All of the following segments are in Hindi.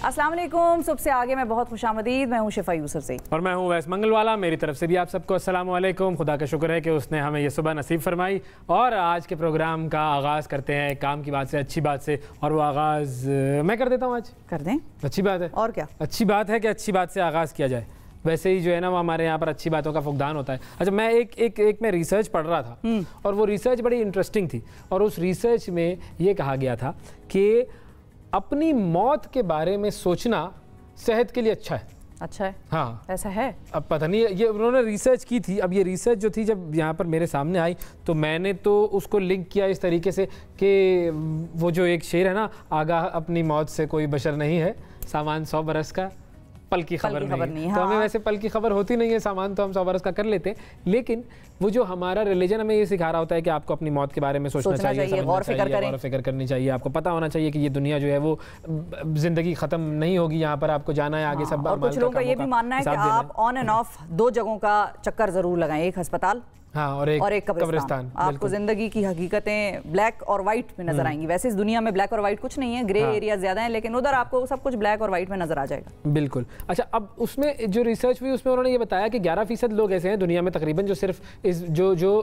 अस्सलाम वालेकुम। सुबह से आगे मैं बहुत खुशामदीद, मैं हूँ शिफा यूसुफ से और मैं हूँ वैस मंगलवाला। मेरी तरफ से भी आप सबको अस्सलाम वालेकुम। खुदा का शुक्र है कि उसने हमें ये सुबह नसीब फरमाई और आज के प्रोग्राम का आगाज़ करते हैं काम की बात से, अच्छी बात से। और वो आगाज़ मैं कर देता हूँ। आज कर दें, अच्छी बात है। और क्या अच्छी बात है कि अच्छी बात से आगाज़ किया जाए। वैसे ही जो है ना वो हमारे यहाँ पर अच्छी बातों का फुकदान होता है। अच्छा, मैं एक मैं रिसर्च पढ़ रहा था और वो रिसर्च बड़ी इंटरेस्टिंग थी और उस रिसर्च में ये कहा गया था कि अपनी मौत के बारे में सोचना सेहत के लिए अच्छा है। अच्छा है? हाँ, ऐसा है। अब पता नहीं, ये उन्होंने रिसर्च की थी। अब ये रिसर्च जो थी जब यहाँ पर मेरे सामने आई तो मैंने तो उसको लिंक किया इस तरीके से कि वो जो एक शेर है ना, आगाह अपनी मौत से कोई बशर नहीं है, सामान 100 बरस का पल की खबर नहीं। हाँ। तो हमें वैसे पल की खबर होती नहीं है, सामान तो हम 100 बरस का कर लेते हैं, लेकिन वो जो हमारा रिलीजन हमें ये सिखा रहा होता है कि आपको अपनी मौत के बारे में सोचना चाहिए, गौर फिक्र करनी चाहिए। आपको पता होना चाहिए कि ये दुनिया जो है वो जिंदगी खत्म नहीं होगी, यहाँ पर आपको जाना है आगे। सब और कुछ लोगों का ये भी मानना है कि आप ऑन एंड ऑफ 2 जगहों का चक्कर जरूर लगाएं, एक अस्पताल और एक कब्रिस्तान। आपको जिंदगी की हकीकतें ब्लैक और व्हाइट में नजर आएंगी। वैसे इस दुनिया में ब्लैक और व्हाइट कुछ नहीं है, ग्रे एरिया ज्यादा है, लेकिन उधर आपको सब कुछ ब्लैक और व्हाइट में नजर आ जाएगा। बिल्कुल। अच्छा, अब उसमें जो रिसर्च हुई उसमें उन्होंने ये बताया कि 11% लोग ऐसे हैं दुनिया में तकरीबन जो सिर्फ इस जो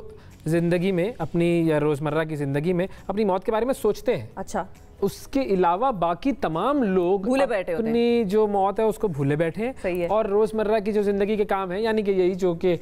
जिंदगी में अपनी या रोजमर्रा की जिंदगी में अपनी मौत के बारे में सोचते हैं। अच्छा, उसके अलावा बाकी तमाम लोग भूले बैठे होते हैं, अपनी जो मौत है उसको भूले बैठे हैं। सही है। और रोजमर्रा की जो जिंदगी के काम है, यानी कि यही जो कि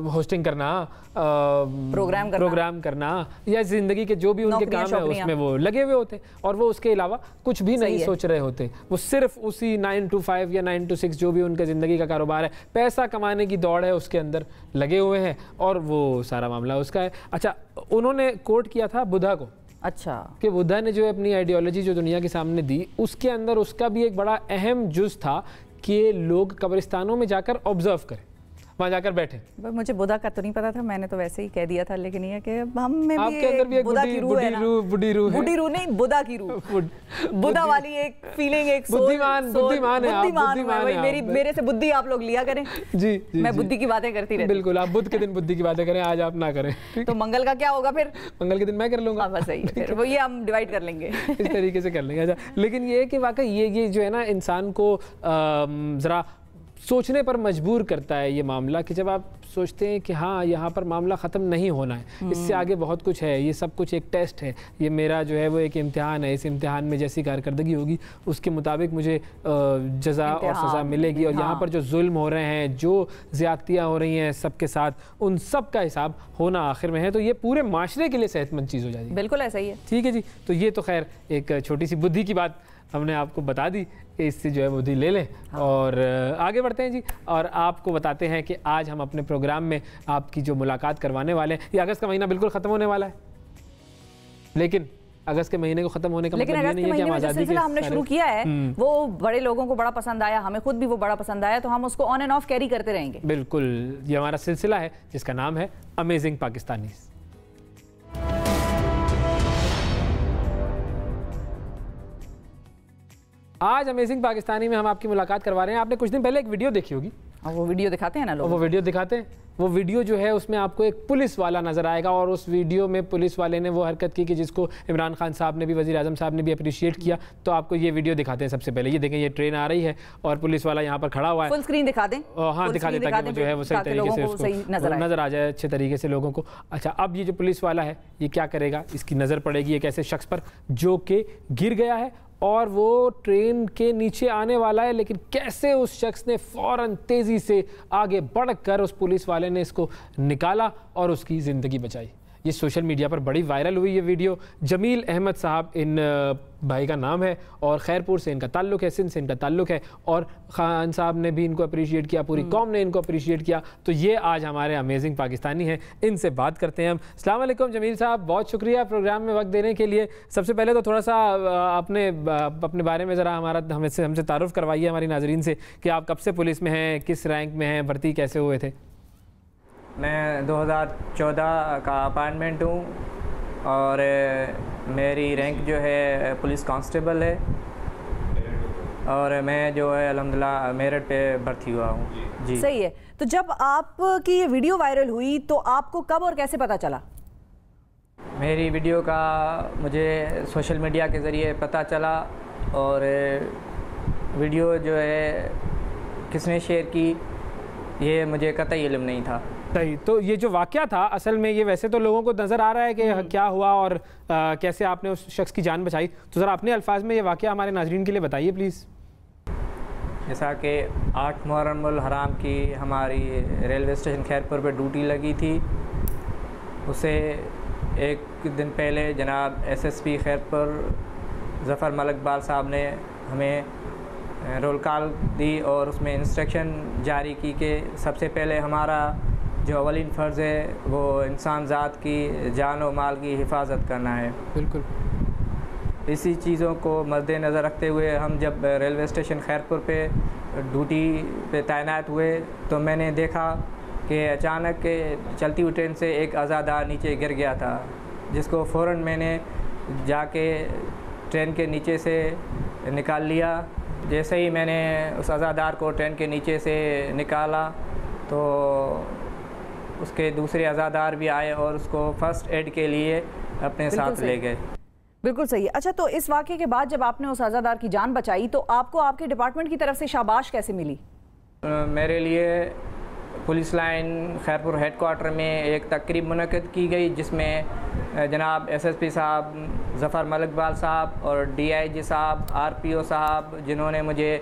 होस्टिंग करना, प्रोग्राम करना या जिंदगी के जो भी उनके काम है उसमें वो लगे हुए होते और वो उसके अलावा कुछ भी नहीं सोच रहे होते। वो सिर्फ उसी 9 to 5 या 9 to 6 जो भी उनका जिंदगी का कारोबार है, पैसा कमाने की दौड़ है, उसके अंदर लगे हुए हैं और वो सारा मामला उसका है। अच्छा, उन्होंने कोट किया था बुद्धा को। अच्छा, कि बुद्धा ने जो अपनी आइडियोलॉजी जो दुनिया के सामने दी, उसके अंदर उसका भी एक बड़ा अहम जुज था कि लोग कब्रिस्तानों में जाकर ऑब्जर्व करें, वहाँ जाकर बैठे। मुझे बुद्धा का तो नहीं पता था, मैंने तो वैसे ही कह दिया था, लेकिन ये कि हम में भी आपके अंदर भी एक बुद्धा की रूह है ना? बुढ़ी रूह नहीं, बुद्धा की रूह, बुद्धा वाली एक फीलिंग, एक बुद्धिमान है। मेरे से बुद्धि आप लोग लिया करें। जी, मैं बुद्धि की बातें करती रहती। बिल्कुल, आप बुद्ध के दिन बुद्धि की बातें करें, आज आप ना करें। तो मंगल का क्या होगा फिर? मंगल के दिन मैं कर लूंगा। बस सही, फिर वो ये हम डिवाइड कर लेंगे इस तरीके से कर लेंगे। अच्छा, लेकिन ये कि वाकई ये जो है ना इंसान को जरा सोचने पर मजबूर करता है ये मामला, कि जब आप सोचते हैं कि हाँ यहाँ पर मामला ख़त्म नहीं होना है, इससे आगे बहुत कुछ है, ये सब कुछ एक टेस्ट है, ये मेरा जो है वो एक इम्तिहान है, इस इम्तिहान में जैसी कारकर्दगी होगी उसके मुताबिक मुझे जज़ा और सज़ा मिलेगी। और यहाँ पर जो जुल्म हो रहे हैं, जो ज़्यादतियाँ हो रही हैं सबके साथ, उन सब का हिसाब होना आखिर में है। तो ये पूरे माशरे के लिए सेहतमंद चीज़ हो जाएगी। बिल्कुल ऐसा ही है। ठीक है जी, तो ये तो खैर एक छोटी सी बुद्धि की बात हमने आपको बता दी कि इससे जो है बुद्धि ले लें। और आगे बढ़ते हैं जी, और आपको बताते हैं कि आज हम अपने प्रोग्राम में आपकी जो मुलाकात करवाने वाले हैं, ये अगस्त का महीना बिल्कुल ख़त्म होने वाला है, लेकिन अगस्त के महीने को ख़त्म होने का मतलब ये नहीं है कि हम आज़ादी के हमने शुरू किया है वो बड़े लोगों को बड़ा पसंद आया, हमें खुद भी वो बड़ा पसंद आया, तो हम उसको ऑन एंड ऑफ कैरी करते रहेंगे। बिल्कुल, ये हमारा सिलसिला है जिसका नाम है अमेजिंग पाकिस्तानीज़। आज अमेजिंग पाकिस्तानी में हम आपकी मुलाकात करवा रहे हैं। आपने कुछ दिन पहले एक वीडियो देखी होगी, वो वीडियो दिखाते हैं ना लोग, वो वीडियो दिखाते हैं। वो वीडियो जो है उसमें आपको एक पुलिस वाला नजर आएगा और उस वीडियो में पुलिस वाले ने वो हरकत की कि जिसको इमरान खान साहब ने भी, वज़ीर आज़म साहब ने भी अप्रिशिएट किया। तो आपको ये वीडियो दिखाते हैं। सबसे पहले ये देखें, ये ट्रेन आ रही है और पुलिस वाला यहाँ पर खड़ा हुआ है। फुल स्क्रीन दिखा दें? हाँ, दिखा दें ताकि जो है वो सही तरीके से उसको नजर आ जाए, अच्छे तरीके से लोगों को। अच्छा, अब ये जो पुलिस वाला है ये क्या करेगा, इसकी नज़र पड़ेगी एक ऐसे शख्स पर जो कि गिर गया है और वो ट्रेन के नीचे आने वाला है, लेकिन कैसे उस शख्स ने फ़ौरन तेज़ी से आगे बढ़कर उस पुलिस वाले ने इसको निकाला और उसकी ज़िंदगी बचाई। ये सोशल मीडिया पर बड़ी वायरल हुई ये वीडियो। जमील अहमद साहब इन भाई का नाम है और खैरपुर से इनका ताल्लुक़ है, सिंध से इनका ताल्लुक़ है और खान साहब ने भी इनको अप्रिशिएट किया, पूरी कौम ने इनको अप्रिशिएट किया। तो ये आज हमारे अमेजिंग पाकिस्तानी हैं, इनसे बात करते हैं हम। अस्सलाम वालेकुम जमील साहब, बहुत शुक्रिया प्रोग्राम में वक्त देने के लिए। सबसे पहले तो थोड़ा सा अपने बारे में ज़रा हमसे तारुफ़ करवाइए हमारी नाज़रीन से कि आप कब से पुलिस में हैं, किस रैंक में हैं, भर्ती कैसे हुए थे? मैं 2014 का अपॉइंटमेंट हूँ और मेरी रैंक जो है पुलिस कांस्टेबल है और मैं जो है अल्हम्दुलिल्लाह मेरिट पे भर्ती हुआ हूँ जी। सही है। तो जब आपकी ये वीडियो वायरल हुई तो आपको कब और कैसे पता चला? मेरी वीडियो का मुझे सोशल मीडिया के ज़रिए पता चला और वीडियो जो है किसने शेयर की, ये मुझे कतई इल्म नहीं था। सही, तो ये जो वाक़या था असल में ये वैसे तो लोगों को नज़र आ रहा है कि क्या हुआ और कैसे आपने उस शख्स की जान बचाई, तो ज़रा अपने अल्फाज में ये वाक़या हमारे नाज़रीन के लिए बताइए प्लीज़। जैसा कि 8 मुहर्रमुल हराम की हमारी रेलवे स्टेशन खैरपुर पे ड्यूटी लगी थी, उसे एक दिन पहले जनाब एसएसपी खैरपुर ज़फ़र मलिक इकबाल साहब ने हमें रोल कॉल दी और उसमें इंस्ट्रक्शन जारी की कि सबसे पहले हमारा जो अवलिन फ़र्ज़ है वो इंसान ज़ात की जान और माल की हिफाजत करना है। बिल्कुल, इसी चीज़ों को मद्देनज़र रखते हुए हम जब रेलवे स्टेशन खैरपुर पे ड्यूटी पे तैनात हुए तो मैंने देखा कि अचानक चलती हुई ट्रेन से एक अज़ादार नीचे गिर गया था, जिसको फ़ौरन मैंने जाके ट्रेन के नीचे से निकाल लिया। जैसे ही मैंने उस अज़ादार को ट्रेन के नीचे से निकाला तो उसके दूसरे अज़ादार भी आए और उसको फ़र्स्ट एड के लिए अपने साथ ले गए। बिल्कुल सही है। अच्छा, तो इस वाक़े के बाद जब आपने उस अज़ादार की जान बचाई तो आपको आपके डिपार्टमेंट की तरफ से शाबाश कैसे मिली? मेरे लिए पुलिस लाइन खैरपुर हेडक्वार्टर में एक तकरीब मुनक़िद की गई, जिसमें जनाब एसएसपी साहब ज़फ़र मलिक इकबाल साहब और डीआईजी साहब, आरपीओ साहब, जिन्होंने मुझे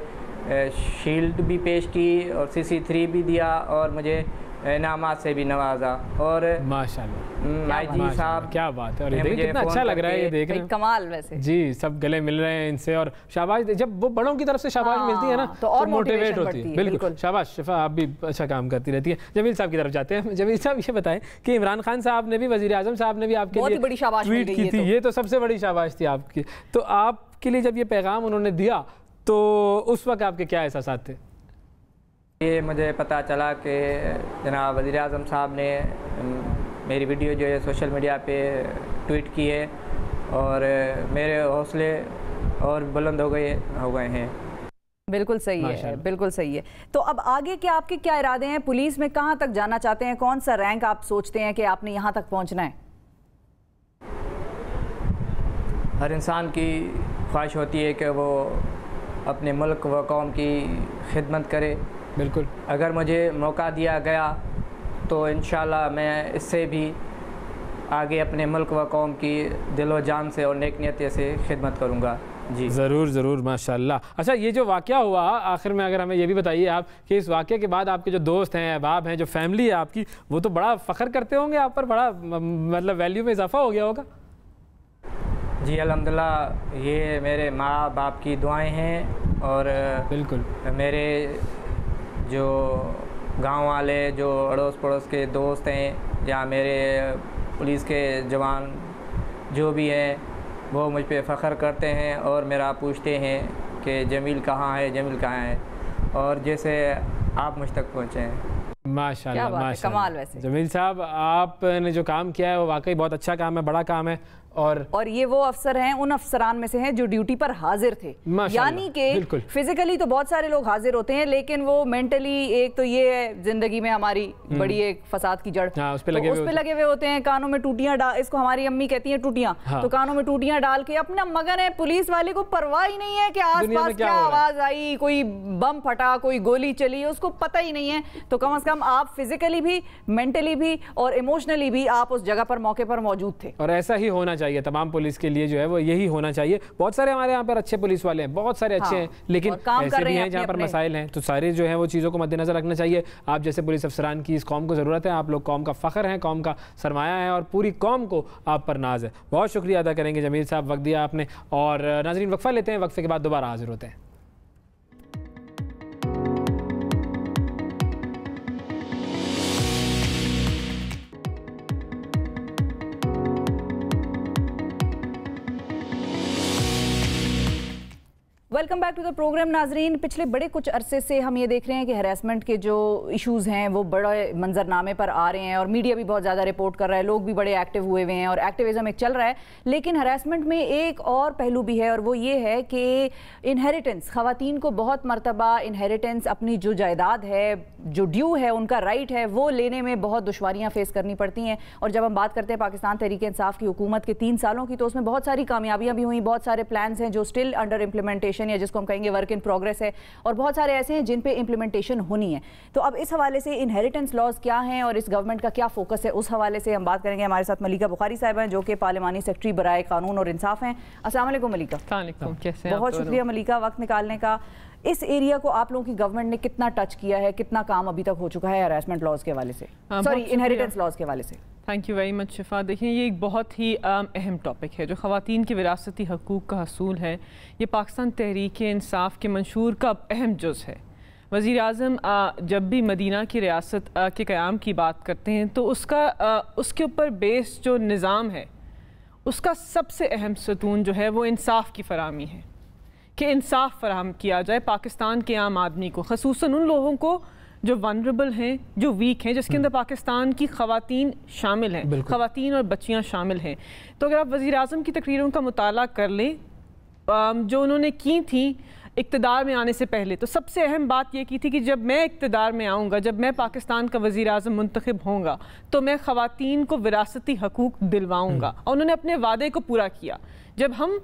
शील्ड भी पेश की और CC3 भी दिया और मुझे इनामात से भी नवाजा। और माशाल्लाह आईजी साहब, क्या बात है, और ये कितना अच्छा लग रहा है ये देख रहे हैं। कमाल, वैसे जी सब गले मिल रहे हैं इनसे और शाबाश, जब वो बड़ों की तरफ से शाबाश मिलती है ना तो और मोटिवेट होती है। बिल्कुल, शाबाश शिफा, आप भी अच्छा काम करती रहती है। जमील साहब की तरफ जाते हैं। जमील साहब ये बताएं कि इमरान खान साहब ने भी, वज़ीर आज़म साहब ने भी आपके लिए बड़ी शाबाश ट्वीट की थी, ये तो सबसे बड़ी शाबाश थी आपकी। तो आपके लिए जब ये पैगाम उन्होंने दिया तो उस वक्त आपके क्या एहसास थे? ये मुझे पता चला कि जनाब वज़ीर आज़म साहब ने मेरी वीडियो जो है सोशल मीडिया पे ट्वीट की है और मेरे हौसले और बुलंद हो गए हैं। बिल्कुल सही है, बिल्कुल सही है। तो अब आगे के आपके क्या इरादे हैं? पुलिस में कहाँ तक जाना चाहते हैं? कौन सा रैंक आप सोचते हैं कि आपने यहाँ तक पहुँचना है? हर इंसान की ख्वाहिश होती है कि वो अपने मुल्क व कौम की खिदमत करे। बिल्कुल, अगर मुझे मौका दिया गया तो इंशाल्लाह मैं इससे भी आगे अपने मुल्क व कौम की दिलो जान से और नेक नियत से खिदमत करूँगा। जी ज़रूर ज़रूर, माशाल्लाह। अच्छा, ये जो वाक़या हुआ आखिर में अगर हमें ये भी बताइए आप कि इस वाक़े के बाद आपके जो दोस्त हैं, अहबाब हैं, जो फैमिली है आपकी, वो तो बड़ा फ़ख्र करते होंगे आप पर, बड़ा मतलब वैल्यू में इजाफा हो गया होगा। जी अल्हम्दुलिल्लाह, ये मेरे माँ बाप की दुआएं हैं और बिल्कुल मेरे जो गांव वाले, जो अड़ोस पड़ोस के दोस्त हैं या मेरे पुलिस के जवान जो भी हैं, वो मुझ पे फ़ख्र करते हैं और मेरा पूछते हैं कि जमील कहाँ है, जमील कहाँ है, और जैसे आप मुझ तक पहुँचे हैं। माशाल्लाह, माशाल्लाह। कमाल। वैसे जमील साहब, आपने जो काम किया है वो वाकई बहुत अच्छा काम है, बड़ा काम है। और ये वो अफसर हैं, उन अफसरान में से हैं जो ड्यूटी पर हाजिर थे। यानी कि फिजिकली तो बहुत सारे लोग हाजिर होते हैं, लेकिन वो मेंटली, एक तो ये है जिंदगी में हमारी बड़ी एक फसाद की जड़, उस पे लगे हुए होते हैं। कानों में टूटियां डाल, इसको हमारी अम्मी कहती हैं टूटियां, तो कानों में टूटियां डाल के अपना मगन है। पुलिस वाले को परवाह ही नहीं है कि आसपास क्या आवाज आई, कोई बम फटा, कोई गोली चली, उसको पता ही नहीं है। तो कम से कम आप फिजिकली भी, मेंटली भी और इमोशनली भी आप उस जगह पर, मौके पर मौजूद थे। और ऐसा ही होना चाहिए तमाम पुलिस के लिए, जो है वो यही होना चाहिए। बहुत सारे हमारे यहाँ पर अच्छे पुलिस वाले हैं, बहुत सारे अच्छे हैं, लेकिन ऐसे भी हैं जहाँ पर मसाइल हैं। तो सारे जो हैं वो चीज़ों को मद्देनजर रखना चाहिए। आप जैसे पुलिस अफसरान की इस कौम को ज़रूरत है, आप लोग कौम का फ़ख्र हैं, कौम का सरमाया है और पूरी कौम को आप पर नाज है। बहुत शुक्रिया अदा करेंगे जमील साहब, वक्त दिया आपने। और नाज़रीन, वक्फा लेते हैं, वक्फे के बाद दोबारा हाजिर होते हैं। Welcome back to the program. नाजरीन, पिछले बड़े कुछ अरसे से हम ये देख रहे हैं कि हरासमेंट के जो इश्यूज़ हैं वो बड़े मंजरनामे पर आ रहे हैं और मीडिया भी बहुत ज़्यादा रिपोर्ट कर रहा है, लोग भी बड़े एक्टिव हुए हुए हैं और एक्टिविज़म एक चल रहा है। लेकिन हरासमेंट में एक और पहलू भी है और वो ये है कि इनहेरिटेंस, ख़वातीन को बहुत मरतबा इनहेरिटेंस, अपनी जो जायदाद है, जो ड्यू है, उनका राइट है, वो लेने में बहुत दुश्वारियां फेस करनी पड़ती हैं। और जब हम बात करते हैं पाकिस्तान तहरीक-ए-इंसाफ की हुकूमत के 3 सालों की, तो उसमें बहुत सारी कामयाबियां भी हुई, बहुत सारे प्लान्स हैं जो स्टिल अंडर इम्प्लीमेंटेशन या जिसको हम कहेंगे वर्क इन प्रोग्रेस है, और बहुत सारे ऐसे हैं जिन पे इम्प्लीमेंटेशन होनी है। तो अब इस हवाले से इनहेरिटेंस लॉज क्या हैं और इस गवर्नमेंट का क्या फोकस है, उस हवाले से हम बात करेंगे। हमारे साथ मलिका बुखारी साहिबा हैं जो कि पार्लिमानी सेक्रेटरी बराए कानून और इंसाफ हैं। अस्सलाम वालेकुम मलिका। कैसे? बहुत शुक्रिया मलिका वक्त निकालने का। इस एरिया को आप लोगों की गवर्नमेंट ने कितना टच किया है, कितना काम अभी तक हो चुका है हैरेसमेंट लॉज के हवाले से, सॉरी इनहेरिटेंस लॉज के हवाले से? थैंक यू वेरी मच शिफा। देखिए, ये एक बहुत ही अहम टॉपिक है जो ख़वातीन के विरासती हकूक़ का हसूल है। ये पाकिस्तान तहरीक-ए-इंसाफ के मंशूर का अहम जुज़ है। वज़ीर आज़म जब भी मदीना की रियासत के क़याम की बात करते हैं तो उसके ऊपर बेस जो निज़ाम है उसका सबसे अहम सतून जो है वो इंसाफ की फराहमी है कि इंसाफ फराहम किया जाए पाकिस्तान के आम आदमी को, ख़ुसूसन उन लोगों को जो वनरेबल हैं, जो वीक हैं, जिसके अंदर पाकिस्तान की ख़वातीन शामिल हैं, ख़वातीन और बच्चियां शामिल हैं। तो अगर आप वज़ीर आज़म की तकरीरों का मुताला कर लें जो उन्होंने की थी इक़्तिदार में आने से पहले, तो सबसे अहम बात यह की थी कि जब मैं इक़्तिदार में आऊँगा, जब मैं पाकिस्तान का वज़ीर आज़म मुंतखब होऊंगा तो मैं ख़वातीन को विरासती हकूक़ दिलवाऊँगा। और उन्होंने अपने वादे को पूरा किया। जब हम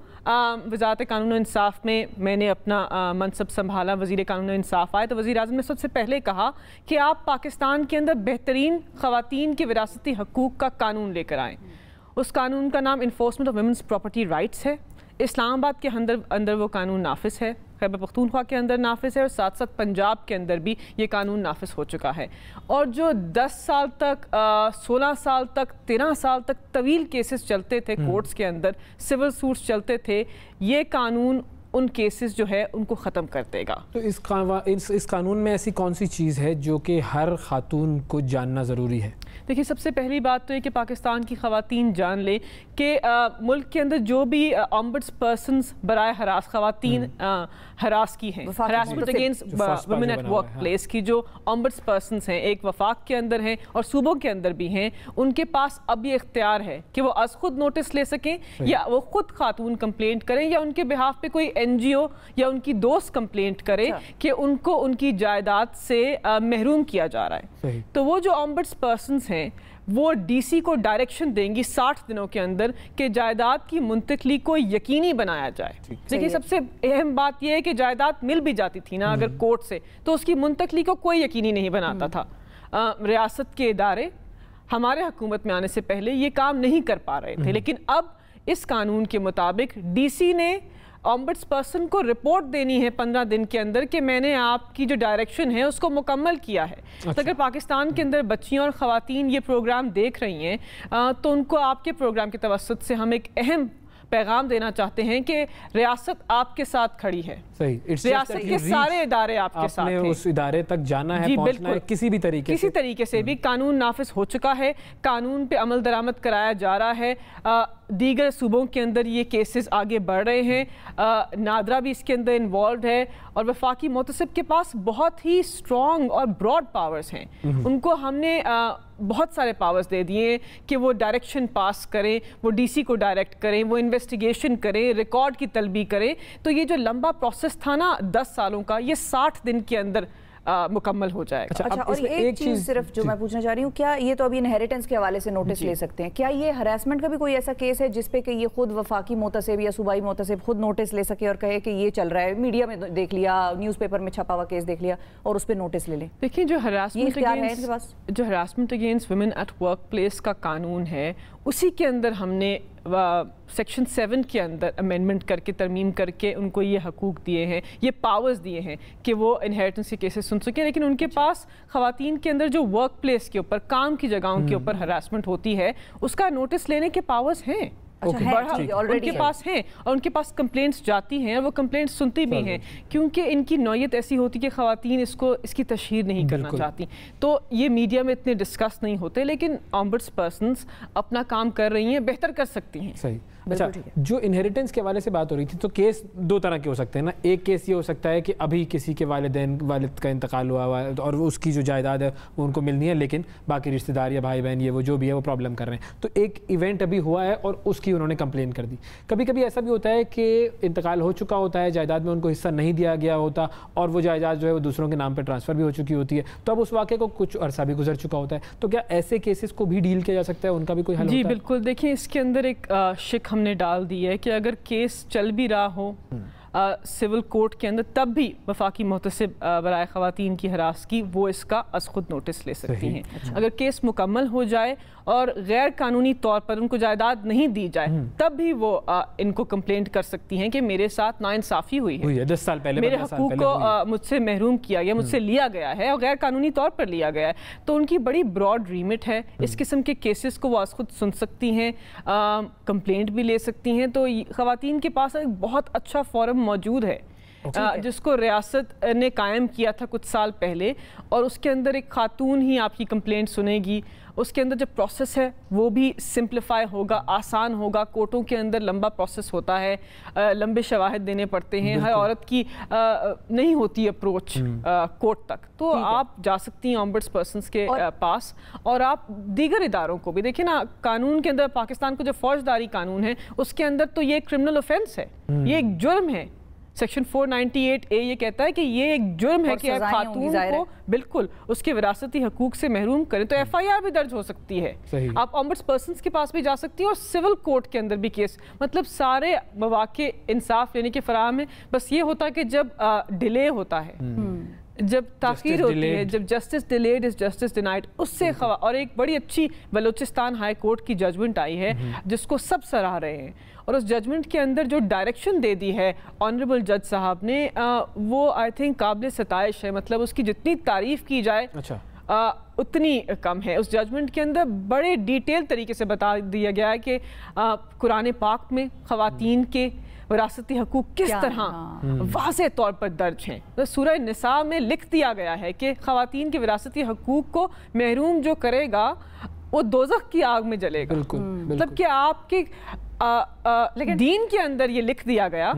वज़ारत कानून और इंसाफ में मैंने अपना मनसब संभाला, वज़ीर कानून और इंसाफ आए, तो वज़ीर आज़म ने सबसे पहले कहा कि आप पाकिस्तान के अंदर बेहतरीन ख़वातीन के विरासती हकूक़ का कानून लेकर आएँ। उस कानून का नाम enforcement of women's property rights है। इस्लामाबाद के अंदर वो कानून नाफिज है, खैबर पख्तूनख्वा के अंदर नाफिज है, और साथ साथ पंजाब के अंदर भी ये कानून नाफिज हो चुका है। और जो 10 साल तक 16 साल तक 13 साल तक तवील केसेस चलते थे कोर्ट्स के अंदर, सिविल सूट्स चलते थे, ये कानून उन केसेस जो है उनको ख़त्म कर देगा। तो इस कानून में ऐसी कौन सी चीज़ है जो कि हर खातून को जानना ज़रूरी है? देखिए, सबसे पहली बात तो ये कि पाकिस्तान की ख़वातीन जान ले कि मुल्क के अंदर जो भी ऑम्बड्स पर्सन्स बराए हरास ख़वातीन हरास की हैं, harassment against women at work place की जो ऑम्बड्स पर्सन्स हैं, एक वफाक के अंदर हैं और सूबों के अंदर भी हैं, उनके पास अब ये इख्तियार है कि वो अज खुद नोटिस ले सकें या वो खुद खातून कंप्लेंट करें या उनके बिहाफ पे कोई NGO या उनकी दोस्त कंप्लेंट करे कि उनको उनकी जायदाद से महरूम किया जा रहा है। तो वो जो ऑम्बड्स पर्सन्स हैं वो DC को डायरेक्शन देंगी 60 दिनों के अंदर कि जायदाद की मुंतकली को यकीनी बनाया जाए। देखिए, सबसे अहम बात यह है कि जायदाद मिल भी जाती थी ना अगर कोर्ट से, तो उसकी मुंतकली को कोई यकीनी नहीं बनाता था। रियासत के इदारे हमारे हुकूमत में आने से पहले ये काम नहीं कर पा रहे थे, लेकिन अब इस कानून के मुताबिक DC ने ऑम्बड्स पर्सन को रिपोर्ट देनी है 15 दिन के अंदर कि मैंने आपकी जो डायरेक्शन है उसको मुकम्मल किया है। तो अगर पाकिस्तान के अंदर बच्चियां और ख़वातीन ये प्रोग्राम देख रही हैं तो उनको आपके प्रोग्राम के तवस्सुत से हम एक अहम पैगाम देना चाहते हैं कि रियासत आपके साथ खड़ी है। सही, रियासत के सारे इदारे आपके साथ हैं। उस इदारे तक जाना है, पहुंचना है किसी भी तरीके से भी। कानून नाफिज हो चुका है, कानून पे अमल दरामद कराया जा रहा है। दीगर सूबों के अंदर ये केसेस आगे बढ़ रहे हैं। नादरा भी इसके अंदर इन्वॉल्व है और वफाकी मोतसिब के पास बहुत ही स्ट्रॉन्ग और ब्रॉड पावर्स हैं। उनको हमने बहुत सारे पावर्स दे दिए कि वो डायरेक्शन पास करें, वो DC को डायरेक्ट करें, वो इन्वेस्टिगेशन करें, रिकॉर्ड की तलबी करें। तो ये जो लंबा प्रोसेस था ना 10 सालों का, ये 60 दिन के अंदर मुकम्मल हो जाएगा। अच्छा, और एक चीज़ सिर्फ जो मैं पूछना चाह रही हूँ, क्या ये तो अभी इनहेरिटेंस के हवाले से नोटिस ले सकते हैं, क्या ये हरासमेंट का भी कोई ऐसा केस है जिसपे कि ये खुद वफाकी मोतसिब या सूबाई मोतसिब खुद नोटिस ले सके और कहे कि ये चल रहा है, मीडिया में देख लिया, न्यूज़पेपर में छपा हुआ केस देख लिया और उस पर नोटिस ले लें? देखिए, जो harassment against women at work place का कानून है उसी के अंदर हमने सेक्शन 7 के अंदर अमेंडमेंट करके तरमीम करके उनको ये हकूक़ दिए हैं, ये पावर्स दिए हैं कि वो इनहेरिटेंस के केसेस सुन सकें। लेकिन उनके पास ख़वातीन के अंदर जो वर्क प्लेस के ऊपर, काम की जगहों के ऊपर हरासमेंट होती है उसका नोटिस लेने के पावर्स हैं। उनके पास हैं और उनके पास कंप्लेंट्स जाती हैं और वो कंप्लेंट्स सुनती भी हैं, क्योंकि इनकी नौयत ऐसी होती है कि ख़वातीन इसकी तशहीर नहीं करना चाहती, तो ये मीडिया में इतने डिस्कस नहीं होते। लेकिन ऑम्बड्स पर्सन्स अपना काम कर रही हैं, बेहतर कर सकती हैं। सही। अच्छा, जो इनहेरिटेंस के हवाले से बात हो रही थी, तो केस दो तरह के हो सकते हैं ना। एक केस ये हो सकता है कि अभी किसी के वालिद का इंतकाल हुआ और उसकी जो जायदाद है वो उनको मिलनी है, लेकिन बाकी रिश्तेदार या भाई बहन ये वो जो भी है वो प्रॉब्लम कर रहे हैं। तो एक इवेंट अभी हुआ है और उसकी उन्होंने कंप्लेन कर दी। कभी कभी ऐसा भी होता है कि इंतकाल हो चुका होता है, जायदाद में उनको हिस्सा नहीं दिया गया होता और वो जायदाद जो है वो दूसरों के नाम पर ट्रांसफ़र भी हो चुकी होती है, तो अब उस वाक़े को कुछ अरसा भी गुजर चुका होता है। तो क्या ऐसे केसेस को भी डील किया जा सकता है, उनका भी कोई हल होता है? जी बिल्कुल। देखिए, इसके अंदर एक शिक हमने डाल दी है कि अगर केस चल भी रहा हो सिविल कोर्ट के अंदर, तब भी वफाकी मुहतसिब बराए ख़वातीन की हरास की वो इसका अस खुद नोटिस ले सकती हैं। अच्छा। अगर केस मुकम्मल हो जाए और गैर कानूनी तौर पर उनको जायदाद नहीं दी जाए, तब भी वो इनको कंप्लेंट कर सकती हैं कि मेरे साथ नाइंसाफ़ी हुई है, 10 साल पहले मेरे हकूक़ को मुझसे महरूम किया गया, मुझसे लिया गया है और गैर कानूनी तौर पर लिया गया है। तो उनकी बड़ी ब्रॉड रीमिट है, इस किस्म के केसेस को वो आज खुद सुन सकती हैं, कंप्लेंट भी ले सकती हैं। तो ख़वातीन के पास एक बहुत अच्छा फोरम मौजूद है जिसको रियासत ने कायम किया था कुछ साल पहले, और उसके अंदर एक खातून ही आपकी कंप्लेंट सुनेगी। उसके अंदर जो प्रोसेस है वो भी सिंप्लीफाई होगा, आसान होगा। कोर्टों के अंदर लंबा प्रोसेस होता है, लंबे शवाहिद देने पड़ते हैं, हर औरत की नहीं होती अप्रोच कोर्ट तक। तो आप जा सकती हैं ऑम्बड्स पर्सन्स के पास, और आप दीगर इदारों को भी देखिए ना। कानून के अंदर पाकिस्तान का जो फौजदारी कानून है उसके अंदर तो ये क्रिमिनल ऑफेंस है, ये एक जुर्म है। सेक्शन 498A ये कहता है कि ये एक जुर्म है कि आप खातून को बिल्कुल उसके विरासती हकूक से महरूम करें, तो FIR भी दर्ज हो सकती है। आप ऑम्बड्स पर्सन्स के पास भी जा सकती हैं और सिविल कोर्ट के अंदर भी केस, मतलब सारे मौके इंसाफ लेने के फराहम है। बस ये होता है कि जब डिले होता है, जब ताख़ीर होती है, जब justice delayed is justice denied, उससे और एक बड़ी अच्छी बलूचिस्तान हाई कोर्ट की जजमेंट आई है जिसको सब सराह रहे हैं, और उस जजमेंट के अंदर जो डायरेक्शन दे दी है ऑनरेबल जज साहब ने, वो आई थिंक काबिल सताइश है। मतलब उसकी जितनी तारीफ़ की जाए उतनी कम है। उस जजमेंट के अंदर बड़े डिटेल तरीके से बता दिया गया है कि कुरान पाक में ख़वातीन के विरासती हकूक किस तरह वाज़े तौर पर दर्ज हैं। तो सूरह निसा में लिख दिया गया है कि ख़वातीन के विरासती हकूक को महरूम जो करेगा वो दोज़ख की आग में जलेगा। मतलब कि आपके लेकिन दीन के अंदर ये लिख दिया गया,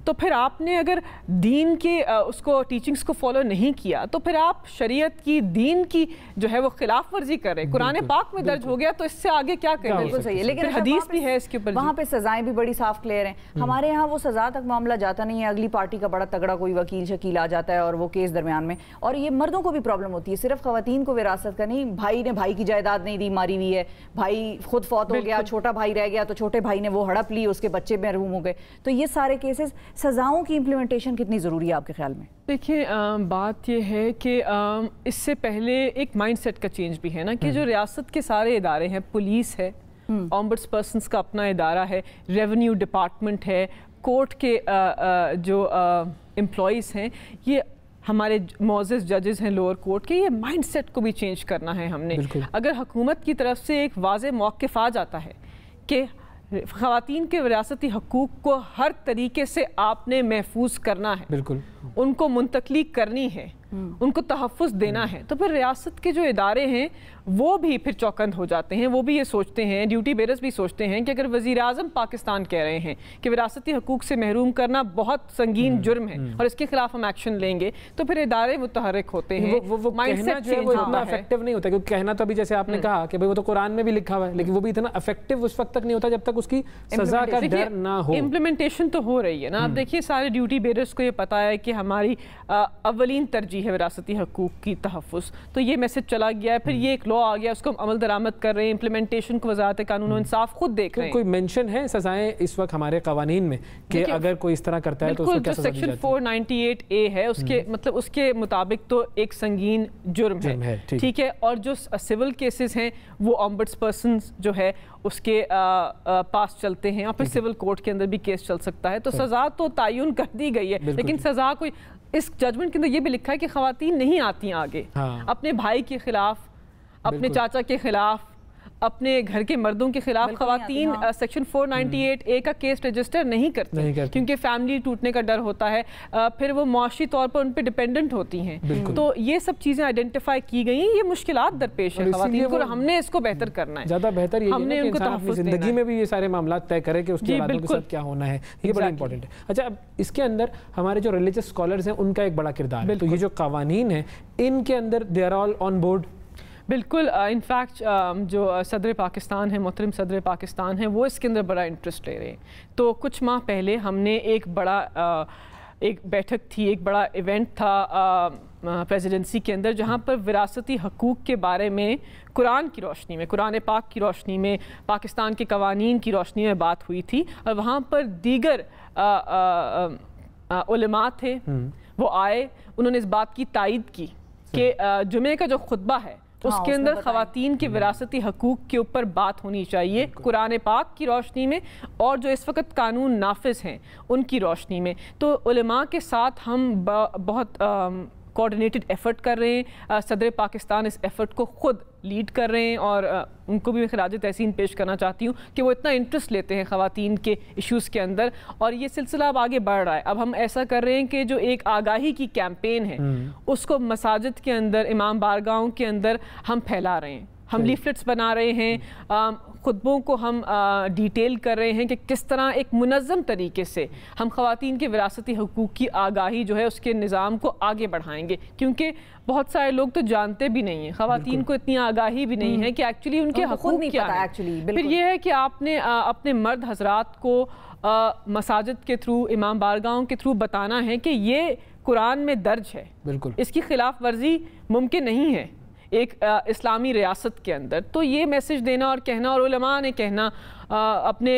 तो फिर आपने अगर दीन के उसको टीचिंग्स को फॉलो नहीं किया, तो फिर आप शरीयत की, दीन की जो है वो खिलाफ वर्जी कर रहे हैं। कुरान पाक में दर्ज हो गया तो इससे आगे क्या करें? बिल्कुल सही है, लेकिन हदीस भी है इसके ऊपर, वहाँ पे सजाएं भी बड़ी साफ क्लियर हैं। हमारे यहाँ वो सजा तक मामला जाता नहीं है, अगली पार्टी का बड़ा तगड़ा कोई वकील शकील आ जाता है और वो केस दरमियान में। और ये मर्दों को भी प्रॉब्लम होती है, सिर्फ खवातीन को विरासत का नहीं, भाई ने भाई की जायदाद नहीं दी, मारी हुई है, भाई खुद फौत हो गया, छोटा भाई रह गया तो छोटे भाई ने वो हड़प ली, उसके बच्चे महरूम हो गए। तो ये सारे केसेस, सजाओं की इम्प्लीमेंटेशन कितनी ज़रूरी है आपके ख्याल में? देखिए, बात यह है कि इससे पहले एक माइंडसेट का चेंज भी है ना, कि जो रियासत के सारे इदारे हैं, पुलिस है, ऑम्बड्स पर्सन्स का अपना इदारा है, रेवेन्यू डिपार्टमेंट है, कोर्ट के जो एम्प्लॉइज़ हैं, ये हमारे मौज़िज़ जजेस हैं लोअर कोर्ट के, ये माइंडसेट को भी चेंज करना है हमने। अगर हुकूमत की तरफ से एक वाज़े मौक़िफ़ आ जाता है कि ख़वातीन के विरासती हकूक़ को हर तरीके से आपने महफूज करना है, बिल्कुल उनको मुंतकली करनी है, उनको तहफ़्फ़ुज़ देना है, तो फिर रियासत के जो इदारे हैं वो भी फिर चौकन्द हो जाते हैं। वो भी ये सोचते हैं, ड्यूटी बेरर्स भी सोचते हैं कि अगर वज़ीर आज़म पाकिस्तान कह रहे हैं कि विरासती हकूक़ से महरूम करना बहुत संगीन जुर्म है और इसके खिलाफ हम एक्शन लेंगे, तो फिर इदारे मुतहर्रिक होते हैं। वो माइंडसेट जो है वो इतना इफेक्टिव नहीं होता, क्योंकि कहना तो अभी जैसे आपने कहा कि भाई वो तो कुरान में भी लिखा हुआ है, लेकिन वो भी इतना इफेक्टिव उस वक्त तक नहीं होता जब तक उसकी सजा का डर ना हो। इम्प्लीमेंटेशन तो हो रही है ना। आप देखिए, सारे ड्यूटी बेरर्स को ये पता है कि हमारी अव्वलीन तरजीह है विरासती हकूक़ की तहफ़्फ़ुज़, तो ये मैसेज चला गया है, फिर ये एक लॉ आ गया, उसको अमल दरामद कर रहे हैं, इम्प्लीमेंटेशन को वज़ारत कानून और इंसाफ खुद देख रहे हैं। कोई मेंशन है सजाएं इस वक्त हमारे कवानीन में कि अगर कोई इस तरह करता है तो उसको क्या सजा दी जाती है? सेक्शन 498A है, उसके मतलब उसके मुताबिक तो एक संगीन जुर्म है, ठीक है। और जो सिविल केसेस हैं वो ऑम्बड्स पर्सन जो है उसके पास चलते हैं, और फिर सिविल कोर्ट के अंदर भी केस चल सकता है। तो सजा तो तयन कर दी गई है, लेकिन सजा कोई, इस जजमेंट के अंदर ये भी लिखा है कि खवातीन नहीं आती आगे अपने भाई के खिलाफ, अपने चाचा के खिलाफ, अपने घर के मर्दों के खिलाफ खवातीन सेक्शन 498A का केस रजिस्टर नहीं करती क्योंकि फैमिली टूटने का डर होता है, फिर वो मुआशी तौर पर उन पर डिपेंडेंट होती हैं। तो ये सब चीज़ें आइडेंटिफाई की गई, ये मुश्किलात दरपेश है खवातीन को, हमने इसको बेहतर करना है। ज़्यादा बेहतर हमने उनको तहफ़्फ़ुज़ ज़िंदगी में भी ये सारे मामला तय करें कि उसके औलादों के साथ क्या होना है, ये बड़ा इंपॉर्टेंट है। अच्छा, अब इसके अंदर हमारे जो रिलीजियस स्कॉलर्स हैं उनका एक बड़ा किरदार है, तो ये जो कवानीन है इनके अंदर they are all on board. बिल्कुल, इनफैक्ट जो सदर पाकिस्तान है, मोहतरम सदर पाकिस्तान है, वो इसके अंदर बड़ा इंटरेस्ट ले रहे हैं। तो कुछ माह पहले हमने एक बैठक थी, एक बड़ा इवेंट था प्रेसिडेंसी के अंदर, जहाँ पर विरासती हकूक़ के बारे में कुरान की रोशनी में, कुरान पाक की रोशनी में, पाकिस्तान के कवानीन की रोशनी में बात हुई थी। और वहाँ पर दीगर उलमा थे, वो आए, उन्होंने इस बात की तायद की कि जुमे का जो खुतबा है उसके अंदर ख़वातीन के विरासती हकूक़ के ऊपर बात होनी चाहिए कुरान पाक की रोशनी में और जो इस वक्त कानून नाफिज हैं उनकी रोशनी में। तो उलमा के साथ हम बहुत कोऑर्डिनेटेड एफर्ट कर रहे हैं। सदर पाकिस्तान इस एफर्ट को ख़ुद लीड कर रहे हैं और उनको भी मैं खिराज तहसीन पेश करना चाहती हूँ कि वो इतना इंटरेस्ट लेते हैं ख़वातीन के इश्यूज़ के अंदर, और ये सिलसिला अब आगे बढ़ रहा है। अब हम ऐसा कर रहे हैं कि जो एक आगाही की कैंपेन है उसको मसाजिद के अंदर, इमाम बारगाहों के अंदर हम फैला रहे हैं। हम लीफलेट्स बना रहे हैं, खुतबों को हम डिटेल कर रहे हैं कि किस तरह एक मुनज़्ज़म तरीके से हम ख़वातीन के विरासती हकूक़ की आगाही जो है उसके निज़ाम को आगे बढ़ाएंगे, क्योंकि बहुत सारे लोग तो जानते भी नहीं हैं, ख़वातीन को इतनी आगाही भी नहीं है कि एक्चुअली उनके हकूक़ क्या है। फिर यह है कि आपने अपने मर्द हजरात को मसाजिद के थ्रू, इमाम बारगाहों के थ्रू बताना है कि ये कुरान में दर्ज है, बिल्कुल इसकी खिलाफ वर्जी मुमकिन नहीं है एक इस्लामी रियासत के अंदर। तो ये मैसेज देना और कहना, और उलमा ने कहना, अपने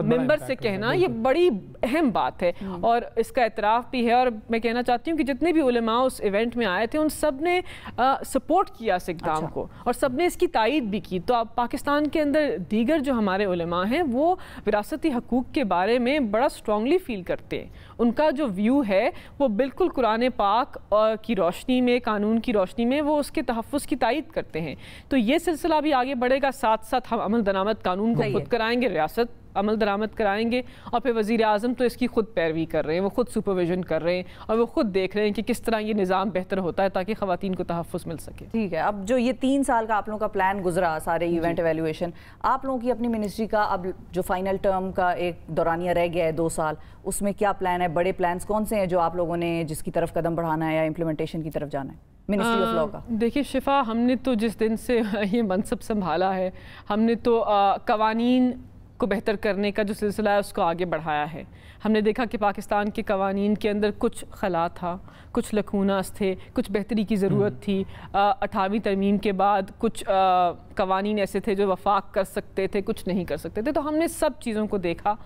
मेंबर से कहना, ये बड़ी अहम बात है और इसका एतराफ़ भी है। और मैं कहना चाहती हूँ कि जितने भी उलमा उस इवेंट में आए थे उन सब ने सपोर्ट किया इस इक़दाम को और सब ने इसकी तायद भी की। तो अब पाकिस्तान के अंदर दीगर जो हमारे उलमा हैं वो विरासती हकूक़ के बारे में बड़ा स्ट्रॉन्गली फील करते हैं। उनका जो व्यू है वो बिल्कुल कुरान पाक की रोशनी में, कानून की रोशनी में वो उसके तहफ़्फ़ुज़ की तायद करते हैं। तो ये सिलसिला भी आगे बढ़ेगा। साथ साथ हम अमल दरामद कानून को खुद कराएंगे, रियासत अमल दरामद कराएंगे, और फिर वज़ीर आज़म तो इसकी खुद पैरवी कर रहे हैं, वो खुद सुपरविजन कर रहे हैं और वो खुद देख रहे हैं कि किस तरह ये निज़ाम बेहतर होता है ताकि ख़वातीन को तहफ़्फ़ुज़ मिल सके। ठीक है, अब जो ये 3 साल का आप लोगों का प्लान गुजरा, सारे इवेंट एवेल्यूएशन, आप लोगों की अपनी मिनिस्ट्री का अब जो फाइनल टर्म का एक दौरानिया रह गया है 2 साल, उसमें क्या प्लान है? बड़े प्लान्स कौन से हैं जो आप लोगों ने जिसकी तरफ कदम बढ़ाना है या इम्प्लीमेंटेशन की तरफ जाना है मिनिस्ट्री ऑफ लॉ का? देखिए शिफा, हमने तो जिस दिन से ये मनसब संभाला है, हमने तो कवानीन को बेहतर करने का जो सिलसिला है उसको आगे बढ़ाया है। हमने देखा कि पाकिस्तान के कवानीन के अंदर कुछ खला था, कुछ लकूनास थे, कुछ बेहतरी की ज़रूरत थी। 18वीं तरमीम के बाद कुछ कवानीन ऐसे थे जो वफाक कर सकते थे, कुछ नहीं कर सकते थे। तो हमने सब चीज़ों को देखा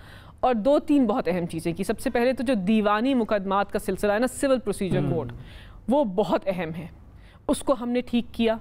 और 2-3 बहुत अहम चीज़ें की। सबसे पहले तो जो दीवानी मुकदमात का सिलसिला है ना, सिविल प्रोसीजर कोड, वो बहुत अहम है, उसको हमने ठीक किया।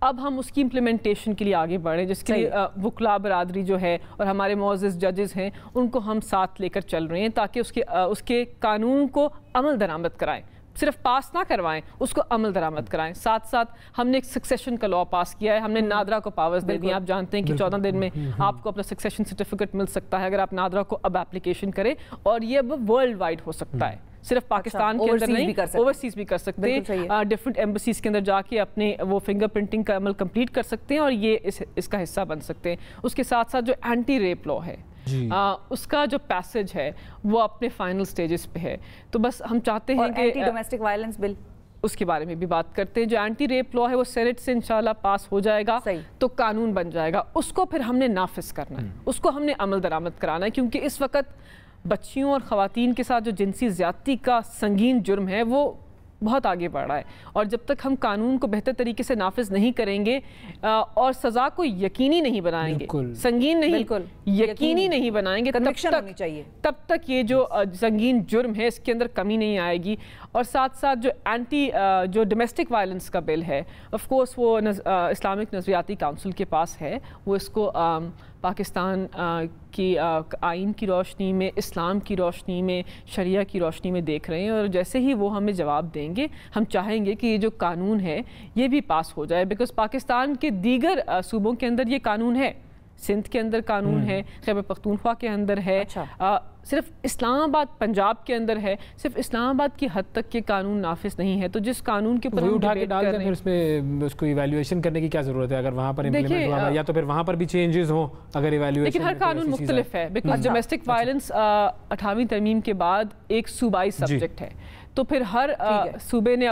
अब हम उसकी इम्प्लीमेंटेशन के लिए आगे बढ़े, जिसके लिए वकला बरादरी जो है और हमारे मोअज़्ज़िज़ जजेस हैं उनको हम साथ लेकर चल रहे हैं ताकि उसके कानून को अमल दरामद कराएं, सिर्फ पास ना करवाएं, उसको अमल दरामद कराएं। साथ साथ हमने एक सक्सेशन का लॉ पास किया है, हमने नादरा को पावर्स दे दी। आप जानते हैं कि 14 दिन में आपको अपना सक्सेशन सर्टिफिकेट मिल सकता है अगर आप नादरा को अब एप्लीकेशन करें, और ये अब वर्ल्ड वाइड हो सकता है, सिर्फ पाकिस्तान के अंदर नहीं, ओवरसीज भी कर सकते हैं। डिफरेंट एम्बेसीज के अंदर जाके अपने वो फिंगरप्रिंटिंग का अमल कंप्लीट कर सकते हैं और ये इसका हिस्सा बन सकते हैं। उसके साथ साथ जो एंटी रेप लॉ है उसका जो पैसेज है वो अपने फाइनल स्टेजेस पे है। तो बस हम चाहते हैं कि एंटी डोमेस्टिक वायलेंस बिल, उसके बारे में भी बात करते हैं। जो एंटी रेप लॉ है वो सेनेट से इंशाल्लाह पास हो जाएगा तो कानून बन जाएगा, उसको फिर हमने नाफिज करना है, उसको हमने अमल दरामद कराना है, क्योंकि इस वक्त बच्चियों और ख़वातीन के साथ जो जिनसी ज़्यादती का संगीन जुर्म है वो बहुत आगे बढ़ रहा है। और जब तक हम कानून को बेहतर तरीके से नाफिज नहीं करेंगे और सज़ा को यकीनी नहीं बनाएंगे, संगीन नहीं, यकीनी नहीं बनाएंगे, तब तक ये जो संगीन जुर्म है इसके अंदर कमी नहीं आएगी। और साथ साथ जो डोमेस्टिक वायलेंस का बिल है, ऑफ कोर्स वो इस्लामिक नज़रियाती काउंसिल के पास है, वो इसको पाकिस्तान की आइन की रोशनी में, इस्लाम की रोशनी में, शरिया की रोशनी में देख रहे हैं। और जैसे ही वो हमें जवाब देंगे, हम चाहेंगे कि ये जो कानून है ये भी पास हो जाए, बिकॉज़ पाकिस्तान के दीगर सूबों के अंदर ये कानून है, सिंध के अंदर कानून है, खैबर पख्तूनख्वा के अंदर है। अच्छा। सिर्फ इस्लामाबाद पंजाब के अंदर है, सिर्फ इस्लामाबाद की हद तक ये कानून नाफिज नहीं है। तो जिस कानून के ऊपर उठा के डाल दें, फिर इसमें उसको इवैल्यूएशन करने की क्या जरूरत है? अगर वहाँ पर इम्प्लीमेंट हुआ या तो फिर वहाँ पर भी चेंजेस हो अगर इवैल्यूएशन। लेकिन हर कानून मुख्तलिफ है, बिकॉज डोमेस्टिक वायलेंस 18वीं तरमीम के बाद एक सूबाई सब्जेक्ट है, तो फिर हर सूबे ने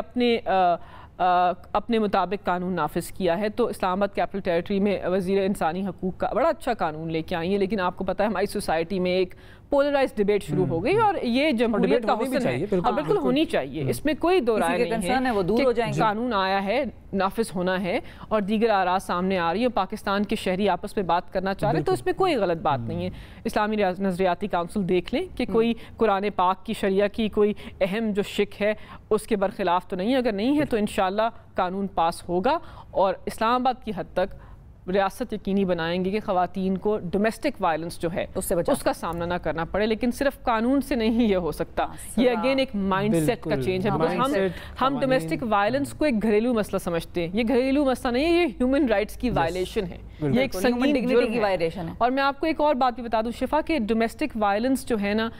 अपने मुताबिक कानून नाफिज किया है। तो इस्लामाबाद कैपिटल टेरिटरी में वज़ीर इंसानी हकूक़ का बड़ा अच्छा कानून लेके आई है, लेकिन आपको पता है हमारी सोसाइटी में एक पोलराइज्ड डिबेट शुरू हो गई, और ये जमहूरियत का हुस्न है, बिल्कुल होनी चाहिए, इसमें कोई दो राय नहीं है। वो दूर हो जाएंगे। कानून आया है, नाफिज होना है, और दीगर आरा सामने आ रही है, पाकिस्तान के शहरी आपस में बात करना चाह रहे हैं, तो इसमें कोई गलत बात नहीं है। इस्लामी नज़रियाती काउंसिल देख लें कि कोई कुरान पाक की शरिया की कोई अहम जो शिक है उसके बरखिलाफ तो नहीं है। अगर नहीं है तो इंशाल्लाह कानून पास होगा, और इस्लामाबाद की हद तक रियासत यकीनी बनाएंगे कि ख़वातीन को डोमेस्टिक वायलेंस जो है उसका सामना ना करना पड़े। लेकिन सिर्फ कानून से नहीं ये हो सकता, ये अगेन एक माइंडसेट का चेंज है। बिकॉज हम डोमेस्टिक वायलेंस को एक घरेलू मसला समझते हैं, ये घरेलू मसला नहीं है, ये ह्यूमन राइट्स की वायलेशन है, ये एक संगीन जुर्म की वायलेशन है। और मैं आपको एक और बात भी बता दूं शिफा, कि डोमेस्टिक वायलेंस जो है ना,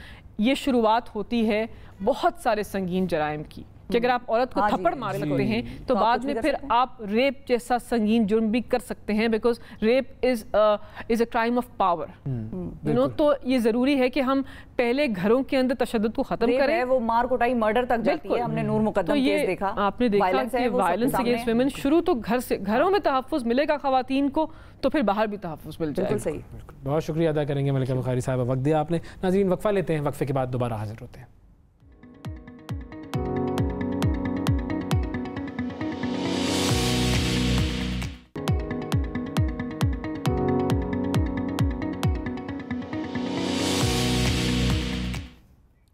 ये शुरुआत होती है बहुत सारे संगीन जराइम की, कि अगर आप औरत को थप्पड़ मार सकते हैं तो बाद में फिर आप रेप जैसा संगीन जुर्म भी कर सकते हैं, because rape is a crime of power, you know. तो ये जरूरी है कि हम पहले घरों के अंदर तशद्दुद को खत्म करें। वो मार कुटाई मर्डर तक जाती है, हमने नूर मुकद्दम केस देखा, आपने देखा कि वायलेंस अगेंस्ट वुमेन शुरू तो घर से, घरों में तहफ़्फ़ुज़ मिलेगा ख़वातीन को तो फिर बाहर भी तहफ़्फ़ुज़ मिल जाएगा। सही, बहुत शुक्रिया अदा करेंगे मलिका बुखारी साहब, वक्त दिया आपने। नाज़रीन वक्फा लेते हैं, वक्फे के बाद दोबारा हाजिर होते हैं।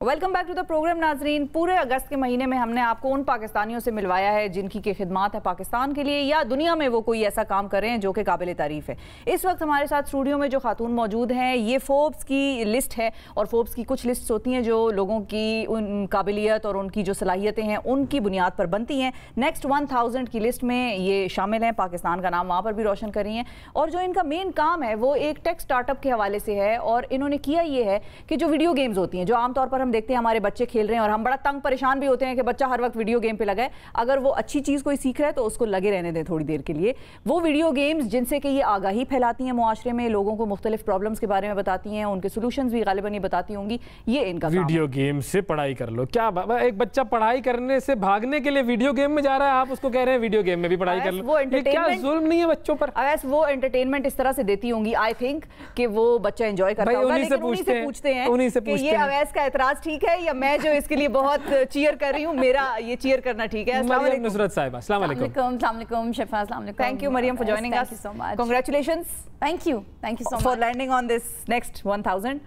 Welcome back to the program. नाजरीन, पूरे अगस्त के महीने में हमने आपको उन पाकिस्तानियों से मिलवाया है जिनकी की खिदमत है पाकिस्तान के लिए या दुनिया में वो कोई ऐसा काम कर रहे हैं जो कि काबिल तारीफ है। इस वक्त हमारे साथ स्टूडियो में जो खातून मौजूद हैं, ये फोर्ब्स की लिस्ट है, और फोर्ब्स की कुछ लिस्ट होती हैं जो लोगों की उन काबिलियत और उनकी जो सलाहियतें हैं उनकी बुनियाद पर बनती हैं। नेक्स्ट 1000 की लिस्ट में ये शामिल हैं, पाकिस्तान का नाम वहाँ पर भी रोशन कर रही हैं। और जो इनका मेन काम है वो एक टेक स्टार्टअप के हवाले से है, और इन्होंने किया ये है कि जो वीडियो गेम्स होती हैं, जो आमतौर पर हम देखते हैं हमारे बच्चे खेल रहे हैं और हम बड़ा तंग परेशान भी होते हैं कि बच्चा हर वक्त वीडियो गेम पे लगा है, अगर वो अच्छी चीज़ कोई सीख रहा है तो उसको लगे रहने दें थोड़ी देर के लिए। वो वीडियो गेम्स जिनसे कि ये आगाही फैलाती हैं मुआशरे में, लोगों को मुख्तलिफ प्रॉब्लम्स के बारे में बताती हैं, उनके सोल्यूशंस भी गालिबन ये बताती होंगी, ये इनका वीडियो गेम से पढ़ाई कर लो। क्या एक बच्चा पढ़ाई करने से भागने के लिए वीडियो गेम में जा रहा है, आप उसको कह रहे हैं वीडियो गेम में भी पढ़ाई कर लो। क्या जुल्म नहीं है बच्चों पर? वो एंटरटेनमेंट इस तरह से देती होंगी, आई थिंक कि वो बच्चा एंजॉय करता होगा। उन्हीं से पूछते हैं ये अवैस का एतराज ठीक है या मैं जो इसके लिए बहुत चीयर कर रही हूँ, मेरा ये चीयर करना ठीक है? मरियम नुसरत साहिबा, अस्सलाम वालेकुम। अस्सलाम वालेकुम शिफा, अस्सलाम वालेकुम। Thank you Mariam for joining us. Congratulations. Thank you so much for landing on this next 1000।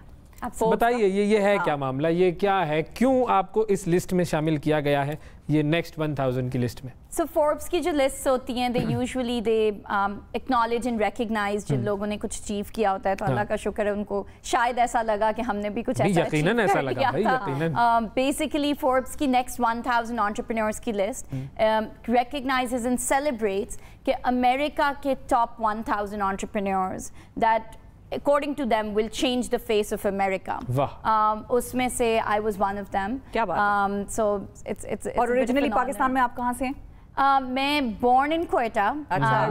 बताइए ये है क्या मामला, ये क्या है, क्यों आपको इस लिस्ट में शामिल किया गया है, ये नेक्स्ट 1000 की लिस्ट में? सो फोर्ब्स की जो लिस्ट होती हैं, they usually they acknowledge and recognize जिन लोगों ने कुछ अचीव किया होता है, तो अल्लाह का शुक्र है उनको शायद ऐसा लगा कि हमने भी कुछ ऐसा यकीनन ऐसा लगा भाई, यकीनन। बेसिकली फोर्ब्स की नेक्स्ट 1000 एंटरप्रेन्योर्स की लिस्ट रिकॉग्नाइजेस एंड सेलिब्रेट्स कि अमेरिका के top 1000 entrepreneurs that according to them will change the face of America. उसमें से I was one of them. क्या बात? So it's और originally पाकिस्तान में आप कहाँ से हैं? मैं born in Quetta,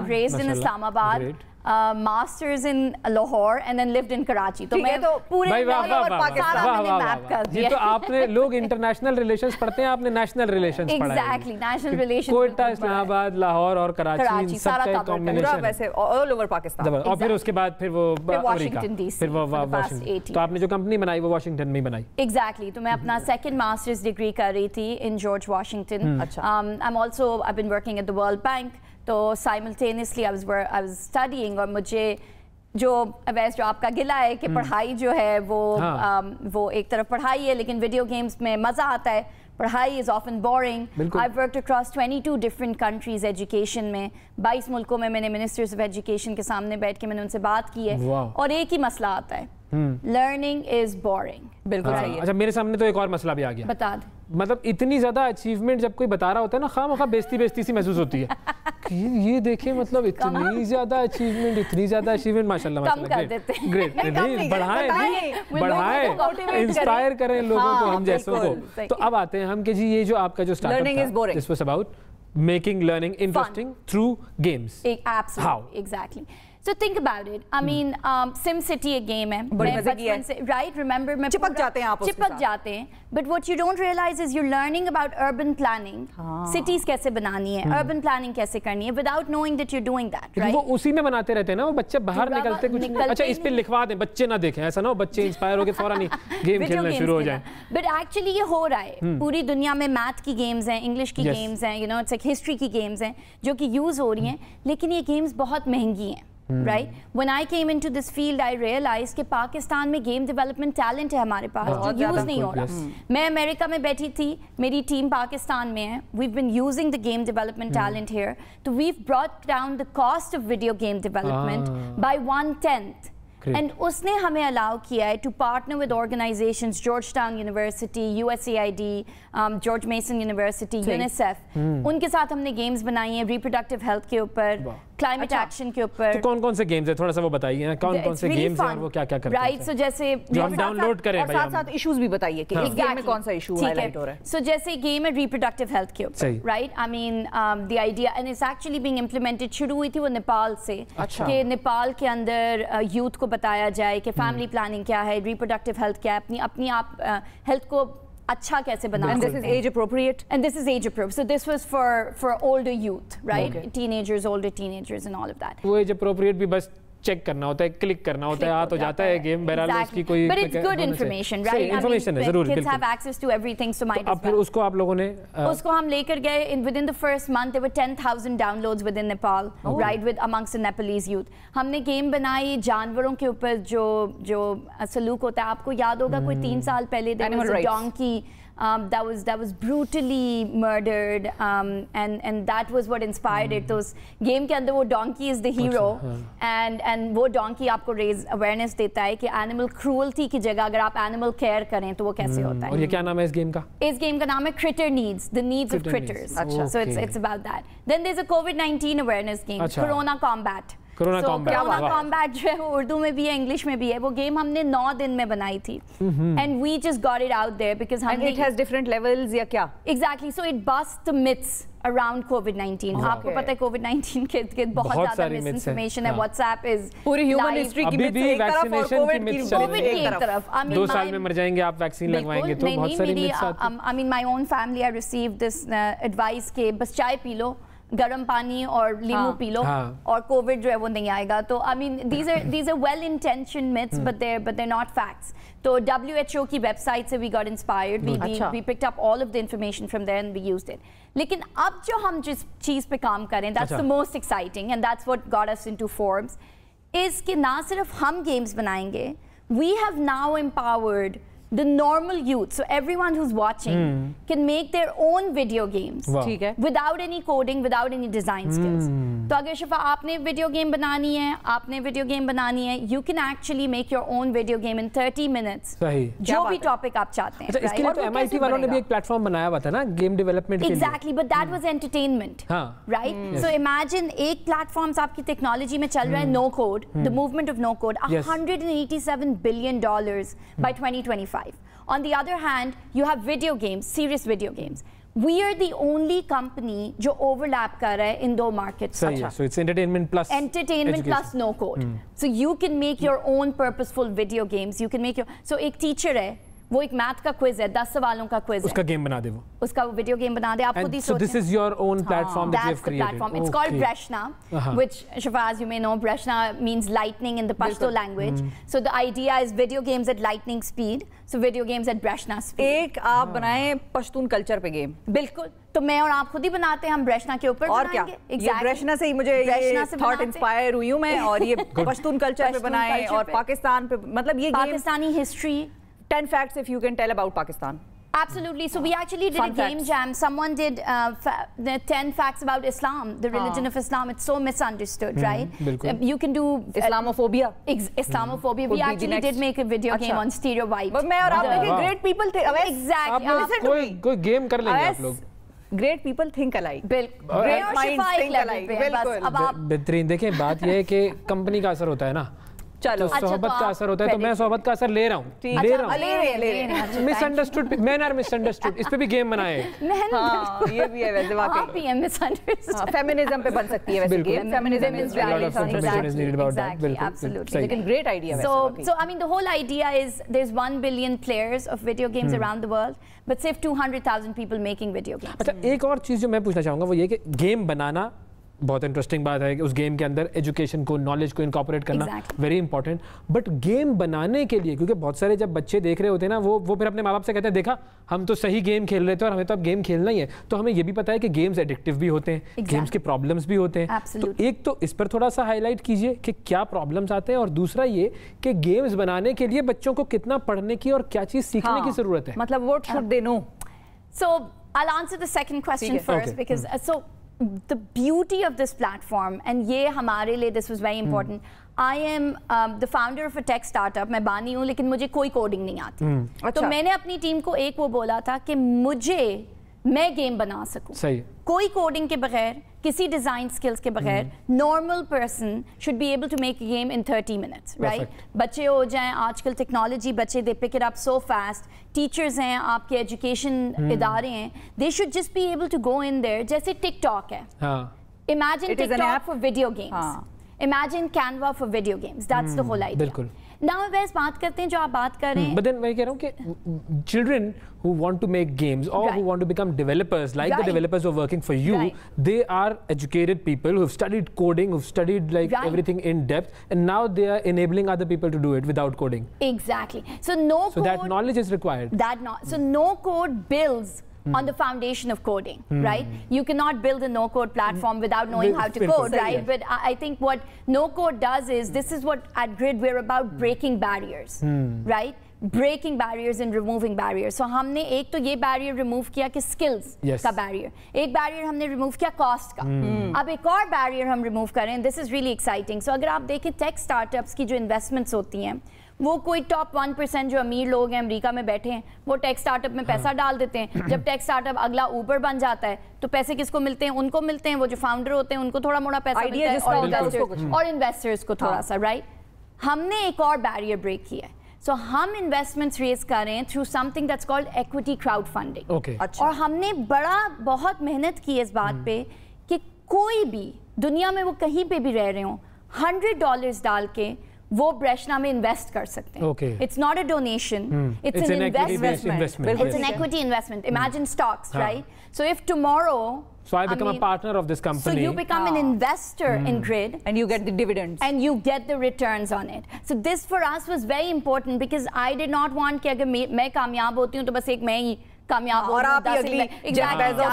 raised in Islamabad. Masters in Lahore and then lived in Karachi. तो मैं तो पूरे पाकिस्तान में मैप कर दिया। ये तो आपने लोग इंटरनेशनल रिलेशंस पढ़ते हैं, आपने नेशनल रिलेशंस पढ़ा है। Exactly, national relations. Quetta, Islamabad, Lahore और कराची सबका कॉम्बिनेशन, वैसे ऑल ओवर पाकिस्तान। और फिर उसके बाद फिर वो वाशिंगटन डीसी, फिर वो वाशिंगटन। तो आपने जो कंपनी बनाई वो वाशिंगटन में ही बनाई? एग्जैक्टली। तो मैं अपना सेकंड मास्टर्स डिग्री कर रही थी इन जॉर्ज वाशिंगटन। अच्छा। I am also I been working at the World Bank, तो साइमल्टेनियसली आई वाज स्टडीइंग। और मुझे जो अवैस जो आपका गिला है कि पढ़ाई जो है वो एक तरफ पढ़ाई है, लेकिन वीडियो गेम्स में मज़ा आता है, पढ़ाई is often boring. I've worked across 22 different countries education में, 22 मुल्कों में मैंने ministers of education के सामने बैठ के मैंने उनसे बात की है और एक ही मसला आता है, learning is boring. बिल्कुल सही है। अच्छा मेरे सामने तो एक और मसला भी आ गया। बता दे। मतलब इतनी ज्यादा अचीवमेंट जब कोई बता रहा होता है ना, खामखा बेइज्जती सी महसूस होती है कि ये देखिए मतलब इतनी ज्यादा अचीवमेंट माशाल्लाह ग्रेट नहीं बढ़ाएं इंस्पायर करें लोगों को, हम जैसों को। तो अब आते हैं हम कि जी ये जो आपका जो startup this was about making learning interesting through games. Absolutely, exactly. So think about it. I mean, SimCity एक गेम है, बचपन से, right? Remember मैं चिपक जाते हैं आप उसके साथ। चिपक जाते हैं, but what you don't realize is you're learning about urban planning, cities कैसे बनानी है, urban planning कैसे करनी है, without knowing that you're doing that, right? वो उसी में बनाते रहते हैं ना, वो बच्चे बाहर निकलते कुछ अच्छा इस पे लिखवा दें, बच्चे ना देखें, ऐसा ना हो बच्चे इंस्पायर होकर फौरन ही गेम खेलना शुरू हो जाए। But actually ये हो रहा है, पूरी दुनिया में मैथ की गेम्स हैं, इंग्लिश की गेम्स हैं, you know, it's like history की गेम्स हैं जो कि यूज हो रही हैं, लेकिन ये गेम्स बहुत महंगी हैं। Right? When I came into this field, I realized कि पाकिस्तान में गेम डेवलपमेंट टैलेंट है हमारे पास जो यूज नहीं हो रहा। मैं अमेरिका में बैठी थी, मेरी टीम पाकिस्तान में है, we've been using the game development talent here, तो we've brought down the cost of video game development by 1/10. And उसने हमें अलाउ किया है to partner with organizations, Georgetown University, USAID, George Mason University, UNICEF. उनके साथ हमने गेम्स बनाई हैं reproductive health के ऊपर, climate action के ऊपर। तो कौन-कौन से गेम्स हैं, थोड़ा सा वो बताइए, कौन-कौन से गेम्स हैं और वो क्या-क्या करते हैं? Right, so जैसे जो हम डाउनलोड करें भाई, साथ-साथ इश्यूज भी बताइए कि इस गेम में कौन सा इशू हाईलाइट हो रहा है। So जैसे गेम है reproductive health के ऊपर, right? I mean the idea and it's actually being implemented, शुरू हुई थी वो नेपाल से, कि नेपाल के अंदर यूथ को बताया जाए कि फैमिली प्लानिंग क्या है, रिप्रोडक्टिव हेल्थ क्या है, अपनी आप हेल्थ को अच्छा कैसे बनाना। And this is age appropriate. And this is age appropriate. So this was for older youth, right? Okay. Teenagers, older teenagers, and all of that. वो age appropriate भी बस चेक करना होता है, क्लिक करना होता है, आ तो जाता है गेम, बहरहाल उसकी कोई but it's good information, right? Information है जरूर, kids have access to everything, so might as well. अब फिर उसको आप लोगों ने उसको हम लेकर गए within the first month there were 10,000 downloads within Nepal, right, with amongst the Nepalese youth. हमने गेम बनाई जानवरों के ऊपर जो सलूक होता है, आपको याद होगा कोई 3 साल पहले there was a donkey that was brutally murdered, and that was what inspired it. तो उस गेम के अंदर वो donkey is the hero, and वो donkey आपको raise awareness देता है कि animal cruelty की जगह अगर आप animal care करें तो वो कैसे होता है। और ये क्या नाम है इस गेम का? इस गेम का नाम है Critter Needs, the needs of critters. So it's about that. Then there's a COVID-19 awareness game, Corona Combat. Corona combat जो है वो उर्दू में भी है, इंग्लिश में भी है। वो गेम हमने 9 दिन में बनाई थी, and we just got it out there because हमने इट हैज डिफरेंट लेवल्स या क्या? Exactly, so it bust the myths around कोविड-19। आपको पता है कोविड-19 के बहुत ज्यादा मिस इन्फॉर्मेशन है। व्हाट्सएप इज पूरी ह्यूमन हिस्ट्री की मिथ्स एक तरफ और कोविड की एक तरफ। 2 साल में मर जाएंगे आप वैक्सीन लगवाएंगे तो बहुत सारी मिथ्स आती हैं। I mean my own family I received this advice के बस चाय पी लो, गर्म पानी और लीमू पी लो और कोविड जो है वो नहीं आएगा। तो I mean these are well intentioned myths but they're not facts. तो WHO की वेबसाइट से we got inspired, we picked up all of the information from there and we used it. लेकिन अब जो हम जिस चीज़ पे काम करें, that's the most exciting and that's what got us into Forbes, is कि ना सिर्फ हम गेम्स बनाएंगे, we have now empowered the normal youth, so everyone who's watching can make their own video games without any coding, without any design skills. तो अगर शिफा आपने वीडियो गेम बनानी है, you can actually make your own video game in 30 minutes. जो भी टॉपिक आप चाहते हैं। इसके लिए तो MIT वालों ने भी एक प्लेटफॉर्म बनाया हुआ था ना गेम डेवलपमेंट के लिए। Exactly, but that was entertainment, right? So imagine एक प्लेटफॉर्म्स आपकी टेक्नोलॉजी में चल रहा है, no code, the movement of no code, $187 billion by 2025. On the other hand, you have video games, serious video games. We are the only company जो overlap कर रहा है in 2 markets. So it's entertainment plus plus no code. So you can make your own purposeful video games. You can make your, so एक teacher है, वो एक मैथ का क्विज है, 10 सवालों का क्विज है, उसका गेम बना दे, वो उसका वीडियो गेम बना दे। आप खुद ही सोचें। So this is your own platform that you have created. Platform. It's called Breshna, which Shifa, as you may know, Breshna means lightning in the Pashto language. So the idea is video games at lightning speed. So video games at Breshna speed. एक आप बनाए पश्तून कल्चर पे गेम। बिल्कुल, तो मैं और आप खुद ही बनाते हैं, हम ब्रेशना के ऊपर और क्या? ये ब्रेशना से ही मुझे ये थॉट इंस्पायर हुई हूँ मैं, और ये पश्तून कल्चर पे बनाए और पाकिस्तान पे, मतलब ये Pakistani history 10 facts if you can tell about Pakistan. Absolutely. So we actually did a game jam. Someone did 10 facts about Islam, the religion of Islam. It's so misunderstood, right? You can do Islamophobia. Islamophobia. We actually did make a video game on Stereo White. But मैं और आप देखें great people थे. Exactly. कोई गेम कर लेंगे आप लोग. Great people think alike. Great minds think alike. बेहतरीन. देखें बात ये है कि कंपनी का असर होता है ना. चलो सोहबत का असर होता है तो मैं सोहबत का असर ले रहा हूँ. Misunderstood man are misunderstood. इस पे भी गेम बनाए. ये भी है वैसे वाकई. आप भी हैं मिसअंडरस्टूड. फेमिनिज्म पे बन सकती है वैसे गेम. Feminism is absolutely. लेकिन great idea. So I mean the whole idea is there's 1 billion players of video games around the world, but सिर्फ 200,000 people making video games. अच्छा एक और चीज जो मैं पूछना चाहूँगा वो ये कि गेम बनाना बहुत इंटरेस्टिंग बात है कि उस गेम के अंदर एजुकेशन को नॉलेज को इनकॉर्पोरेट करना वेरी इंपॉर्टेंट. बट गेम बनाने के लिए क्योंकि बहुत सारे जब बच्चे देख रहे होते हैं ना वो फिर अपने माँ बाप से कहते हैं देखा हम तो सही गेम खेल रहे थे और हमें तो अब गेम खेलना ही है. तो हमें ये भी पता है कि गेम्स एडिक्टिव भी होते हैं. गेम्स के प्रॉब्लम्स भी होते हैं. तो एक तो इस पर थोड़ा सा हाईलाइट कीजिए कि क्या प्रॉब्लम्स आते हैं और दूसरा ये कि गेम्स बनाने के लिए बच्चों को कितना पढ़ने की और क्या चीज़ सीखने की जरूरत है. मतलब what should they know. So I'll answer the second question first because so the beauty of this platform and ये हमारे लिए this was very important. I am the founder of a tech startup. मैं बानी हूँ लेकिन मुझे कोई कोडिंग नहीं आती. तो मैंने अपनी टीम को एक वो बोला था कि मैं गेम बना सकूं. सही. कोई कोडिंग के बगैर किसी डिजाइन स्किल्स के बगैर normal person should be able to make a game in 30 minutes. Right. बच्चे हो जाएं आजकल टेक्नोलॉजी बच्चे they pick it up so fast. Teachers हैं आपके एजुकेशन इदारे हैं they should just be able to go in there. जैसे टिकटॉक है. Imagine TikTok for video games. Imagine Canva for video games. That's the whole idea. बिल्कुल. नाउ वैसे बात करते हैं जो आप बात कर रहे हैं. But then मैं कह रहा हूँ कि children who want to make games or who want to become developers like the developers who are working for you, they are educated people who've studied coding, who've studied like everything in depth, and now they are enabling other people to do it without coding. Exactly. So that knowledge is required. So no code builds on the foundation of coding, right? You cannot build a no-code platform without knowing how to code, right? But I think what no-code does is, this is what at Grid we're about breaking barriers, right? Breaking barriers and removing barriers. So हमने एक तो ये barrier remove किया कि skills का barrier. एक barrier हमने remove किया cost का. अब एक और barrier हम remove करें. This is really exciting. So अगर आप देखें tech startups की जो investments होती हैं वो कोई टॉप 1% जो अमीर लोग हैं अमेरिका में बैठे हैं वो टेक स्टार्टअप में पैसा डाल देते हैं. जब टेक स्टार्टअप अगला ऊबर बन जाता है तो पैसे किसको मिलते हैं? उनको मिलते हैं. वो जो फाउंडर होते हैं उनको थोड़ा मोड़ा पैसा मिलता है और इन्वेस्टर्स को थोड़ा सा. राइट. हमने एक और बैरियर ब्रेक किया है. सो हम इन्वेस्टमेंट्स रेज कर रहे हैं through something that's called equity crowd funding. और हमने बहुत मेहनत की इस बात पे कि कोई भी दुनिया में वो कहीं पे भी रह रहे हो $100 डाल के वो ब्रेशना में इन्वेस्ट कर सकते हैं. It's not a donation, it's an investment. It's an equity investment. Imagine stocks, right? So if tomorrow So I become a partner of this company. So you become an investor in Grid. And you get the dividends. And you get the returns on it. So this for us was very important because I did not want कि अगर मैं कामयाब होती हूँ तो बस एक मैं ही कामयाब और आप अगली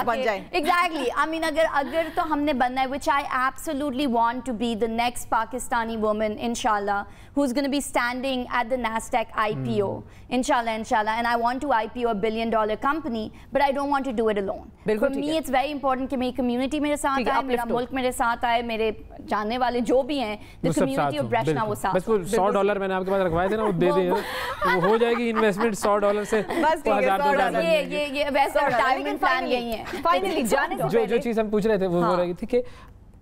बन जाएं. Exactly. I mean अगर तो हमने बनना है, which I absolutely want to be the next Pakistani woman, inshallah, who's going to be standing at the Nasdaq IPO, inshallah, and I want to IPO a $1 billion company, but I don't want to do it alone. For me, it's very important कि मेरी community मेरे साथ आए, मेरा मुल्क मेरे साथ आए, मेरे जानने वाले जो भी हैं, the community of Breshna वो साथ. बस वो $100 मैंने आपके पास रखवाए थे ना, वो दे दें, वो हो जाएगी इन्वेस्टमेंट $100 से $1000. ये वैसे रिटायरमेंट प्लान यही है. फाइनली जाने से पहले जो चीज हम पूछ रहे थे वो हो रही थी कि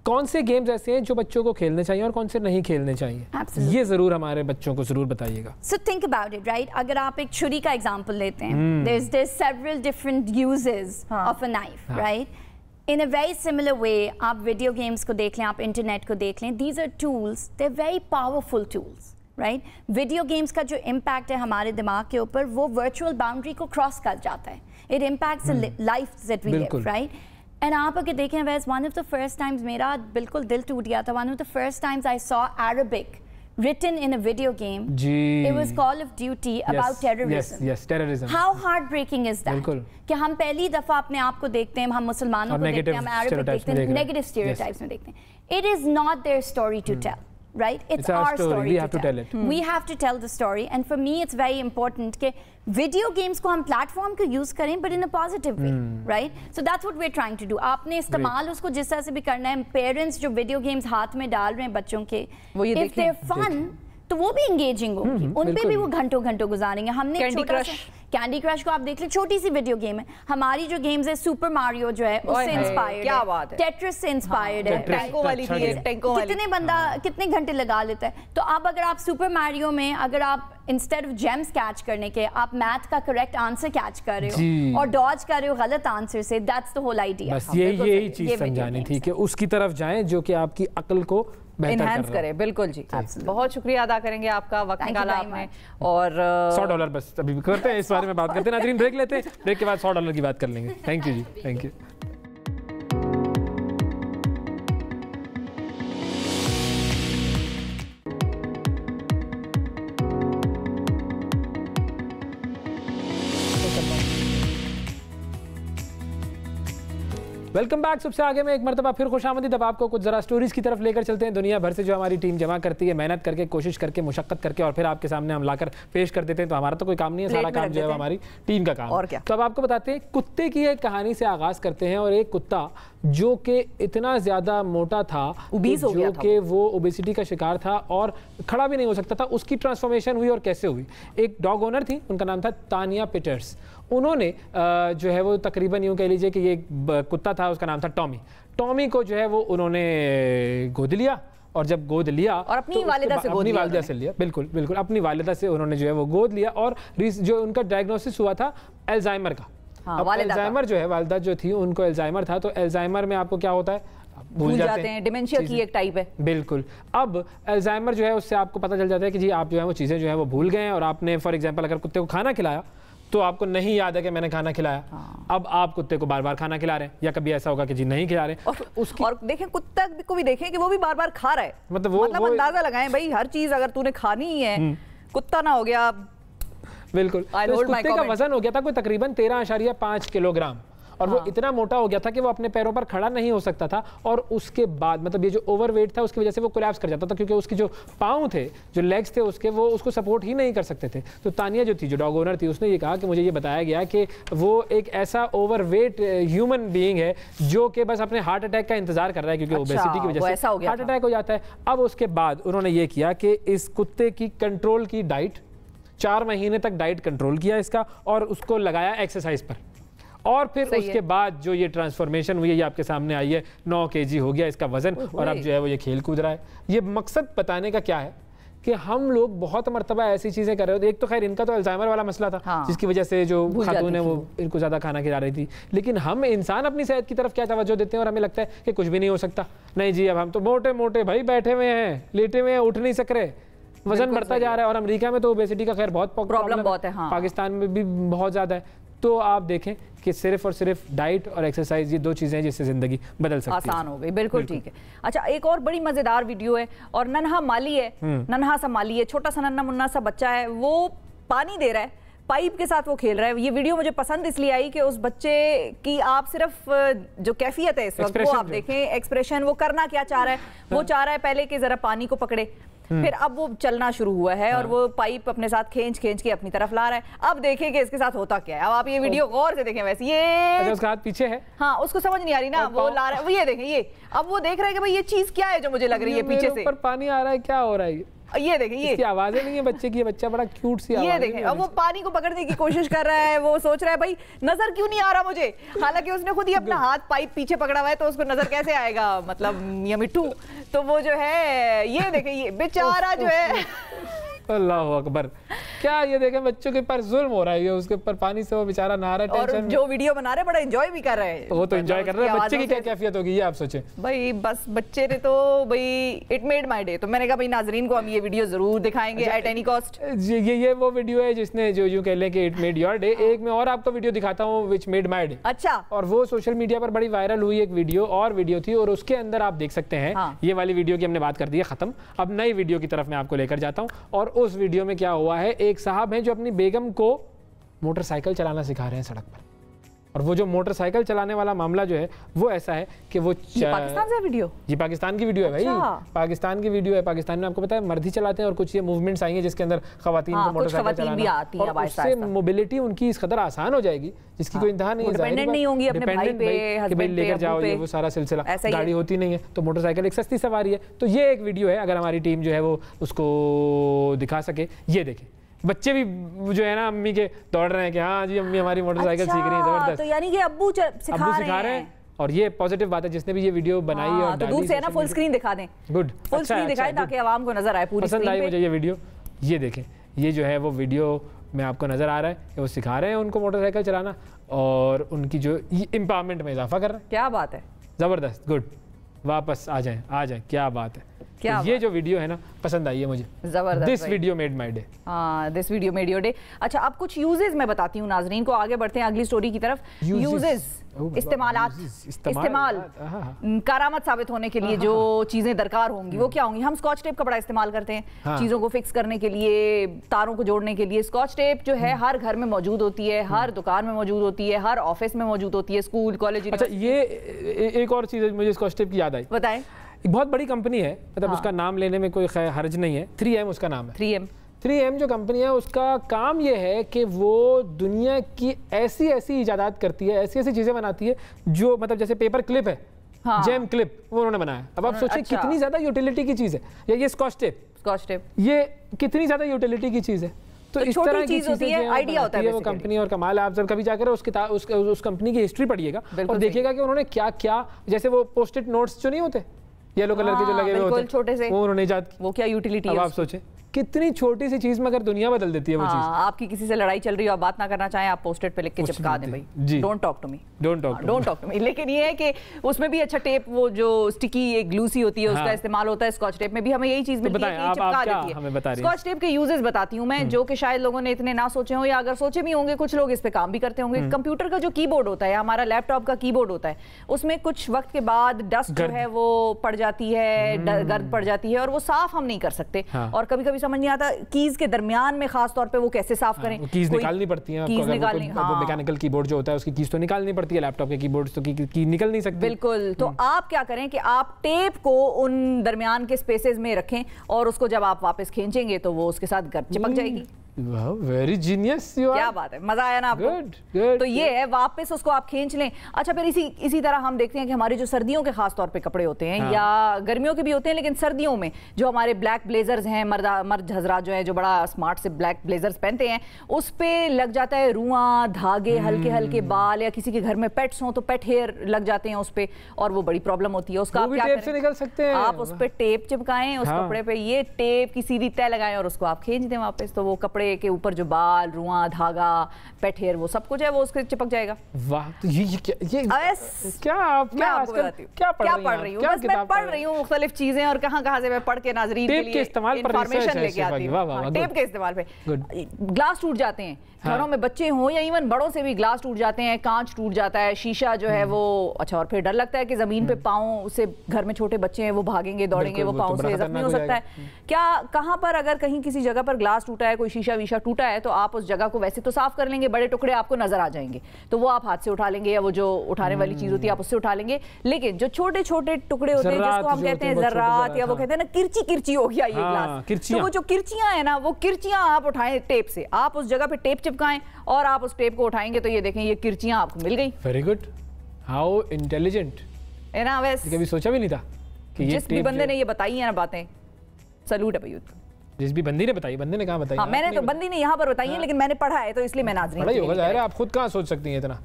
कौन से गेम्स ऐसे हैं जो बच्चों को खेलने चाहिए और कौन से नहीं खेलने चाहिए. ये जरूर हमारे बच्चों को जरूर बताइएगा. So think about it, right? अगर आप एक छुरी का एग्जांपल लेते हैं, there's several different uses of a knife, right? In a very similar way, आप वीडियो गेम्स को देख लें, आप इंटरनेट को देख लें. These are tools, they're very powerful tools, right? Video games का जो इम्पैक्ट है हमारे दिमाग के ऊपर वो वर्चुअल बाउंड्री को क्रॉस कर जाता है. It impacts the life that we live, right? And आप अगर देखें वैसे one of the first times मेरा बिल्कुल दिल टूट गया था. One of the first times I saw Arabic written in a video game. It was Call of Duty about terrorism. Yes, terrorism. How heartbreaking is that? कि हम पहली दफा अपने आप को देखते हैं, हम मुसलमानों को देखते हैं, हम अरब देखते हैं, negative stereotypes में देखते हैं. It is not their story to tell. right? It's our story. We have to tell it. We have to tell the story, and for me, it's very important कि video games को हम platform को use करें, but in a positive way, right? So that's what we're trying to do. आपने इस्तेमाल उसको जिस तरह से भी करना है. Parents जो video games हाथ में डाल रहे हैं बच्चों के, if they're fun, तो वो भी engaging होगी. उन पे भी वो घंटों गुजारेंगे. हमने कैंडी क्रश को आप देख लें, छोटी सी वीडियो गेम है. हमारी जो गेम्स है सुपर मारियो जो है उससे इंस्पायर्ड क्या बात है, टेट्रिस से इंस्पायर्ड है. टैंको वाली थी, टैंको वाली. कितने बंदा कितने घंटे लगा लेता है. तो अब अगर आप सुपर मारियो में अगर आप इंस्टेड ऑफ जेम्स कैच करने के आप मैथ का करेक्ट आंसर कैच कर रहे हो और डॉज कर रहे हो गलत आंसर से, दैट्स द होल आइडिया. बस यही चीज समझानी थी कि उसकी तरफ जाएं जो कि आपकी अक्ल को एनहांस करे. बिल्कुल जी, बहुत शुक्रिया अदा करेंगे आपका, वक्त निकाला आपने. और $100 बस अभी करते हैं, इस बारे में बात करते हैं. नाज़रीन ब्रेक लेते हैं, ब्रेक के बाद $100 की बात कर लेंगे. थैंक यू जी, थैंक यू. Welcome back. सबसे आगे में एक मरतबा फिर खुशामदीद. अब आपको कुछ ज़रा स्टोरीज़ की तरफ लेकर चलते हैं. दुनिया भर से जो हमारी टीम जमा करती है, मेहनत करके, कोशिश करके, मुशक्क़त करके और फिर आपके सामने हम लाकर पेश कर देते हैं. तो हमारा तो कोई काम नहीं है, सारा काम जो है हमारी टीम का काम. और क्या. तो अब आपको बताते हैं, कुत्ते की एक कहानी से आगाज़ करते हैं. और एक कुत्ता जो कि इतना ज़्यादा मोटा था, जो कि वो ओबेसिटी का शिकार था और खड़ा भी नहीं हो सकता था, उसकी ट्रांसफॉर्मेशन हुई. और कैसे हुई? एक डॉग ओनर थी, उनका नाम था तानिया पीटर्स. उन्होंने जो है वो तकरीबन यूँ कह लीजिए कि ये कुत्ता था, उसका नाम था टॉमी. टॉमी को जो है वो उन्होंने गोद लिया. और जब गोद लिया और अपनी वालिदा से लिया, बिल्कुल बिल्कुल अपनी वालिदा से उन्होंने जो है वो गोद लिया. और जो उनका डायग्नोसिस हुआ था अल्जाइमर का. अल्जाइमर जो है, वालिदा जो थी उनको अल्जाइमर था. तो अल्जाइमर में आपको क्या होता है, भूल जाते हैं. डिमेंशिया की एक टाइप है. बिल्कुल. अब अल्जाइमर जो है उससे आपको पता चल जाता है कि जी आप जो है वो चीज़ें जो है वो भूल गए हैं. और आपने फॉर एग्जांपल अगर कुत्ते को खाना खिलाया तो आपको नहीं याद है कि मैंने खाना खिलाया. अब आप कुत्ते को बार बार खाना खिला रहे हैं, या कभी ऐसा होगा कि जी नहीं खिला रहे. और देखें कुत्ता को भी देखें कि वो भी बार बार खा रहा है. मतलब अंदाजा लगाएं भाई, हर चीज अगर तूने खानी ही है, कुत्ता ना हो गया. बिल्कुल. तो कुत्ते का वजन हो गया था कोई तकरीबन 13.5 किलोग्राम. और वो इतना मोटा हो गया था कि वो अपने पैरों पर खड़ा नहीं हो सकता था. और उसके बाद मतलब ये जो ओवरवेट था उसकी वजह से वो कोलैप्स कर जाता था, क्योंकि उसके जो पाँव थे, जो लेग्स थे उसके, वो उसको सपोर्ट ही नहीं कर सकते थे. तो तानिया जो थी, जो डॉग ओनर थी, उसने ये कहा कि मुझे ये बताया गया कि वो एक ऐसा ओवरवेट ह्यूमन बीइंग है जो कि बस अपने हार्ट अटैक का इंतजार कर रहा है, क्योंकि ओबेसिटी की वजह से हार्ट अटैक हो जाता है. अब उसके बाद उन्होंने ये किया कि इस कुत्ते की कंट्रोल की डाइट, 4 महीने तक डाइट कंट्रोल किया इसका, और उसको लगाया एक्सरसाइज पर. और फिर उसके बाद जो ये ट्रांसफॉर्मेशन हुई है, ये आपके सामने आई है. 9 kg हो गया इसका वजन. और अब जो है वो ये खेल कूद रहा है. ये मकसद बताने का क्या है कि हम लोग बहुत मरतबा ऐसी चीज़ें कर रहे होते. एक तो खैर इनका तो अल्जाइमर वाला मसला था, जिसकी वजह से जो खातून है वो इनको ज़्यादा खाना खिला रही थी. लेकिन हम इंसान अपनी सेहत की तरफ क्या तवज्जो देते हैं, और हमें लगता है कि कुछ भी नहीं हो सकता. नहीं जी, अब हम तो मोटे मोटे भाई बैठे हुए हैं, लेटे हुए हैं, उठ नहीं सक रहे, वजन बढ़ता जा रहा है. और अमेरिका में तो ओबेसिटी का खैर बहुत प्रॉब्लम है, पाकिस्तान में भी बहुत ज़्यादा है. तो आप देखें कि सिर्फ और सिर्फ डाइट और एक्सरसाइज, ये 2 चीज़ें हैं जिससे ज़िंदगी बदल सकती है. आसान हो गई. बिल्कुल ठीक है. अच्छा, एक और बड़ी मज़ेदार वीडियो है, और नन्हा माली है, नन्हा सा माली है, छोटा सा नन्हा मुन्ना सा बच्चा है, वो पानी दे रहा है, पाइप के साथ वो खेल रहा है. ये वीडियो मुझे पसंद इसलिए आई कि उस बच्चे की आप सिर्फ जो कैफियत है इस वक्त वो आप देखें, एक्सप्रेशन, वो करना क्या चाह रहा है. वो चाह रहा है पहले कि ज़रा पानी को पकड़े, फिर अब वो चलना शुरू हुआ है और वो पाइप अपने साथ खींच के अपनी तरफ ला रहा है. अब देखिए कि इसके साथ होता क्या है. अब आप ये वीडियो गौर से देखें. वैसे ये उसका हाथ पीछे है, हाँ, उसको समझ नहीं आ रही ना, वो ला रहा है. ये देखें, ये अब वो देख रहा है कि भाई ये चीज क्या है जो मुझे लग रही है पीछे से. ऊपर पानी आ रहा है, क्या हो रहा है. ये देखें, ये आवाजें नहीं है बच्चे की, बच्चा बड़ा क्यूट सी आवाज. ये देखें, अब वो पानी को पकड़ने की कोशिश कर रहा है. वो सोच रहा है भाई नजर क्यों नहीं आ रहा मुझे, हालांकि उसने खुद ही अपना हाथ पाइप पीछे पकड़ा हुआ है, तो उसको नजर कैसे आएगा, मतलब ये मिट्टू. तो वो जो है, ये देखें, ये बेचारा जो है, अल्लाह अकबर, क्या ये देखें बच्चों के ऊपर जुल्म हो रहा है. उसके ऊपर पानी से वो बेचारा नहा रहा है, और जो वीडियो बना रहे बड़ा एंजॉय भी कर रहे हैं. वो तो एंजॉय कर रहे हैं. बच्चे की क्या कैफियत होगी ये आप सोचें भाई. बस बच्चे ने तो भाई इट मेड माय डे. तो मैंने कहा भाई नाजरीन को हम ये वीडियो जरूर दिखाएंगे एट एनी कॉस्ट. ये वो वीडियो है जिसने जो यूं कह लें कि इट मेड योर डे. एक मैं और आपको वीडियो दिखाता हूँ व्हिच मेड माय डे. अच्छा. और वो सोशल मीडिया पर बड़ी वायरल हुई एक वीडियो थी, और उसके अंदर आप देख सकते हैं. ये वाली वीडियो की हमने बात कर दी है खत्म. अब नई वीडियो की तरफ मैं आपको लेकर जाता हूँ. और उस वीडियो में क्या हुआ है, एक साहब हैं जो अपनी बेगम को मोटरसाइकिल चलाना सिखा रहे हैं सड़क पर. और वो जो मोटरसाइकिल चलाने वाला मामला जो है वो ऐसा है कि वो पाकिस्तान से वीडियो, ये पाकिस्तान की वीडियो है भाई, पाकिस्तान की वीडियो है। पाकिस्तान में आपको पता है मर्द ही चलाते हैं और कुछ ये मूवमेंट्स आई हैं जिसके अंदर खवातीन को मोटरसाइकिल चलाना और उससे मोबिलिटी उनकी इस कदर आसान हो जाएगी जिसकी कोई इंतहा नहीं है, डिपेंडेंट नहीं होंगी अपने भाई पे, हस्बैंड पे, लेकर जाओ, ये वो सारा सिलसिला, गाड़ी होती नहीं है तो मोटरसाइकिल एक सस्ती सवारी है। तो ये एक वीडियो है, अगर हमारी टीम जो है वो उसको दिखा सके, ये देखें। बच्चे भी जो है ना अम्मी के दौड़ रहे हैं कि हाँ जी अम्मी हमारी मोटरसाइकिल सीख रही है, जबरदस्त। तो यानी कि अब्बू सिखा रहे हैं और ये पॉजिटिव बात है जिसने भी ये वीडियो बनाई और तो दूर से ना फुल स्क्रीन दिखा दें, गुड, फुल स्क्रीन दिखाएं ताकि आवाम को नजर आए पूरी स्क्रीन पे। पसंद आई मुझे ये वीडियो, ये देखें, ये जो है वो वीडियो में आपको नजर आ रहा है कि वो सिखा रहे हैं उनको मोटरसाइकिल चलाना और उनकी जो एम्पावरमेंट में इजाफा कर रहे हैं। क्या बात है, जबरदस्त, गुड, वापस आ जाए, क्या बात है। क्या तो ये जो वीडियो है ना पसंद आई है मुझे, जबरदस्त। This video made my day. This video made your day. अच्छा, अब कुछ यूजेस मैं बताती हूँ नाजरीन को, आगे बढ़ते हैं अगली स्टोरी की तरफ। यूजेस, इस्तेमाल करामत साबित होने के लिए जो चीजें दरकार होंगी वो क्या होंगी? हम स्कॉच टेप का बड़ा इस्तेमाल करते हैं चीजों को फिक्स करने के लिए, तारों को जोड़ने के लिए। स्कॉच टेप जो है हर घर में मौजूद होती है, हर दुकान में मौजूद होती है, हर ऑफिस में मौजूद होती है, स्कूल कॉलेज। अच्छा, ये एक और चीज मुझे स्कॉच टेप की याद आई, बताएं। एक बहुत बड़ी कंपनी है, मतलब उसका नाम लेने में कोई हर्ज नहीं है, 3M उसका नाम है। 3M जो कंपनी है उसका काम ये है कि वो दुनिया की ऐसी इजादात करती है, ऐसी चीज़ें बनाती है जो मतलब जैसे पेपर क्लिप है, जेम क्लिप, वो उन्होंने बनाया। अब आप सोचिए कितनी ज़्यादा यूटिलिटी की चीज़ है, या ये स्कॉच टेप ये कितनी ज़्यादा यूटिलिटी की चीज़ है। तो इस तरह की चीज़ है, आइडिया होता है वो कंपनी। और कमाल है, आप जब कभी जाकर उस कंपनी की हिस्ट्री पढ़िएगा और देखिएगा कि उन्होंने क्या क्या, जैसे वो पोस्ट-इट नोट्स जो नहीं होते येलो कलर के जो लगे हुए होते हैं, छोटे से, वो उन्होंने इजाद की। वो क्या यूटिलिटी है, अब आप सोचें कितनी छोटी सी चीज में अगर दुनिया बदल देती है वो चीज। आपकी किसी से लड़ाई चल रही हो, आप बात ना करना चाहें, आप पोस्टेड पे लिख के चिपका दें भाई, don't talk to me, don't talk to me. लेकिन ये है कि उसमें भी अच्छा टेप, वो जो स्टिकी एक ग्लू सी होती है उसका इस्तेमाल होता है। स्कॉच टेप में भी हमें यही चीज मिलती है कि चिपका देती है। स्कॉच टेप के यूजेस बताती हूँ मैं, जो कि शायद लोगों ने इतने ना सोचे हो, या अगर सोचे भी होंगे कुछ लोग इस पे काम भी करते होंगे। कंप्यूटर का जो कीबोर्ड होता है, हमारा लैपटॉप का कीबोर्ड होता है, उसमें कुछ वक्त के बाद डस्ट जो है वो पड़ जाती है, गर्द पड़ जाती है और वो साफ हम नहीं कर सकते। और कभी कभी समझ नहीं आता कीज के दरमियान में खास तौर पे वो कैसे साफ करें। कीज निकालनी पड़ती है, कीज निकालनी, मैकेनिकल कीबोर्ड जो होता है उसकी कीज तो निकालनी पड़ती है, लैपटॉप के कीबोर्ड तो की निकल नहीं सकती। बिल्कुल। तो आप क्या करें कि आप टेप को उन दरमियान के स्पेसेस में रखें और उसको जब आप वापस खींचेंगे तो वो उसके साथ चिपक जाएगी। Very genius you are. क्या बात है, मजा आया ना आपको? good, तो ये है, वापस उसको आप खींच लें। अच्छा, फिर इसी तरह हम देखते हैं कि हमारे जो सर्दियों के खास तौर पे कपड़े होते हैं, या गर्मियों के भी होते हैं, लेकिन सर्दियों में जो हमारे ब्लैक ब्लेजर्स हैं, मर्द हजरात जो है जो बड़ा स्मार्ट से ब्लैक ब्लेजर्स पहनते हैं, उस पे लग जाता है रुआं, धागे, हल्के हल्के बाल, या किसी के घर में पेट्स हों तो पेट हेयर लग जाते हैं उस पे, और वो बड़ी प्रॉब्लम होती है। उसका आप क्या करें, निकल सकते हैं, आप उस पे टेप चिपकाएं, उस कपड़े पे ये टेप की सीधी तय लगाएं और उसको आप खींच दें वापस, तो वो कपड़े के ऊपर जो बाल, रुआं, धागा, पेट हेयर, वो सब कुछ है वो उसके चिपक जाएगा। वाह, तो ये क्या पढ़ रही हूँ? बस मैं पढ़ रही हूँ मुख्तलिफ चीजें, और कहाँ से मैं पढ़ के नाज़रीन के लिए इंफॉर्मेशन लेके आती हूँ। टेप के इस्तेमाल पे ग्लास टूट जाते हैं, घरों में बच्चे हों या इवन बड़ों से भी ग्लास टूट जाते हैं, कांच टूट जाता है, शीशा जो है वो। अच्छा, और फिर डर लगता है कि जमीन पे पाँव से, घर में छोटे बच्चे हैं वो भागेंगे दौड़ेंगे, वो पाँव से जख्मी हो सकता है। क्या कहाँ पर अगर कहीं किसी जगह पर ग्लास टूटा है, कोई शीशा वीशा टूटा है, तो आप उस जगह को वैसे तो साफ कर लेंगे, बड़े टुकड़े आपको नजर आ जाएंगे तो वो आप हाथ से उठा लेंगे, या वो जो उठाने वाली चीज होती है आप उससे उठा लेंगे। लेकिन जो छोटे छोटे टुकड़े होते हैं जिसको हम कहते हैं जर्रात, या वो कहते हैं ना किरची हो गया ये ग्लास, तो वो जो किरचियां है ना, वो किरचियां आप उठाएं टेप से, आप उस जगह पे टेप चिपकाएं और आप उस टेप को उठाएंगे तो ये देखें ये किरचियां आपको मिल गई। वेरी गुड, हाउ इंटेलिजेंट है ना। वैसे कभी सोचा भी नहीं था कि जिस भी बंदे ने ये बताई है ना बातें, सैल्यूट है भाई उसको। जिस भी बंदी ने बताई, बंदे ने कहाँ बताई? हाँ, मैंने तो बंदी ने यहाँ पर बताई है, लेकिन मैंने पढ़ा है तो इसलिए मैं नाज़रीन पढ़ा ही होगा, ज़ाहिर है आप खुद कहाँ सोच सकती हैं इतना,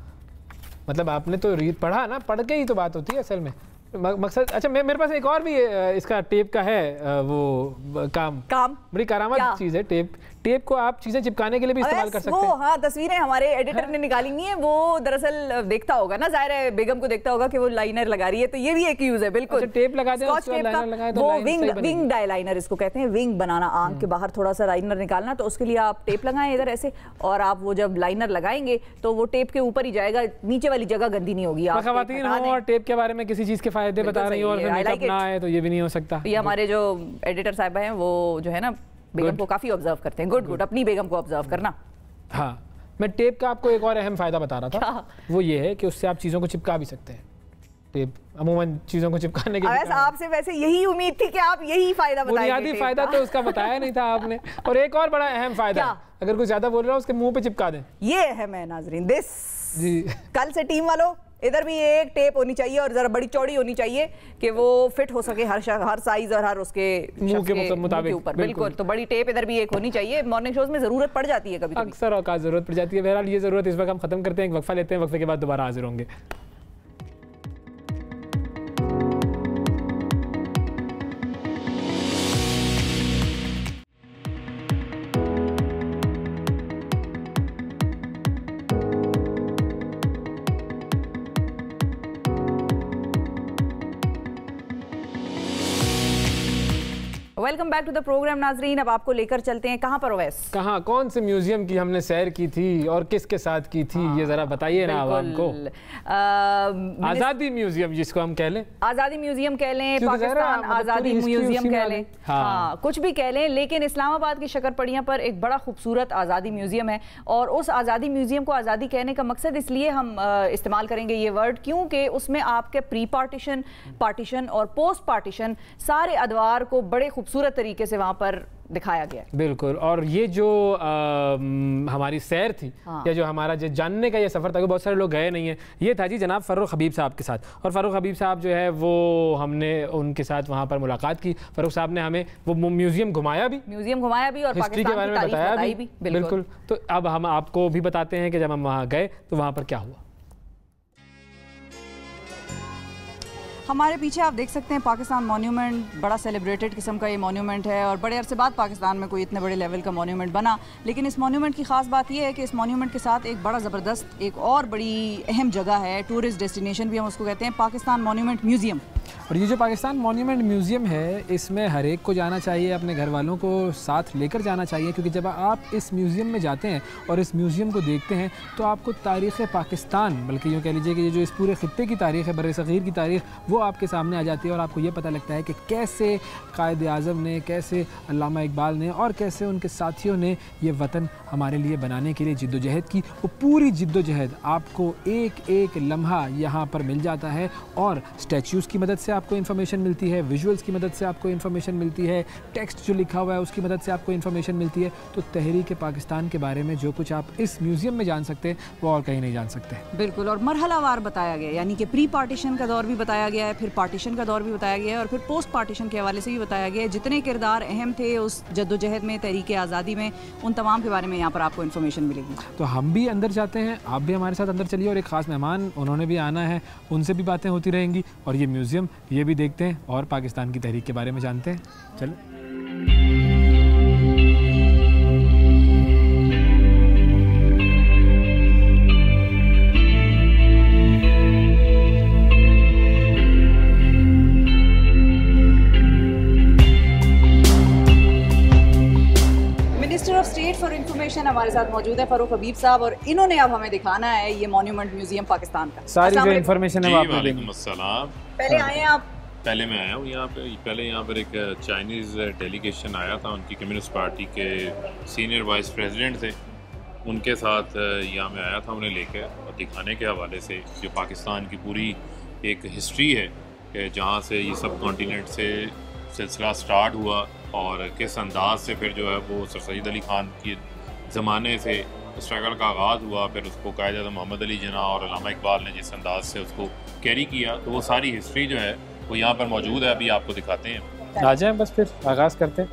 मतलब आपने तो रीड पढ़ा ना, पढ़ के ही तो बात होती है असल में मकसद। अच्छा, मेरे पास एक और भी इसका टेप का है वो काम बड़ी करामत चीज़ है। टेप को आप चीजें चिपकाने के लिए भी इस्तेमाल कर सकते हैं। हाँ, तस्वीरें हमारे एडिटर ने निकाली नहीं है, वो दरअसल देखता होगा ना, ज़ाहिर है बेगम को देखता होगा कि वो लाइनर लगा रही है, तो ये भी एक यूज है। बिल्कुल, अच्छा, टेप लगा दें, वो विंग डाई लाइनर इसको कहते हैं, विंग बनाना, आंख के बाहर थोड़ा सा लाइनर निकालना, तो उसके लिए आप टेप लगाएं इधर ऐसे, और आप वो जब लाइनर लगाएंगे तो वो टेप के ऊपर ही जाएगा, नीचे वाली जगह गंदी नहीं होगी। आप खवातीन हो और टेप के बारे में किसी चीज के फायदे बता रही हो और मेकअप ना आए तो ये भी नहीं हो सकता। ये हमारे जो एडिटर साहब हैं वो जो है ना बेगम को काफी ऑब्जर्व करते हैं। गुड, अपनी बेगम को ऑब्जर्व करना। हाँ, मैं टेप का आपको एक और अहम फायदा बता रहा था, वो ये है कि उससे आप चीज़ों को चिपका भी सकते हैं। टेप अमूमन चीज़ों को चिपकाने के लिए आपसे वैसे यही उम्मीद थी कि आप यही फायदा बताएंगे। बुनियादी फायदा तो उसका बताया नहीं था आपने। और एक और बड़ा अहम फायदा, अगर कोई ज्यादा बोल रहा है उसके मुंह पे चिपका दें। ये अहम है नाजरीन। दिस जी कल से टीम वालों इधर भी एक टेप होनी चाहिए और जरा बड़ी चौड़ी होनी चाहिए कि वो फिट हो सके हर साइज और हर उसके मुंह के मुताबिक ऊपर। बिल्कुल, तो बड़ी टेप इधर भी एक होनी चाहिए। मॉर्निंग शोज में जरूरत पड़ जाती है कभी अक्सर औकात जरूरत पड़ जाती है। बहरहाल ये जरूरत इस वक्त हम खत्म करते हैं, एक वक्फा लेते हैं, वक्फे के बाद दोबारा हाजिर होंगे। Welcome back to the program नाजरीन। अब आपको लेकर चलते हैं कहाँ पर ओवैस? कहाँ, कौन से म्यूजियम की हमने सैर की थी और किसके साथ की थी, ये जरा बताइए ना आवाम को। आज़ादी म्यूजियम जिसको हम कह लें, आज़ादी म्यूजियम कह लें, पाकिस्तान आज़ादी म्यूजियम कह लें, हाँ कुछ भी कह लें, लेकिन इस्लामाबाद की शक्करपड़ियाँ पर एक बड़ा खूबसूरत आज़ादी म्यूजियम है। और उस आज़ादी म्यूजियम को आज़ादी कहने का मकसद इसलिए हम इस्तेमाल करेंगे ये वर्ड, क्योंकि उसमें आपके प्री पार्टीशन, पार्टीशन और पोस्ट पार्टीशन सारे अदवार को बड़े खूबसूरत तरीके से वहां पर दिखाया गया। बिल्कुल। और ये जो हमारी सैर थी, या जो हमारा जो जानने का ये सफ़र था, बहुत सारे लोग गए नहीं हैं, ये था जी जनाब फ़ारूक हबीब साहब के साथ। और फ़ारूक हबीब साहब जो है वो हमने उनके साथ वहाँ पर मुलाकात की। फ़ारूक साहब ने हमें वो म्यूज़ियम घुमाया भी और हिस्ट्री के बारे में बताया भी। बिल्कुल। तो अब हम आपको भी बताते हैं कि जब हम वहाँ गए तो वहाँ पर क्या हुआ। हमारे पीछे आप देख सकते हैं पाकिस्तान मॉन्यूमेंट, बड़ा सेलिब्रेटेड किस्म का ये मॉन्यूमेंट है और बड़े अरसे बाद पाकिस्तान में कोई इतने बड़े लेवल का मॉन्यूमेंट बना। लेकिन इस मॉन्यूमेंट की ख़ास बात ये है कि इस मॉन्यूमेंट के साथ एक बड़ा ज़बरदस्त एक और बड़ी अहम जगह है, टूरिस्ट डेस्टिनेशन भी हम उसको कहते हैं, पाकिस्तान मॉन्यूमेंट म्यूज़ियम। और ये जो पाकिस्तान मॉन्यूमेंट म्यूज़ियम है, इसमें हर एक को जाना चाहिए, अपने घर वालों को साथ लेकर जाना चाहिए, क्योंकि जब आप इस म्यूज़ियम में जाते हैं और इस म्यूज़ियम को देखते हैं तो आपको तारीख़ पाकिस्तान, बल्कि यूँ कह लीजिए कि ये जो इस पूरे ख़ित्ते की तारीख़ है, बर्र-ए-सग़ीर की तारीख़, वो आपके सामने आ जाती है। और आपको ये पता लगता है कि कैसे कायद-ए-आज़म ने, कैसे अल्लामा इकबाल ने और कैसे उनके साथियों ने ये वतन हमारे लिए बनाने के लिए जिद्दोजहद की। वो पूरी जिद्दोजहद आपको एक एक लम्हा यहाँ पर मिल जाता है। और स्टैच्यूज़ की मदद से आपको इन्फॉर्मेशन मिलती है, विजुअल्स की मदद से आपको इन्फॉर्मेशन मिलती है, टेक्स्ट जो लिखा हुआ है उसकी मदद से आपको इन्फॉर्मेशन मिलती है। तो तहरीक पाकिस्तान के बारे में जो कुछ आप इस म्यूज़ियम में जान सकते हैं वो और कहीं नहीं जान सकते। बिल्कुल। और मरहलावार बताया गया, यानी कि प्री पार्टीशन का दौर भी बताया गया है, फिर पार्टीशन का दौर भी बताया गया है और फिर पोस्ट पार्टीशन के हवाले से भी बताया गया है। जितने किरदार अहम थे उस जद्दोजहद में, तहरीक आज़ादी में, उन तमाम के बारे में यहाँ पर आपको इन्फॉर्मेशन मिलेगी। तो हम भी अंदर जाते हैं, आप भी हमारे साथ अंदर चलिए। और एक ख़ास मेहमान उन्होंने भी आना है, उनसे भी बातें होती रहेंगी और ये म्यूज़ियम ये भी देखते हैं और पाकिस्तान की तहरीक के बारे में जानते हैं। चलो। Minister of state for information हमारे साथ मौजूद है फ़ारूक हबीब साहब, और इन्होंने अब हमें दिखाना है ये मॉन्यूमेंट म्यूजियम पाकिस्तान का। सारी जो इन्फॉर्मेशन है आपको देंगे। पहले आए हैं आप? पहले मैं आया हूँ यहाँ पे। पहले यहाँ पर एक चाइनीज़ डेलीगेशन आया था, उनकी कम्युनिस्ट पार्टी के सीनियर वाइस प्रेसिडेंट थे, उनके साथ यहाँ मैं आया था उन्हें लेकर और दिखाने के हवाले से जो पाकिस्तान की पूरी एक हिस्ट्री है कि जहाँ से ये सब कॉन्टिनेंट से सिलसिला स्टार्ट हुआ और किस अंदाज से फिर जो है वो सर सैयद अली ख़ान के ज़माने से स्ट्रगल का आगाज़ हुआ, फिर उसको कायद-ए-आज़म मोहम्मद अली जिन्ना और अल्लामा इकबाल ने जिस अंदाज से उसको कैरी किया, तो वो सारी हिस्ट्री जो है वो यहाँ पर मौजूद है। अभी आपको दिखाते हैं। आ जाएं, बस फिर आगाज़ करते हैं।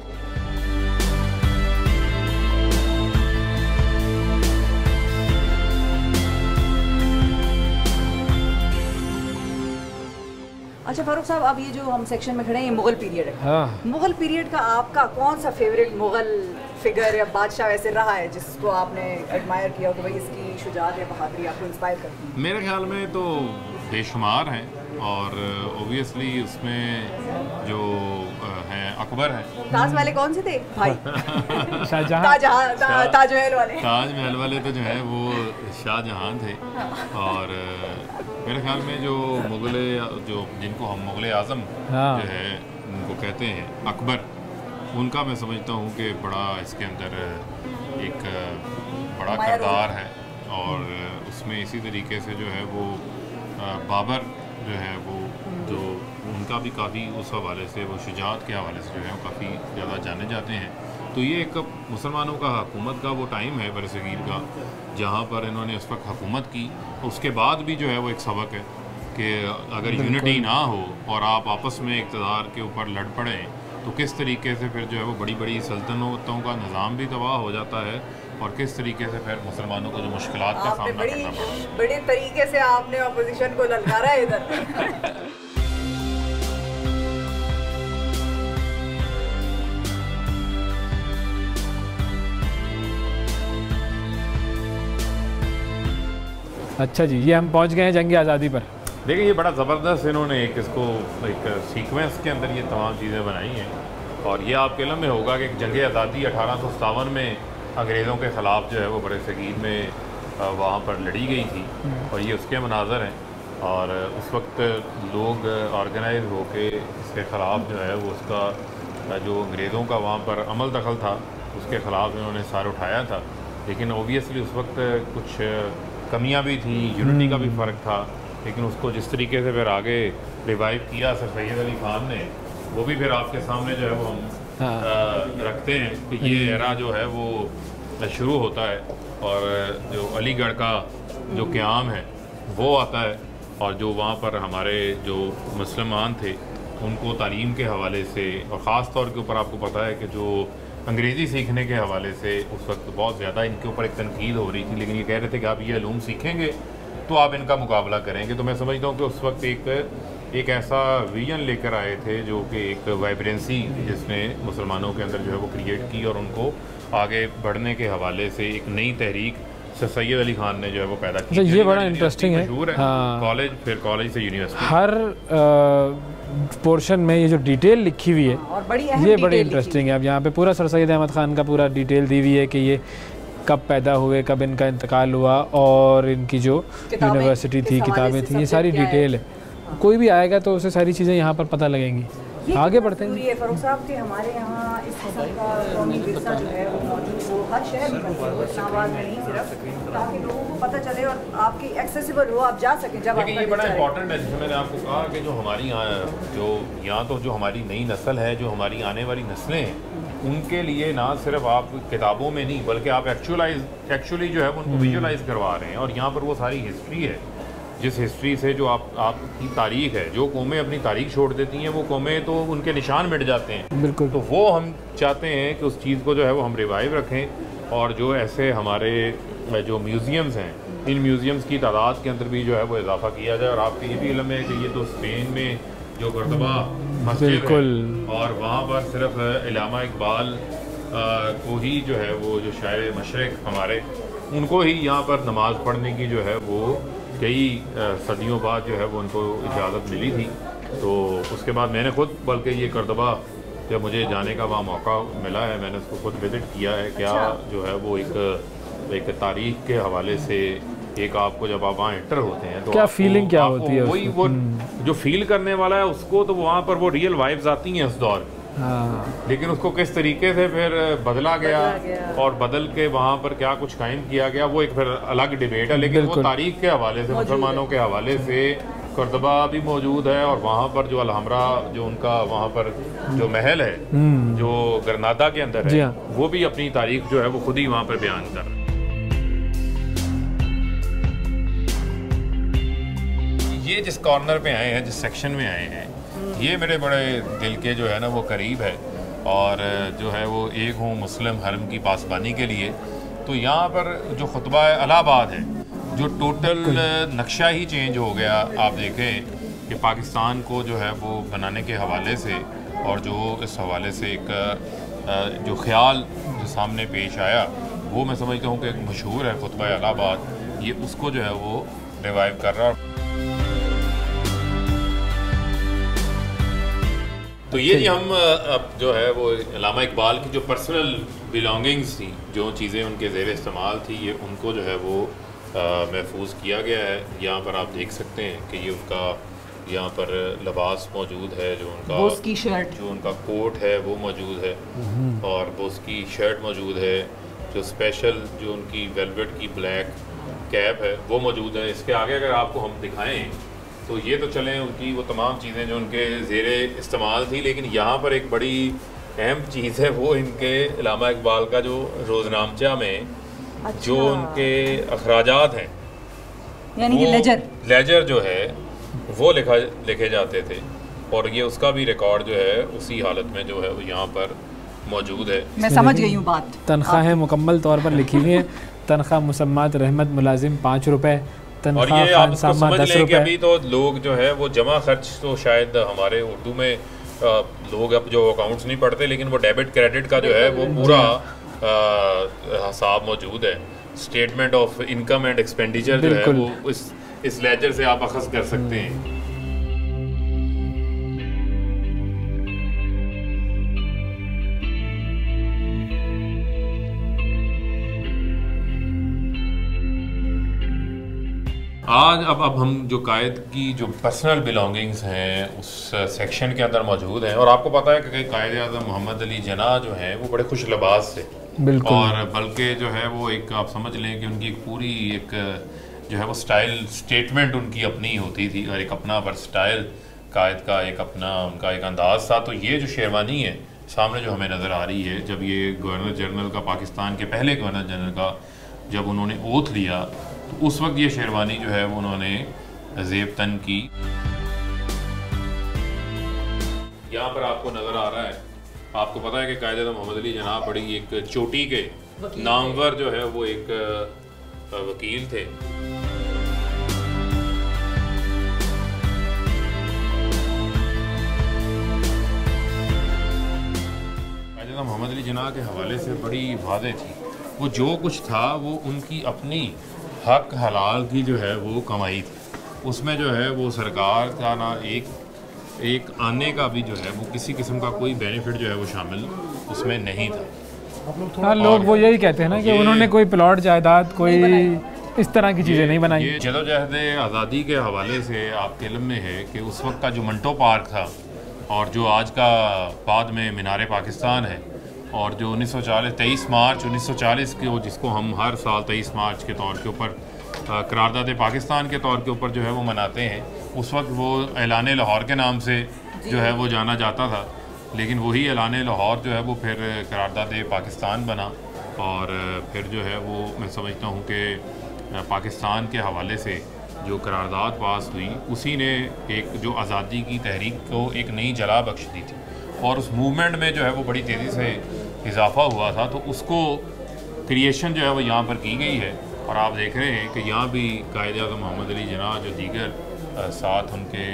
अच्छा फ़ारूक साहब, अब ये जो हम सेक्शन में खड़े हैं ये मुग़ल पीरियड है। हाँ। मुग़ल पीरियड का आपका कौन सा फेवरेट मुग़ल फिगर या बादशाह वैसे रहा है जिसको आपने एडमायर किया हो कि भाई इसकी शुजाअत या बहादुरी आपको इंस्पायर करती है? मेरे ख्याल में तो बेशुमार हैं और ओबियसली उसमें जो हैं अकबर हैं। ताज वाले कौन से थे भाई? ताजमहल वाले। ताजमहल वाले तो जो है वो शाहजहां थे। और मेरे ख्याल में जो मुग़ल जो जिनको हम मुग़ल आज़म जो है उनको कहते हैं अकबर, उनका मैं समझता हूँ कि बड़ा इसके अंदर एक बड़ा किरदार है, और उसमें इसी तरीके से जो है वो बाबर जो है वो जो उनका भी काफ़ी उस हवाले से, वो शुजात के हवाले से जो है वो काफ़ी ज़्यादा जाने जाते हैं। तो ये एक मुसलमानों का हुकूमत का वो टाइम है बरसगीर का, जहाँ पर इन्होंने उस वक्त हुकूमत की। उसके बाद भी जो है वो एक सबक है कि अगर यूनिटी ना हो और आप आपस में इक़्तिदार के ऊपर लड़ पड़ें तो किस तरीके से फिर जो है वो बड़ी बड़ी सल्तनतों का निज़ाम भी तबाह हो जाता है, और किस तरीके से फिर मुसलमानों को जो मुश्किलात का सामना करना पड़ता है। बड़े तरीके से आपने अपोजिशन को ललकारा है इधर। अच्छा जी, ये हम पहुंच गए हैं जंग आज़ादी पर। देखिए, ये बड़ा ज़बरदस्त इन्होंने एक इसको एक सीक्वेंस के अंदर ये तमाम चीज़ें बनाई हैं, और ये आपके इल्म में होगा कि जंग आज़ादी 1857 में अंग्रेज़ों के ख़िलाफ़ जो है वो बरसगीर में वहाँ पर लड़ी गई थी, और ये उसके मनाज़र हैं। और उस वक्त लोग ऑर्गेनाइज होके इसके ख़िलाफ़ जो है वो उसका जो अंग्रेज़ों का वहाँ पर अमल दखल था उसके ख़िलाफ़ इन्होंने सर उठाया था। लेकिन ओबियसली उस वक्त कुछ कमियां भी थी, यूनिटी का भी फ़र्क था, लेकिन उसको जिस तरीके से फिर आगे रिवाइव किया सर सैयद अली ख़ान ने, वो भी फिर आपके सामने जो है वो हम रखते हैं कि ये एरा जो है वो शुरू होता है, और जो अलीगढ़ का जो क़याम है वो आता है, और जो वहाँ पर हमारे जो मुसलमान थे उनको तालीम के हवाले से, और ख़ास तौर के ऊपर आपको पता है कि जो अंग्रेज़ी सीखने के हवाले से उस वक्त बहुत ज़्यादा इनके ऊपर एक तनकीद हो रही थी, लेकिन ये कह रहे थे कि आप ये इल्म सीखेंगे तो आप इनका मुकाबला करेंगे। तो मैं समझता हूँ कि उस वक्त एक ऐसा विजन लेकर आए थे जो कि एक वाइब्रेंसी जिसने मुसलमानों के अंदर जो है वो क्रिएट की, और उनको आगे बढ़ने के हवाले से एक नई तहरीक सर सैयद अली ख़ान ने जो है वो पैदा की। ये बड़ा इंटरेस्टिंग है। कॉलेज, फिर कॉलेज से यूनिवर्सिटी, हर पोर्शन में ये जो डिटेल लिखी हुई है ये बड़ी इंटरेस्टिंग है। अब यहाँ पे पूरा सर सैयद अहमद ख़ान का पूरा डिटेल दी हुई है कि ये कब पैदा हुए, कब इनका इंतकाल हुआ, और इनकी जो यूनिवर्सिटी थी, किताबें थी, ये सारी डिटेल है। कोई भी आएगा तो उसे सारी चीज़ें यहाँ पर पता लगेंगी। आगे बढ़ते हैं। फरूख साहब के हमारे यहाँ इस किस्म का कौमी विरसा जो है वो मौजूद हो, हर शहर में मौजूद हो, इस्लामाबाद में नहीं सिर्फ, ताकि लोगों को पता चले और आपकी एक्सेसिबल हो, आप जा सकें जब। ये बड़ा इंपॉर्टेंट है, जैसे मैंने आपको कहा कि जो हमारी यहाँ तो जो हमारी नई नस्ल है, जो हमारी आने वाली नस्लें हैं, उनके लिए ना सिर्फ आप किताबों में नहीं बल्कि आप एक्चुअली जो है उनको विजुअलाइज करवा रहे हैं, और यहाँ पर वो सारी हिस्ट्री है जिस हिस्ट्री से जो आपकी तारीख है। जो कौमें अपनी तारीख छोड़ देती हैं वो कौमें तो उनके निशान मिट जाते हैं। बिल्कुल। तो वो हम चाहते हैं कि उस चीज़ को जो है वो हम रिवाइव रखें, और जो ऐसे हमारे जो म्यूज़ियम्स हैं, इन म्यूज़ियम्स की तादाद के अंदर भी जो है वो इजाफा किया जाए। और आपके ये भी इल्म है कि ये तो स्पेन में जो कुर्तबा मस्जिद है, और वहाँ पर सिर्फ इलामा इकबाल को ही जो है वो जो शायर मशरक़ हमारे, उनको ही यहाँ पर नमाज़ पढ़ने की जो है वो कई सदियों बाद जो है वो उनको इजाज़त मिली थी। तो उसके बाद मैंने खुद, बल्कि ये कुर्तबा जब मुझे जाने का वहाँ मौका मिला है, मैंने उसको खुद विज़िट किया है। क्या जो है वो एक तारीख़ के हवाले से एक आपको जब आप वहाँ एंटर होते हैं तो क्या फीलिंग क्या होती है, वही वो जो फील करने वाला है उसको, तो वहाँ पर वो रियल वाइब्स आती हैं उस दौर। लेकिन उसको किस तरीके से फिर बदला गया और बदल के वहाँ पर क्या कुछ कायम किया गया, वो एक फिर अलग डिबेट है। लेकिन वो तारीख के हवाले से, मुसलमानों के हवाले से कुर्तबा भी मौजूद है, और वहाँ पर जो अलहमरा जो उनका वहाँ पर जो महल है जो ग्रनादा के अंदर है, वो भी अपनी तारीख जो है वो खुद ही वहाँ पर बयान कर रहा है। ये जिस कॉर्नर पे आए हैं, जिस सेक्शन में आए हैं, ये मेरे बड़े दिल के जो है ना वो करीब है, और जो है वो एक हूँ मुस्लिम हरम की पासबानी के लिए। तो यहाँ पर जो खुतबा इलाहाबाद है, जो टोटल नक्शा ही चेंज हो गया। आप देखें कि पाकिस्तान को जो है वो बनाने के हवाले से, और जो इस हवाले से एक जो ख्याल जो सामने पेश आया, वो मैं समझता हूँ कि एक मशहूर है खुतबा इलाहाबाद, ये उसको जो है वो रिवाइव कर रहा है। तो ये जी हम अब जो है वो अल्लामा इकबाल की जो पर्सनल बिलोंगिंग्स थी, जो चीज़ें उनके ज़ेर इस्तेमाल थी, ये उनको जो है वो महफूज किया गया है। यहाँ पर आप देख सकते हैं कि ये उसका यहाँ पर लिबास मौजूद है, जो उनका बोस की शर्ट, जो उनका कोट है वो मौजूद है, और बोस की शर्ट मौजूद है, जो स्पेशल जो उनकी वेलवेट की ब्लैक कैप है वो मौजूद है। इसके आगे अगर आपको हम दिखाएं तो ये तो चलें उनकी वो तमाम चीज़ें जो उनके ज़ेरे इस्तेमाल थी, लेकिन यहाँ पर एक बड़ी अहम चीज़ है, वो इनके अल्लामा इकबाल का जो रोज़नामचा में जो उनके अखराजात हैं, यानी कि लेजर जो है वो लिखे जाते थे, और ये उसका भी रिकॉर्ड जो है उसी हालत में जो है वो यहाँ पर मौजूद है। मैं समझ गई हूँ बात। तनख्वाहें मुकम्मल तौर पर लिखी हुई हैं। तनख्वाह मुसम्मत रहमत मुलाजिम 5 रुपए, और ये आप समझ लें कि अभी तो लोग जो है वो जमा खर्च, तो शायद हमारे उर्दू में लोग अब जो अकाउंट्स नहीं पढ़ते, लेकिन वो डेबिट क्रेडिट का जो है वो पूरा हिसाब मौजूद है। Statement of income and expenditure जो है वो इस लेजर से आप अखज़ कर सकते हैं। आज अब हम जो कायद की जो पर्सनल बिलोंगिंग्स हैं उस सेक्शन के अंदर मौजूद हैं, और आपको पता है कि कायद आज़म मोहम्मद अली जिन्ना जो हैं वो बड़े खुश लिबास थे, और बल्कि जो है वो एक आप समझ लें कि उनकी एक पूरी एक जो है वो स्टाइल स्टेटमेंट उनकी अपनी होती थी, और एक अपना वर्सटाइल कायद का एक अपना उनका एक अंदाज़ था। तो ये जो शेरवानी है सामने जो हमें नज़र आ रही है, जब ये गवर्नर जनरल का, पाकिस्तान के पहले गवर्नर जनरल का जब उन्होंने ओथ लिया, तो उस वक्त ये शेरवानी जो है वो उन्होंने ज़ेब तन की। यहाँ पर आपको नज़र आ रहा है, आपको पता है कि कायद आज़म मोहम्मद अली जिन्ना बड़ी एक चोटी के नामवर जो है वो एक वकील थे। कायद आज़म मोहम्मद अली जिन्ना के हवाले से बड़ी वादे थी, वो जो कुछ था वो उनकी अपनी हक हलाल की जो है वो कमाई थी, उसमें जो है वो सरकार का ना एक आने का भी जो है वो किसी किस्म का कोई बेनिफिट जो है वो शामिल उसमें नहीं था। हाँ, लोग वो यही कहते हैं ना कि उन्होंने कोई प्लॉट जायदाद कोई इस तरह की चीज़ें नहीं बनाई। ये जदोजहद आज़ादी के हवाले से आपके इल्म में है कि उस वक्त का जो मंटो पार्क था, और जो आज का बाद में मीनार पाकिस्तान है, और जो 23 मार्च 1940 के जिसको हम हर साल 23 मार्च के तौर के ऊपर करारदाद पाकिस्तान के तौर के ऊपर जो है वो मनाते हैं, उस वक्त वो ऐलान लाहौर के नाम से जो है वो जाना जाता था, लेकिन वही ऐलान लाहौर जो है वो फिर करारदाद पाकिस्तान बना, और फिर जो है वो मैं समझता हूँ कि पाकिस्तान के हवाले से जो करारदाद पास हुई उसी ने एक जो आज़ादी की तहरीक को एक नई जला बख्श दी थी, और उस मूवमेंट में जो है वो बड़ी तेज़ी से इजाफा हुआ था, तो उसको क्रिएशन जो है वो यहाँ पर की गई है। और आप देख रहे हैं कि यहाँ भी कायद आज़म मोहम्मद अली जिन्ना जो दीगर साथ उनके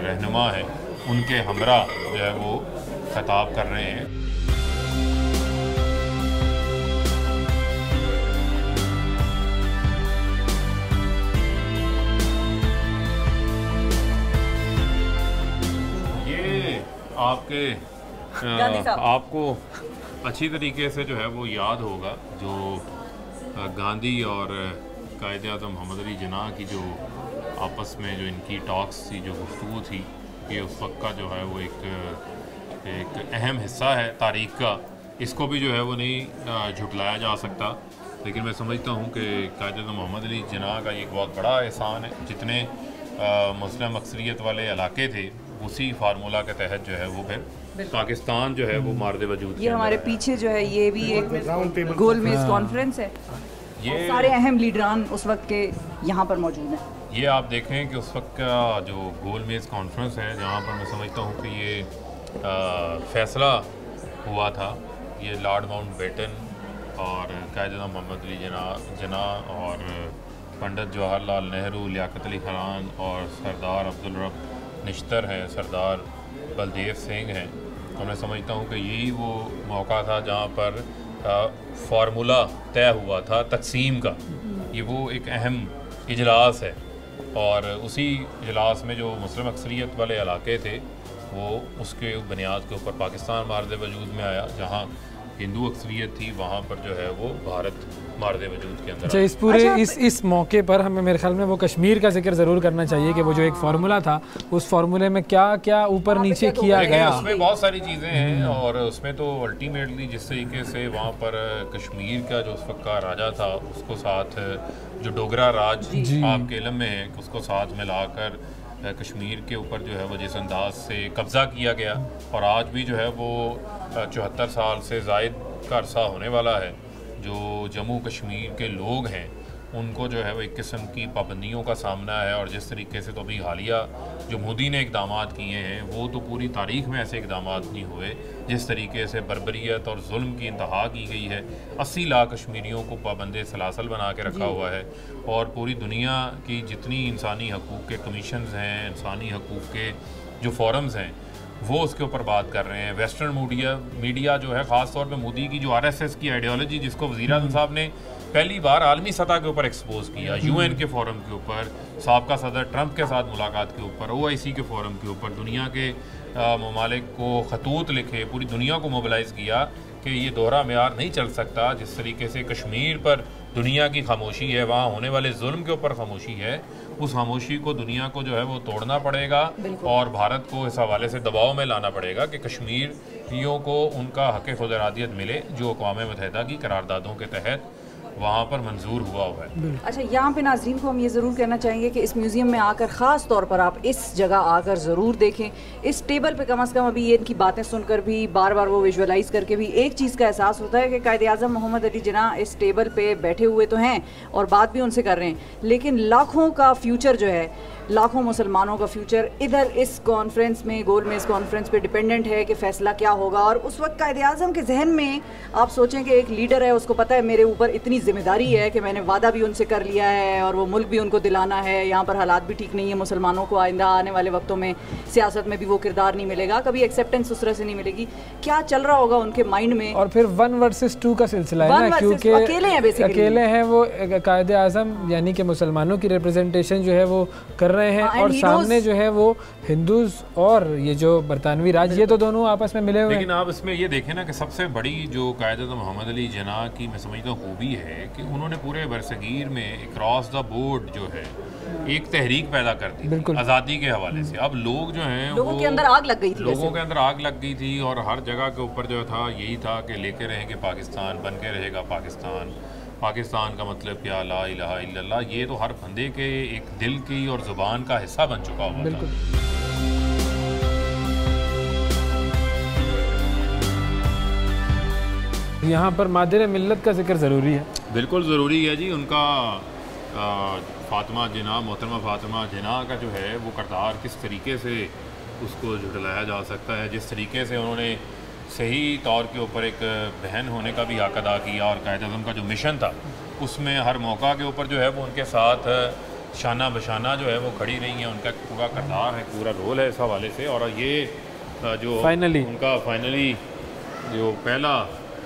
रहनुमा हैं, उनके हमरा जो है वो खिताब कर रहे हैं। ये आपको अच्छी तरीके से जो है वो याद होगा, जो गांधी और कायद आज़म मोहम्मद अली जिन्ना की जो आपस में जो इनकी टॉक्स थी, जो गुफ्तगू थी, ये उस वक्त का जो है वो एक अहम हिस्सा है तारीख़ का। इसको भी जो है वो नहीं झुटलाया जा सकता, लेकिन मैं समझता हूँ कि कायद आज़म मोहम्मद अली जिन्ना का एक बहुत बड़ा एहसान है। जितने मुस्लिम अक्सरियत वाले इलाके थे, उसी फार्मूला के तहत जो है वो फिर पाकिस्तान जो है वो मार्द वजूद। ये हमारे पीछे जो है ये भी एक गोलमेज कॉन्फ्रेंस है, ये सारे अहम लीडरान उस वक्त के यहाँ पर मौजूद हैं। ये आप देखें कि उस वक्त का जो गोलमेज कॉन्फ्रेंस है, जहाँ पर मैं समझता हूँ कि ये फैसला हुआ था, ये लॉर्ड माउंटबेटन और कायद आज़म मोहम्मद अली जिन्ना और पंडित जवाहरलाल नेहरू, लियाकत अली खान और सरदार अब्दुल रब निश्तर हैं, सरदार बलदेव सिंह हैं। तो मैं समझता हूँ कि यही वो मौका था जहाँ पर फार्मूला तय हुआ था तकसीम का। ये वो एक अहम इजलास है, और उसी इजलास में जो मुस्लिम अक्सरियत वाले इलाके थे वो उसके बुनियाद के ऊपर पाकिस्तान मार्द वजूद में आया, जहाँ हिंदू अक्सरियत थी, वहाँ पर जो है वो भारत मार्द वजूद के अंदर। अच्छा, इस पूरे इस मौके पर हमें मेरे ख्याल में वो कश्मीर का जिक्र ज़रूर करना चाहिए कि वो जो एक फार्मूला था, उस फार्मूले में क्या क्या ऊपर नीचे किया गया। उसमें बहुत सारी चीज़ें हैं और उसमें तो अल्टीमेटली जिस तरीके से वहाँ पर कश्मीर का जो उस वक्त का राजा था उसको साथ जो डोगरा राज आपके इल्म में है उसको साथ मिलाकर कश्मीर के ऊपर जो है वो जिस अंदाज से कब्ज़ा किया गया और आज भी जो है वो 74 साल से ज़ायद का अरसा होने वाला है, जो जम्मू कश्मीर के लोग हैं उनको जो है वो एक किस्म की पाबंदियों का सामना है। और जिस तरीके से तो अभी हालिया जो मोदी ने इकदाम किए हैं वो तो पूरी तारीख़ में ऐसे इकदाम नहीं हुए। जिस तरीके से बर्बरियत और जुल्म की इंतहा की गई है, 80 लाख कश्मीरियों को पाबंद सलासल बना के रखा हुआ है और पूरी दुनिया की जितनी इंसानी हकूक़ के कमीशंस हैं, इंसानी हकूक़ के जो फोरम्स हैं वो उसके ऊपर बात कर रहे हैं। वेस्टर्न मीडिया जो है ख़ास तौर पे मोदी की जो RSS की आइडियोलॉजी जिसको वज़ीर-ए-आज़म साहब ने पहली बार आलमी सतह के ऊपर एक्सपोज किया, UN के फोरम के ऊपर, साबका सदर ट्रंप के साथ मुलाकात के ऊपर, OIC के फोरम के ऊपर, दुनिया के ममालिक को खतूत लिखे, पूरी दुनिया को मोबिलाइज़ किया कि ये दोहरा मेयार नहीं चल सकता। जिस तरीके से कश्मीर पर दुनिया की खामोशी है, वहाँ होने वाले जुल्म के ऊपर खामोशी है, उस खामोशी को दुनिया को जो है वो तोड़ना पड़ेगा और भारत को इस हवाले से दबाव में लाना पड़ेगा कि कश्मीरियों को उनका हक़ खुद इरादियत मिले जो अक़वाम मुत्तहिदा की करारदादों के तहत वहाँ पर मंजूर हुआ है। अच्छा, यहाँ पे नाज़रीन को हम ये ज़रूर कहना चाहेंगे कि इस म्यूज़ियम में आकर ख़ास तौर पर आप इस जगह आकर ज़रूर देखें। इस टेबल पे कम से कम अभी ये इनकी बातें सुनकर भी, बार बार वो विजुअलाइज़ करके भी एक चीज़ का एहसास होता है कि कायद-ए-आज़म मोहम्मद अली जिन्ना इस टेबल पे बैठे हुए तो हैं और बात भी उनसे कर रहे हैं, लेकिन लाखों का फ्यूचर जो है, लाखों मुसलमानों का फ्यूचर इधर इस कॉन्फ्रेंस में, गोलमेज कॉन्फ्रेंस पे डिपेंडेंट है कि फ़ैसला क्या होगा। और उस वक्त कायद-ए-आज़म के जहन में आप सोचें कि एक लीडर है, उसको पता है मेरे ऊपर इतनी जिम्मेदारी है कि मैंने वादा भी उनसे कर लिया है और वो मुल्क भी उनको दिलाना है। यहाँ पर हालात भी ठीक नहीं है, मुसलमानों को आइंदा आने वाले वक्तों में सियासत में भी वो किरदार नहीं मिलेगा, कभी एक्सेप्टेंस उस तरह से नहीं मिलेगी। क्या चल रहा होगा उनके माइंड में? और फिर 1 वर्सेस 2 का सिलसिला है ना, क्योंकि अकेले हैं वो कायद-ए-आज़म, यानी कि मुसलमानों की रिप्रेजेंटेशन जो है वो कर रहे हैं और सामने जो है वो हिंदूज और ये जो बरतानवी राज, ये तो दोनों आपस में मिले हुए हैं। लेकिन आप इसमें ये देखें ना कि सबसे बड़ी जो कायद-ए-आज़म मोहम्मद अली जिन्ना की मैं समझता हूँ खूबी है कि उन्होंने पूरे बरसगीर में क्रॉस द बोर्ड जो है एक तहरीक पैदा कर दी आज़ादी के हवाले से। अब लोग जो हैं लोगों के अंदर आग लग गई थी, लोगों के अंदर आग लग गई थी और हर जगह के ऊपर जो था यही था कि लेके रहेंगे पाकिस्तान, बन के रहेगा पाकिस्तान, पाकिस्तान का मतलब क्या, ला इलाहा इल्लल्लाह। ये तो हर बंदे के एक दिल की और ज़ुबान का हिस्सा बन चुका हुआ था। यहाँ पर मादिर मिल्लत का जिक्र ज़रूरी है, बिल्कुल ज़रूरी है जी। उनका फातिमा जिन्ना, मोहतरमा फातिमा जिन्ना का जो है वो करदार किस तरीके से उसको झुटलाया जा सकता है, जिस तरीके से उन्होंने सही तौर के ऊपर एक बहन होने का भी हक अदा किया और कायद-ए-आज़म का जो मिशन था उसमें हर मौका के ऊपर जो है वो उनके साथ शाना बशाना जो है वो खड़ी रही हैं। उनका पूरा करदार है, पूरा रोल है इस हवाले से। और ये जो उनका फाइनली जो पहला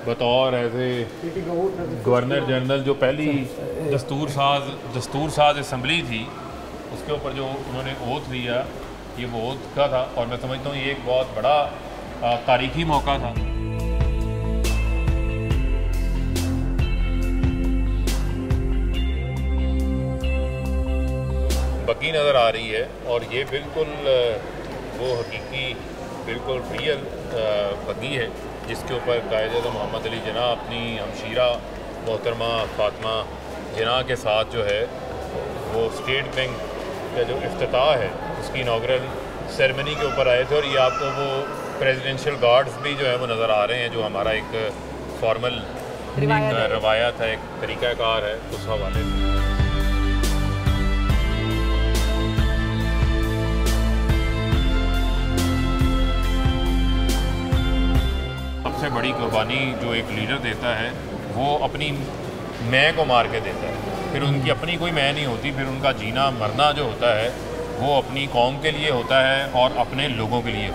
बतौर ऐसे गवर्नर जनरल जो पहली दस्तूर साज असम्बली थी उसके ऊपर जो उन्होंने ओथ लिया, ये वो ओथ का था और मैं समझता हूँ ये एक बहुत बड़ा तारीखी मौका था। बग्गी नज़र आ रही है और ये बिल्कुल वो हकीकी बिल्कुल रियल बग्गी है जिसके ऊपर कायद-ए-आज़म मोहम्मद अली जिन्ना अपनी हमशीरा मोहतरमा फातिमा जिन्ना के साथ जो है वो स्टेट बैंक का जो इफ्तिताह है उसकी इनॉग्रल सेरेमनी के ऊपर आए थे। और ये आपको वो प्रेसिडेंशियल गार्ड्स भी जो है वो नज़र आ रहे हैं, जो हमारा एक फॉर्मल रवायत है, एक तरीक़ाकार है उस हवाले से। सबसे बड़ी कुर्बानी जो एक लीडर देता है वो अपनी मैं को मार के देता है, फिर उनकी अपनी कोई मैं नहीं होती, फिर उनका जीना मरना जो होता है वो अपनी कौम के लिए होता है और अपने लोगों के लिए।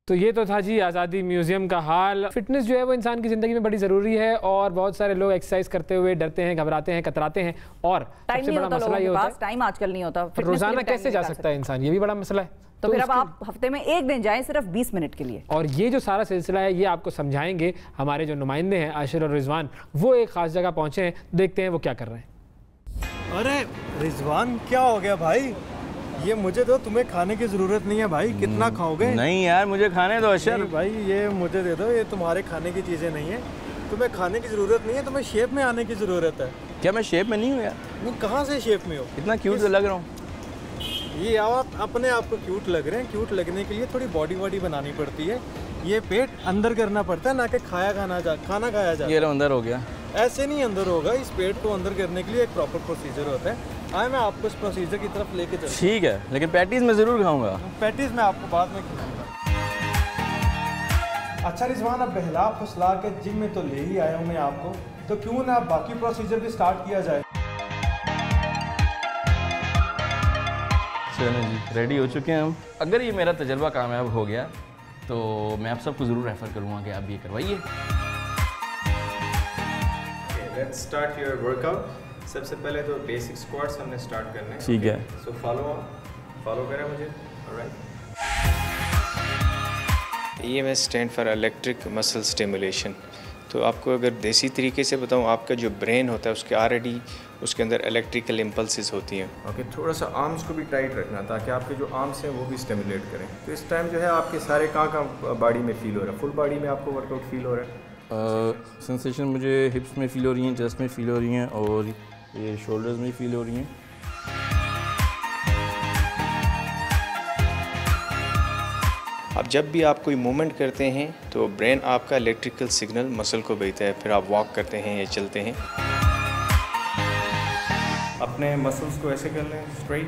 तो ये तो था जी आज़ादी म्यूजियम का हाल। फिटनेस जो है वो इंसान की ज़िंदगी में बड़ी ज़रूरी है और बहुत सारे लोग एक्सरसाइज करते हुए डरते हैं, घबराते हैं, कतराते हैं और सबसे बड़ा मसला ये होता है टाइम आजकल नहीं होता, रोजाना कैसे जा सकता है इंसान, ये भी बड़ा मसला है। तो फिर अब आप हफ्ते में एक दिन जाएं सिर्फ 20 मिनट के लिए। और ये जो सारा सिलसिला है ये आपको समझाएंगे हमारे जो नुमाइंदे हैं आशिर और रिजवान, वो एक खास जगह पहुंचे हैं, देखते हैं वो क्या कर रहे हैं। अरे रिजवान क्या हो गया भाई, ये मुझे दो, तुम्हें खाने की जरूरत नहीं है भाई, कितना खाओगे? नहीं यार मुझे खाने दो अशर भाई, ये मुझे दे दो, ये तुम्हारे खाने की चीजें नहीं है, तुम्हें खाने की जरूरत नहीं है, तुम्हें शेप में आने की जरूरत है। क्या मैं शेप में नहीं हूँ यार? नहीं, कहाँ से शेप में हो? इतना क्यूट लग रहा हूँ। ये आप अपने आप को क्यूट लग रहे हैं, क्यूट लगने के लिए थोड़ी बॉडी वॉडी बनानी पड़ती है, ये पेट अंदर करना पड़ता है ना कि खाना खाया जाए। ये अंदर हो गया, ऐसे नहीं अंदर होगा, इस पेट को अंदर करने के लिए एक प्रॉपर प्रोसीजर होता है। आए मैं आपको इस प्रोसीजर की तरफ लेके चलूँ। ठीक है, लेकिन पैटीज मैं ज़रूर खाऊंगा। पैटीज मैं आपको बाद में खिलाऊंगा। अच्छा रिजवान, अब बहला फुसला के जिम में तो ले ही आया हूँ मैं आपको, तो क्यों ना बाकी प्रोसीजर भी स्टार्ट किया जाए। चलो जी, रेडी हो चुके हैं हम। अगर ये मेरा तजर्बा कामयाब हो गया तो मैं आप सबको ज़रूर रेफ़र करूँगा कि आप ये करवाइए। Let's start your workout. सबसे पहले तो बेसिक स्क्वाट्स हमने स्टार्ट करने हैं। ठीक है, सो फॉलो करें मुझे। Alright. EMS stand for electric muscle stimulation. तो आपको अगर देसी तरीके से बताऊं, आपका जो ब्रेन होता है उसके ऑलरेडी उसके अंदर इलेक्ट्रिकल इम्पल्सेस होती हैं। ओके, थोड़ा सा आर्म्स को भी टाइट रखना ताकि आपके जो आर्म्स हैं वो भी स्टिमुलेट करें। तो इस टाइम जो है आपके सारे कहाँ बॉडी में फील हो रहा है? फुल बॉडी में आपको वर्कआउट फील हो रहा है? सेंसेशन मुझे हिप्स में फ़ील हो रही हैं, चेस्ट में फ़ील हो रही हैं और ये शोल्डर्स में फ़ील हो रही हैं। अब जब भी आप कोई मूवमेंट करते हैं तो ब्रेन आपका इलेक्ट्रिकल सिग्नल मसल को भेजता है, फिर आप वॉक करते हैं या चलते हैं। अपने मसल्स को ऐसे कर लें स्ट्रेट।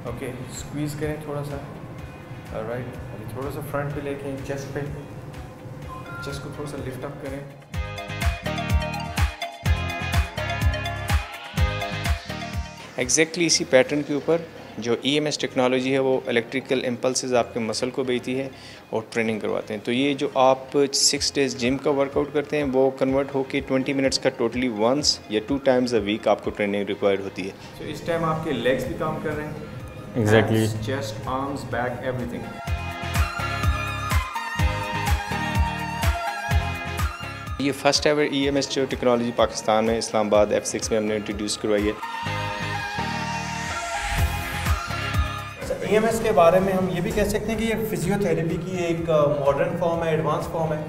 ओके, स्क्वीज़ करें थोड़ा सा। ऑलराइट, अभी थोड़ा सा फ्रंट पे लेके चेस्ट पे, चेस्ट को थोड़ा सा लिफ्ट अप करें। एग्जैक्टली इसी पैटर्न के ऊपर जो EMS टेक्नोलॉजी है वो इलेक्ट्रिकल इम्पल्सेस आपके मसल को भेजती है और ट्रेनिंग करवाते हैं। तो ये जो आप 6 डेज़ जिम का वर्कआउट करते हैं वो कन्वर्ट होके 20 मिनट्स का टोटली वंस या 2 टाइम्स अ वीक आपको ट्रेनिंग रिक्वायर्ड होती है। तो इस टाइम आपके लेग्स भी काम कर रहे हैं। Exactly, chest, arms, back, everything. ये फर्स्ट एवर EMS जो टेक्नोलॉजी पाकिस्तान में इस्लामाबाद F6 में हमने इंट्रोड्यूस करवाई है। EMS के बारे में हम ये भी कह सकते हैं कि ये फिजियोथेरेपी की एक मॉडर्न फॉर्म है, एडवांस फॉर्म है।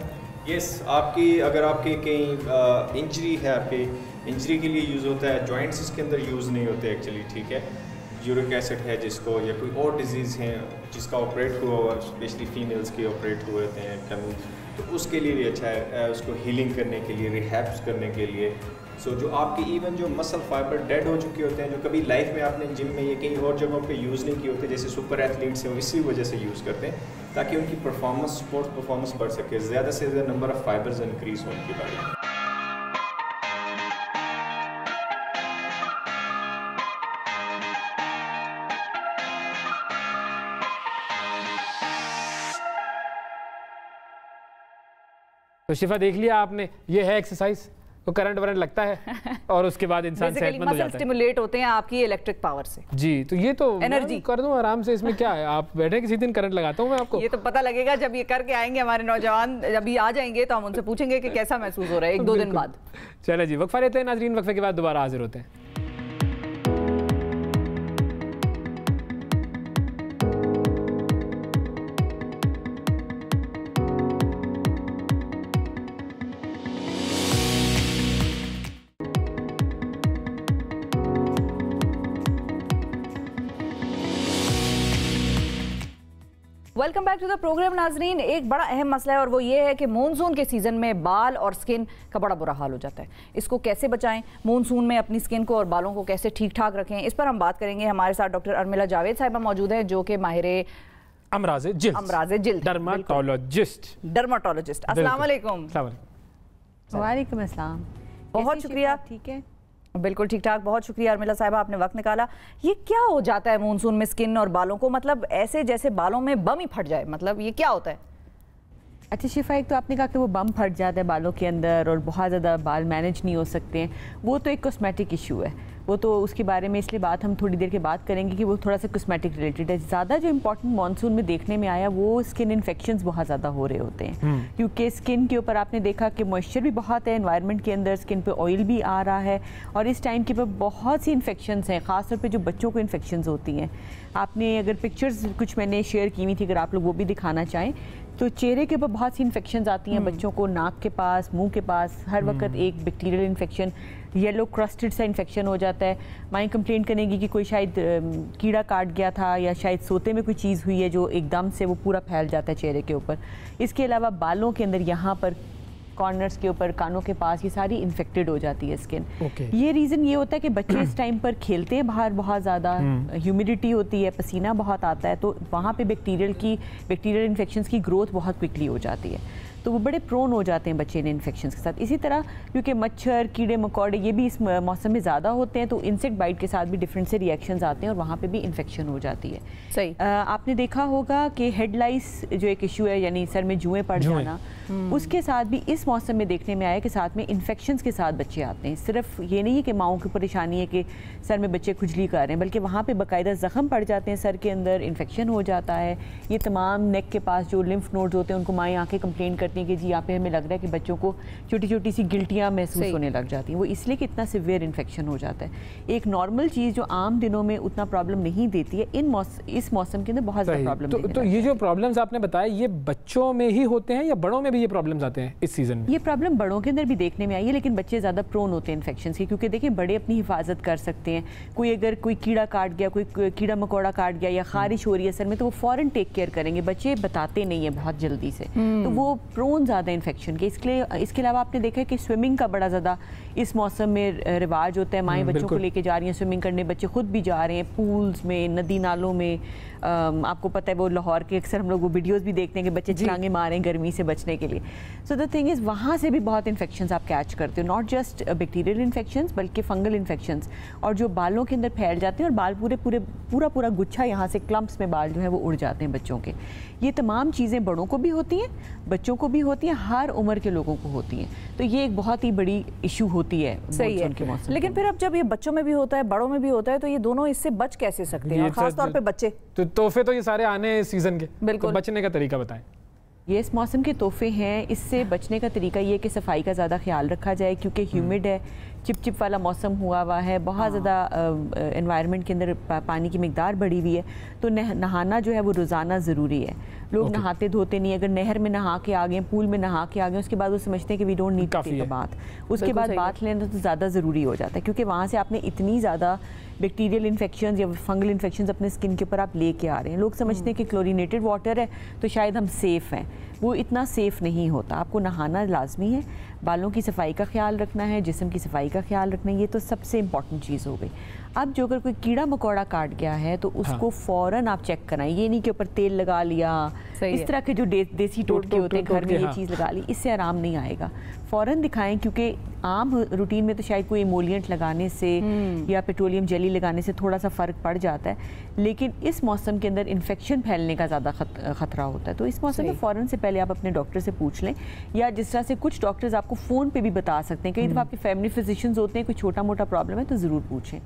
यस, आपकी अगर आपके कहीं इंजरी है, आपके इंजरी के लिए यूज़ होता है, जॉइंट्स इसके अंदर यूज़ नहीं होते एक्चुअली। ठीक है, यूरिक एसिड है जिसको, या कोई और डिजीज़ है जिसका ऑपरेट हुआ हुआ, स्पेशली फीमेल्स के ऑपरेट हुए होते हैं कमी, तो उसके लिए भी अच्छा है, उसको हीलिंग करने के लिए, रिहैब्स करने के लिए। सो जो आपके इवन जो मसल फाइबर डेड हो चुके होते हैं, जो कभी लाइफ में आपने जिम में या कहीं और जगहों पे यूज़ नहीं किए होते, जैसे सुपर एथलीट्स हैं, इसी वजह से यूज़ करते हैं ताकि उनकी परफॉर्मेंस, स्पोर्ट्स परफॉर्मेंस बढ़ सके, ज़्यादा से ज़्यादा नंबर ऑफ़ फाइबर्स इंक्रीज़ हो उनकी बॉडी में। तो शिफा देख लिया आपने, ये है एक्सरसाइज, तो करंट वरंट लगता है और उसके बाद इंसान सेहतमंद हो जाता है। मसल स्टिमुलेट होते हैं आपकी इलेक्ट्रिक पावर से। जी, तो ये तो एनर्जी कर दूं आराम से, इसमें क्या है, आप बैठे किसी दिन करंट लगाता हूँ मैं आपको। ये तो पता लगेगा जब ये करके आएंगे हमारे नौजवान, जब ये आ जाएंगे तो हम उनसे पूछेंगे कि कैसा महसूस हो रहा है 1-2 दिन बाद। चले जी, वक्फा लेते हैं नाजरीन, वक्फे के बाद दोबारा हाजिर होते हैं। Welcome back to the program नाजरीन। एक बड़ा अहम मसला है और वो ये है कि मानसून के सीज़न में बाल और स्किन का बड़ा बुरा हाल हो जाता है। इसको कैसे बचाएं, मानसून में अपनी स्किन को और बालों को कैसे ठीक ठाक रखें, इस पर हम बात करेंगे। हमारे साथ डॉक्टर अर्मिला जावेद साहिबा मौजूद हैं जो कि माहिर अमराज़ जिल्द डर्माटोलॉजिस्ट। अस्सलाम वालेकुम। वालेकुम अस्सलाम। बहुत शुक्रिया। ठीक है, बिल्कुल ठीक ठाक, बहुत शुक्रिया अर्मिला साहिबा, आपने वक्त निकाला। ये क्या हो जाता है मानसून में स्किन और बालों को, मतलब ऐसे जैसे बालों में बम ही फट जाए, मतलब ये क्या होता है? अच्छा शिफा, एक तो आपने कहा कि वो बम फट जाता है बालों के अंदर और बहुत ज़्यादा बाल मैनेज नहीं हो सकते हैं, वो तो एक कॉस्मेटिक इशू है, वो तो उसके बारे में इसलिए बात हम थोड़ी देर के बाद करेंगे कि वो थोड़ा सा कॉस्मेटिक रिलेटेड है। ज़्यादा जो इंपॉर्टेंट मानसून में देखने में आया वो स्किन इन्फेक्शंस बहुत ज़्यादा हो रहे होते हैं, क्योंकि स्किन के ऊपर आपने देखा कि मॉइस्चर भी बहुत है एनवायरनमेंट के अंदर, स्किन पे ऑयल भी आ रहा है और इस टाइम के ऊपर बहुत सी इन्फेक्शंस हैं, ख़ासतौर पर जो बच्चों को इन्फेक्शंस होती हैं। आपने अगर पिक्चर्स कुछ मैंने शेयर की हुई थी, अगर आप लोग वो भी दिखाना चाहें, तो चेहरे के ऊपर बहुत सी इन्फेक्शंस आती हैं बच्चों को, नाक के पास, मुंह के पास, हर वक्त एक बैक्टीरियल इन्फेक्शन, येलो क्रस्टेड सा इन्फेक्शन हो जाता है। माई कंप्लेंट करेंगी कि कोई शायद कीड़ा काट गया था या शायद सोते में कोई चीज़ हुई है जो एकदम से वो पूरा फैल जाता है चेहरे के ऊपर। इसके अलावा बालों के अंदर, यहाँ पर कॉर्नर्स के ऊपर, कानों के पास, ये सारी इन्फेक्टेड हो जाती है स्किन। ये रीज़न ये होता है कि बच्चे इस टाइम पर खेलते हैं बाहर, बहुत ज़्यादा ह्यूमिडिटी होती है, पसीना बहुत आता है, तो वहाँ पे बैक्टीरियल इन्फेक्शंस की ग्रोथ बहुत क्विकली हो जाती है, तो वो बड़े प्रोन हो जाते हैं बच्चे इन इन्फेक्शंस के साथ। इसी तरह क्योंकि मच्छर, कीड़े मकोड़े ये भी इस मौसम में ज़्यादा होते हैं, तो इंसेक्ट बाइट के साथ भी डिफरेंट से रिएक्शंस आते हैं और वहाँ पे भी इन्फेक्शन हो जाती है। सही। आपने देखा होगा कि हेड लाइस जो एक इशू है, यानी सर में जुएँ पड़ जाना, उसके साथ भी इस मौसम में देखने में आया कि साथ में इन्फेक्शंस के साथ बच्चे आते हैं। सिर्फ ये नहीं है कि माओं की परेशानी है कि सर में बच्चे खुजली कर रहे हैं, बल्कि वहाँ पे बाकायदा ज़ख्म पड़ जाते हैं, सर के अंदर इन्फेक्शन हो जाता है। ये तमाम नेक के पास जो लिम्फ नोड्स होते हैं उनको माएँ आके कंप्लेंट करती हैं कि जी यहाँ पे हमें लग रहा है कि बच्चों को छोटी छोटी सी गिल्टियाँ महसूस होने लग जाती हैं। वो इसलिए कि इतना सिवियर इन्फेक्शन हो जाता है। एक नॉर्मल चीज़ जो आम दिनों में उतना प्रॉब्लम नहीं देती है, इस मौसम के अंदर बहुत ज़्यादा प्रॉब्लम। तो ये जो प्रॉब्लम्स आपने बताया, ये बच्चों में ही होते हैं या बड़ों में भी ये प्रॉब्लम्स आते हैं इस सीजन में? ये प्रॉब्लम बड़ों के अंदर भी देखने में आई है, लेकिन बच्चे ज़्यादा प्रोन होते हैं इन्फेक्शन की, क्योंकि देखिए बड़े अपनी हिफाजत कर सकते हैं। अगर कोई कीड़ा काट गया, कोई कीड़ा मकोड़ा काट गया या खारिश हो रही है सर में, तो वो फ़ौरन टेक केयर करेंगे। बच्चे बताते नहीं है बहुत जल्दी से, तो वो प्रोन ज़्यादा इन्फेक्शन के। इसके अलावा आपने देखा है कि स्विमिंग का बड़ा ज़्यादा इस मौसम में रिवाज होता है। माएँ बच्चों को लेके जा रही हैं स्विमिंग करने, बच्चे खुद भी जा रहे हैं पूल्स में, नदी नालों में। आपको पता है वो लाहौर के अक्सर हम लोग वो वीडियोस भी देखते हैं कि बच्चे छलांगे मारें गर्मी से बचने के लिए। सो द थिंग इज़, वहाँ से भी बहुत इन्फेक्शंस आप कैच करते हो, नॉट जस्ट बैक्टीरियल इन्फेक्शंस बल्कि फंगल इन्फेक्शंस, और जो बालों के अंदर फैल जाते हैं और बाल पूरा गुच्छा यहाँ से क्लम्प्स में बाल जो है वो उड़ जाते हैं बच्चों के। ये तमाम चीज़ें बड़ों को भी होती हैं, बच्चों को भी होती हैं, हर उम्र के लोगों को होती हैं। तो ये एक बहुत ही बड़ी इशू होती है। सही है। लेकिन फिर अब जब ये बच्चों में भी होता है, बड़ों में भी होता है, तो ये दोनों इससे बच कैसे सकते हैं, खासतौर पे बच्चे? तो तोहफे तो ये सारे आने सीजन के, बिल्कुल, तो बचने का तरीका बताएं। ये इस मौसम के तोहफे हैं। इससे बचने का तरीका ये कि सफाई का ज़्यादा ख्याल रखा जाए, क्योंकि ह्यूमिड है, चिपचिप वाला मौसम हुआ है, बहुत ज़्यादा एनवायरनमेंट के अंदर पानी की मिकदार बढ़ी हुई है, तो नहाना जो है वो रोज़ाना ज़रूरी है। लोग नहाते धोते नहीं, अगर नहर में नहा के आ गए, पूल में नहा के आ गए, उसके बाद वो समझते हैं कि we don't need to take a bath, उसके बाद बाथ लेना तो ज़्यादा ज़रूरी हो जाता है, क्योंकि वहाँ से आपने इतनी ज़्यादा बैक्टीरियल इन्फेक्शंस या फंगल इन्फेक्शंस अपने स्किन के ऊपर आप लेके आ रहे हैं। लोग समझते हैं कि क्लोरीनेटेड वाटर है तो शायद हम सेफ़ हैं, वो इतना सेफ़ नहीं होता। आपको नहाना लाजमी है, बालों की सफाई का ख्याल रखना है, जिस्म की सफाई का ख्याल रखना है, ये तो सबसे इम्पॉर्टेंट चीज़ हो गई। अब जो अगर कोई कीड़ा मकोड़ा काट गया है तो उसको फ़ौरन आप चेक कराएं। ये नहीं कि ऊपर तेल लगा लिया, इस तरह के जो देसी टोटके होते हैं घर में, ये चीज़ लगा ली, इससे आराम नहीं आएगा। फ़ौरन दिखाएं, क्योंकि आम रूटीन में तो शायद कोई इमोलिएंट लगाने से या पेट्रोलियम जेली लगाने से थोड़ा सा फ़र्क पड़ जाता है, लेकिन इस मौसम के अंदर इन्फेक्शन फैलने का ज़्यादा ख़तरा होता है। तो इस मौसम में फ़ौरन से पहले आप अपने डॉक्टर से पूछ लें, या जिस तरह से कुछ डॉक्टर्स आपको फ़ोन पे भी बता सकते हैं। कई दफ़ा आपके फैमिली फिजिशियंस होते हैं, कोई छोटा मोटा प्रॉब्लम है तो ज़रूर पूछें।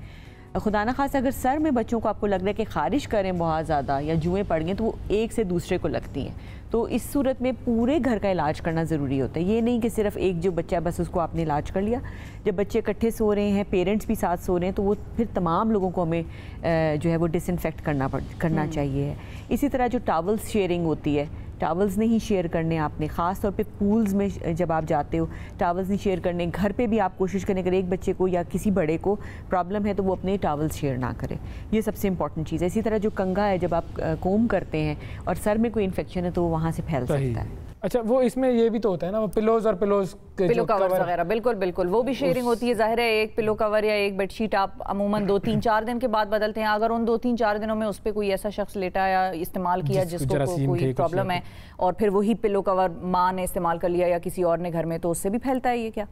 खुदा ना खास अगर सर में बच्चों को आपको लग रहा है कि खारिश करें बहुत ज़्यादा या जुएँ पड़ गए, तो वो एक से दूसरे को लगती हैं, तो इस सूरत में पूरे घर का इलाज करना ज़रूरी होता है। ये नहीं कि सिर्फ एक जो बच्चा बस उसको आपने इलाज कर लिया। जब बच्चे इकट्ठे सो रहे हैं, पेरेंट्स भी साथ सो रहे हैं, तो वो फिर तमाम लोगों को हमें जो है वो डिसइंफेक्ट करना चाहिए। इसी तरह जो टॉवल्स शेयरिंग होती है, टॉवल्स नहीं शेयर करने आपने, ख़ास तौर पे पूल्स में जब आप जाते हो टॉवल्स नहीं शेयर करने। घर पे भी आप कोशिश करें, अगर एक बच्चे को या किसी बड़े को प्रॉब्लम है तो वो अपने टॉवल्स शेयर ना करें, ये सबसे इंपॉर्टेंट चीज़ है। इसी तरह जो कंघा है, जब आप कोम करते हैं और सर में कोई इन्फेक्शन है तो वो वहाँ से फैल सकता है। अच्छा, वो इसमें ये भी तो होता है ना, वो पिलो कवर वगैरह, बिल्कुल वो भी शेयरिंग होती है। जाहिर है एक पिलो कवर या एक बेडशीट आप अमूमन 2-3-4 दिन के बाद बदलते हैं। अगर उन 2-3-4 दिनों में उस पर कोई ऐसा शख्स लेटा या इस्तेमाल किया जिसको कोई प्रॉब्लम है, और फिर वही पिलो कवर माँ ने इस्तेमाल कर लिया या किसी और ने घर में, तो उससे भी फैलता है ये क्या?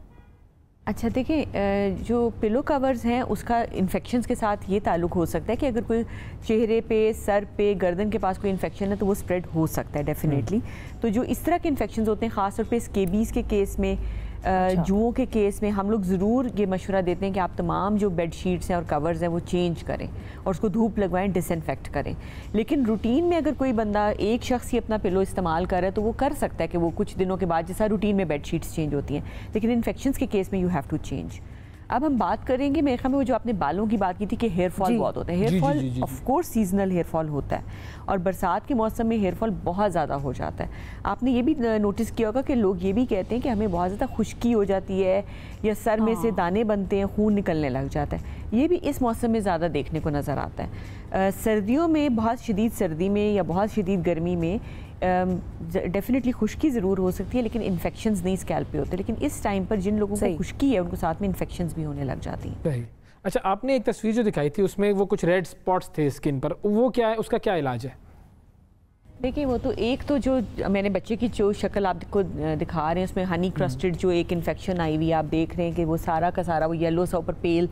अच्छा देखिए, जो पिलो कवर्स हैं उसका इन्फेक्शंस के साथ ये ताल्लुक हो सकता है कि अगर कोई चेहरे पे, सर पे, गर्दन के पास कोई इन्फेक्शन है तो वो स्प्रेड हो सकता है डेफिनेटली। तो जो इस तरह के इन्फेक्शंस होते हैं, ख़ासतौर पे स्केबीज़ के केस में, जुओं के केस में, हम लोग ज़रूर ये मशवरा देते हैं कि आप तमाम जो बेड शीट्स हैं और कवर्स हैं वो चेंज करें और उसको धूप लगवाएं, डिसइंफेक्ट करें। लेकिन रूटीन में अगर कोई बंदा, एक शख्स ही अपना पिलो इस्तेमाल कर रहा है तो वो कर सकता है कि वो कुछ दिनों के बाद, जैसा रूटीन में बेड शीट्स चेंज होती हैं, लेकिन इन्फेक्शंस के केस में यू हैव टू चेंज। अब हम बात करेंगे, मेरे ख्याल में वो जो आपने बालों की बात की थी कि हेयर फॉल बहुत होता है। Hair fall of course seasonal hair fall होता है और बरसात के मौसम में हेयर फॉल बहुत ज़्यादा हो जाता है। आपने ये भी नोटिस किया होगा कि लोग ये भी कहते हैं कि हमें बहुत ज़्यादा खुश्की हो जाती है या सर में से दाने बनते हैं, खून निकलने लग जाता है। ये भी इस मौसम में ज़्यादा देखने को नज़र आता है। सर्दियों में, बहुत शदीद सर्दी में या बहुत शदीद गर्मी में डेफिनेटली खुश्की ज़रूर हो सकती है, लेकिन इन्फेक्शंस नहीं स्कैल्प पे होते। लेकिन इस टाइम पर जिन लोगों को खुश्की है उनको साथ में इन्फेक्शंस भी होने लग जाती हैं। अच्छा, आपने एक तस्वीर जो दिखाई थी उसमें वो कुछ रेड स्पॉट्स थे स्किन पर, वो क्या है, उसका क्या इलाज है? देखिए, वो तो एक तो जो मैंने बच्चे की जो शक्ल आपको दिखा रहे हैं उसमें हनी क्रस्टेड जो एक इन्फेक्शन आई हुई, आप देख रहे हैं कि वो सारा का सारा वो येलो सा ऊपर पेल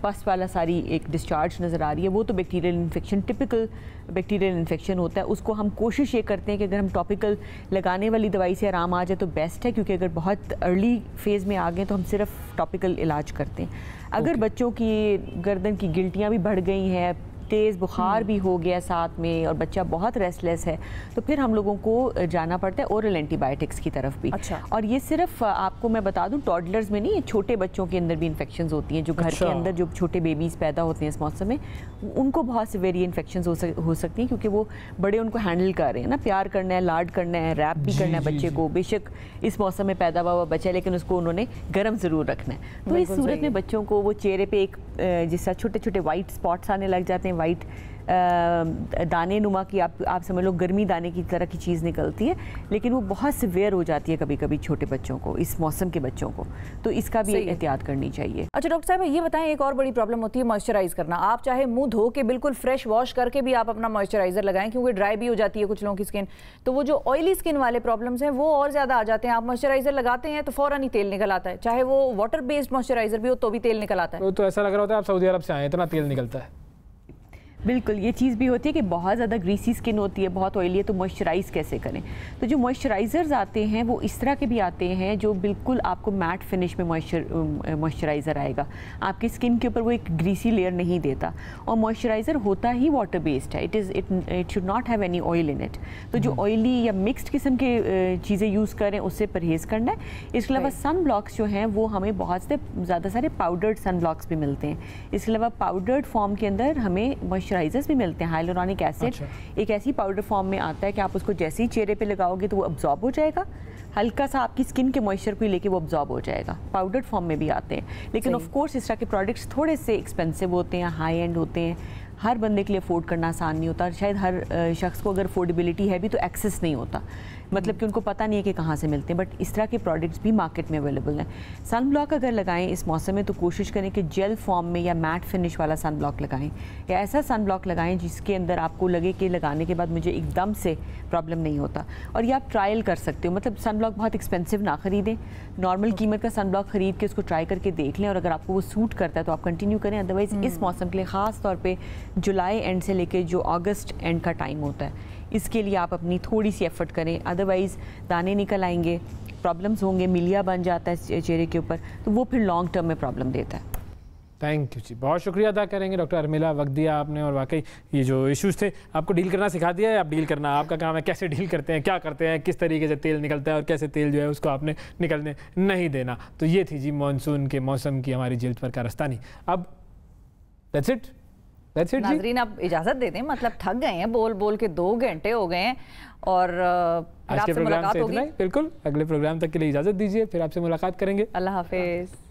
पस वाला सारी एक डिस्चार्ज नज़र आ रही है। वो तो bacterial infection, typical bacterial infection होता है। उसको हम कोशिश ये करते हैं कि अगर हम टॉपिकल लगाने वाली दवाई से आराम आ जाए तो बेस्ट है, क्योंकि अगर बहुत अर्ली फेज़ में आ गए तो हम सिर्फ टॉपिकल इलाज करते हैं। अगर बच्चों की गर्दन की गिल्टियाँ भी बढ़ गई हैं, तेज़ बुखार भी हो गया साथ में और बच्चा बहुत रेस्टलेस है, तो फिर हम लोगों को जाना पड़ता है ओरल एंटीबायोटिक्स की तरफ भी। अच्छा। और ये सिर्फ आपको मैं बता दूं, टॉडलर्स में नहीं, छोटे बच्चों के अंदर भी इन्फेक्शंस होती हैं। जो घर के अंदर जो छोटे बेबीज़ पैदा होते हैं इस मौसम में, उनको बहुत सीवियर इन्फेक्शंस हो सकती हैं, क्योंकि वो बड़े उनको हैंडल कर रहे हैं ना, प्यार करना है, लाड करना है, रैप भी करना है बच्चे को। बेशक इस मौसम में पैदा हुआ बच्चा है, लेकिन उसको उन्होंने गर्म ज़रूर रखना है। तो इस सूरत में बच्चों को वो चेहरे पे एक जिस छोटे छोटे वाइट स्पॉट्स आने लग जाते हैं, वाइट दाने नुमा की, आप समझ लो गर्मी दाने की तरह की चीज़ निकलती है, लेकिन वो बहुत सिवियर हो जाती है कभी कभी छोटे बच्चों को, इस मौसम के बच्चों को। तो इसका भी एहतियात करनी चाहिए। अच्छा डॉक्टर साहब, ये बताएं, एक और बड़ी प्रॉब्लम होती है मॉइस्चराइज करना। आप चाहे मुंह धो के बिल्कुल फ्रेश वॉश करके भी आप अपना मॉइस्चराइजर लगाएं, क्योंकि ड्राई भी हो जाती है कुछ लोगों की स्किन, तो वो जो ऑयली स्किन वाले प्रॉब्लम्स हैं वो और ज़्यादा आ जाते हैं। आप मॉइस्चराइजर लगाते हैं तो फ़ौरन ही तेल निकल आता है, चाहे वो वाटर बेस्ड मॉइस्चराइजर भी हो तो भी तेल निकल आता है। तो ऐसा लग रहा होता है आप सऊदी अरब से आए, इतना तेल निकलता है। बिल्कुल, ये चीज़ भी होती है कि बहुत ज़्यादा ग्रीसी स्किन होती है, बहुत ऑयली है, तो मॉइस्चराइज़ कैसे करें। तो जो मॉइस्चराइज़र्स आते हैं वो इस तरह के भी आते हैं जो बिल्कुल आपको मैट फिनिश में मॉइस्चराइज़र आएगा, आपकी स्किन के ऊपर वो एक ग्रीसी लेयर नहीं देता। और मॉइस्चराइज़र होता ही वाटर बेस्ड है, it should not have any oil in it. तो जो ऑयली या मिक्सड किस्म के चीज़ें यूज़ करें उससे परहेज़ करना है। इसके अलावा सन ब्लॉक्स जो हैं वो हमें बहुत से ज़्यादा सारे पाउडर्ड सन ब्लॉक्स भी मिलते हैं। इसके अलावा पाउडर्ड फॉर्म के अंदर हमें मॉइस्चराइजर्स भी मिलते हैं। हाइलुरोनिक एसिड एक ऐसी पाउडर फॉर्म में आता है कि आप उसको जैसे ही चेहरे पे लगाओगे तो वो अब्जॉर्ब हो जाएगा, हल्का सा आपकी स्किन के मॉइस्चर को लेके वो अब्जॉर्ब हो जाएगा। पाउडर्ड फॉर्म में भी आते हैं, लेकिन ऑफ कोर्स इस तरह के प्रोडक्ट्स थोड़े से एक्सपेंसिव होते हैं, हाई एंड होते हैं, हर बंदे के लिए अफोर्ड करना आसान नहीं होता। शायद हर शख्स को अगर अफोर्डेबिलिटी है भी तो एक्सेस नहीं होता, मतलब कि उनको पता नहीं है कि कहाँ से मिलते हैं। बट इस तरह के प्रोडक्ट्स भी मार्केट में अवेलेबल हैं। सन ब्लॉक अगर लगाएं इस मौसम में तो कोशिश करें कि जेल फॉर्म में या मैट फिनिश वाला सन ब्लॉक लगाएं, या ऐसा सन ब्लॉक लगाएं जिसके अंदर आपको लगे कि लगाने के बाद मुझे एकदम से प्रॉब्लम नहीं होता। और ये आप ट्रायल कर सकते हो, मतलब सन ब्लॉक बहुत एक्सपेंसिव ना ख़रीदें, नॉर्मल कीमत का सन ब्लॉक ख़रीद के उसको ट्राई करके देख लें, और अगर आपको वो सूट करता है तो आप कंटिन्यू करें। अदरवाइज़ इस मौसम के लिए ख़ास तौर पर जुलाई एंड से लेके जो अगस्त एंड का टाइम होता है, इसके लिए आप अपनी थोड़ी सी एफर्ट करें। अदरवाइज़ दाने निकल आएंगे, प्रॉब्लम्स होंगे, मिलिया बन जाता है चेहरे के ऊपर, तो वो फिर लॉन्ग टर्म में प्रॉब्लम देता है। थैंक यू जी, बहुत शुक्रिया अदा करेंगे डॉक्टर अर्मिला, वक्त दिया आपने, और वाकई ये जो इश्यूज़ थे आपको डील करना सिखा दिया है। आप डील करना आपका काम है, कैसे डील करते हैं, क्या करते हैं, किस तरीके से तेल निकलता है और कैसे तेल जो है उसको आपने निकलने नहीं देना। तो ये थी जी मानसून के मौसम की हमारी जिल्द पर कारस्तानी। अब दैट्स इट। नाज़रीन आप इजाज़त दे दें, मतलब थक गए हैं, बोल बोल के 2 घंटे हो गए हैं, और आज के प्रोग्राम से इतना ही। बिल्कुल, अगले प्रोग्राम तक के लिए इजाज़त दीजिए, फिर आपसे मुलाकात करेंगे। अल्लाह हाफिज़।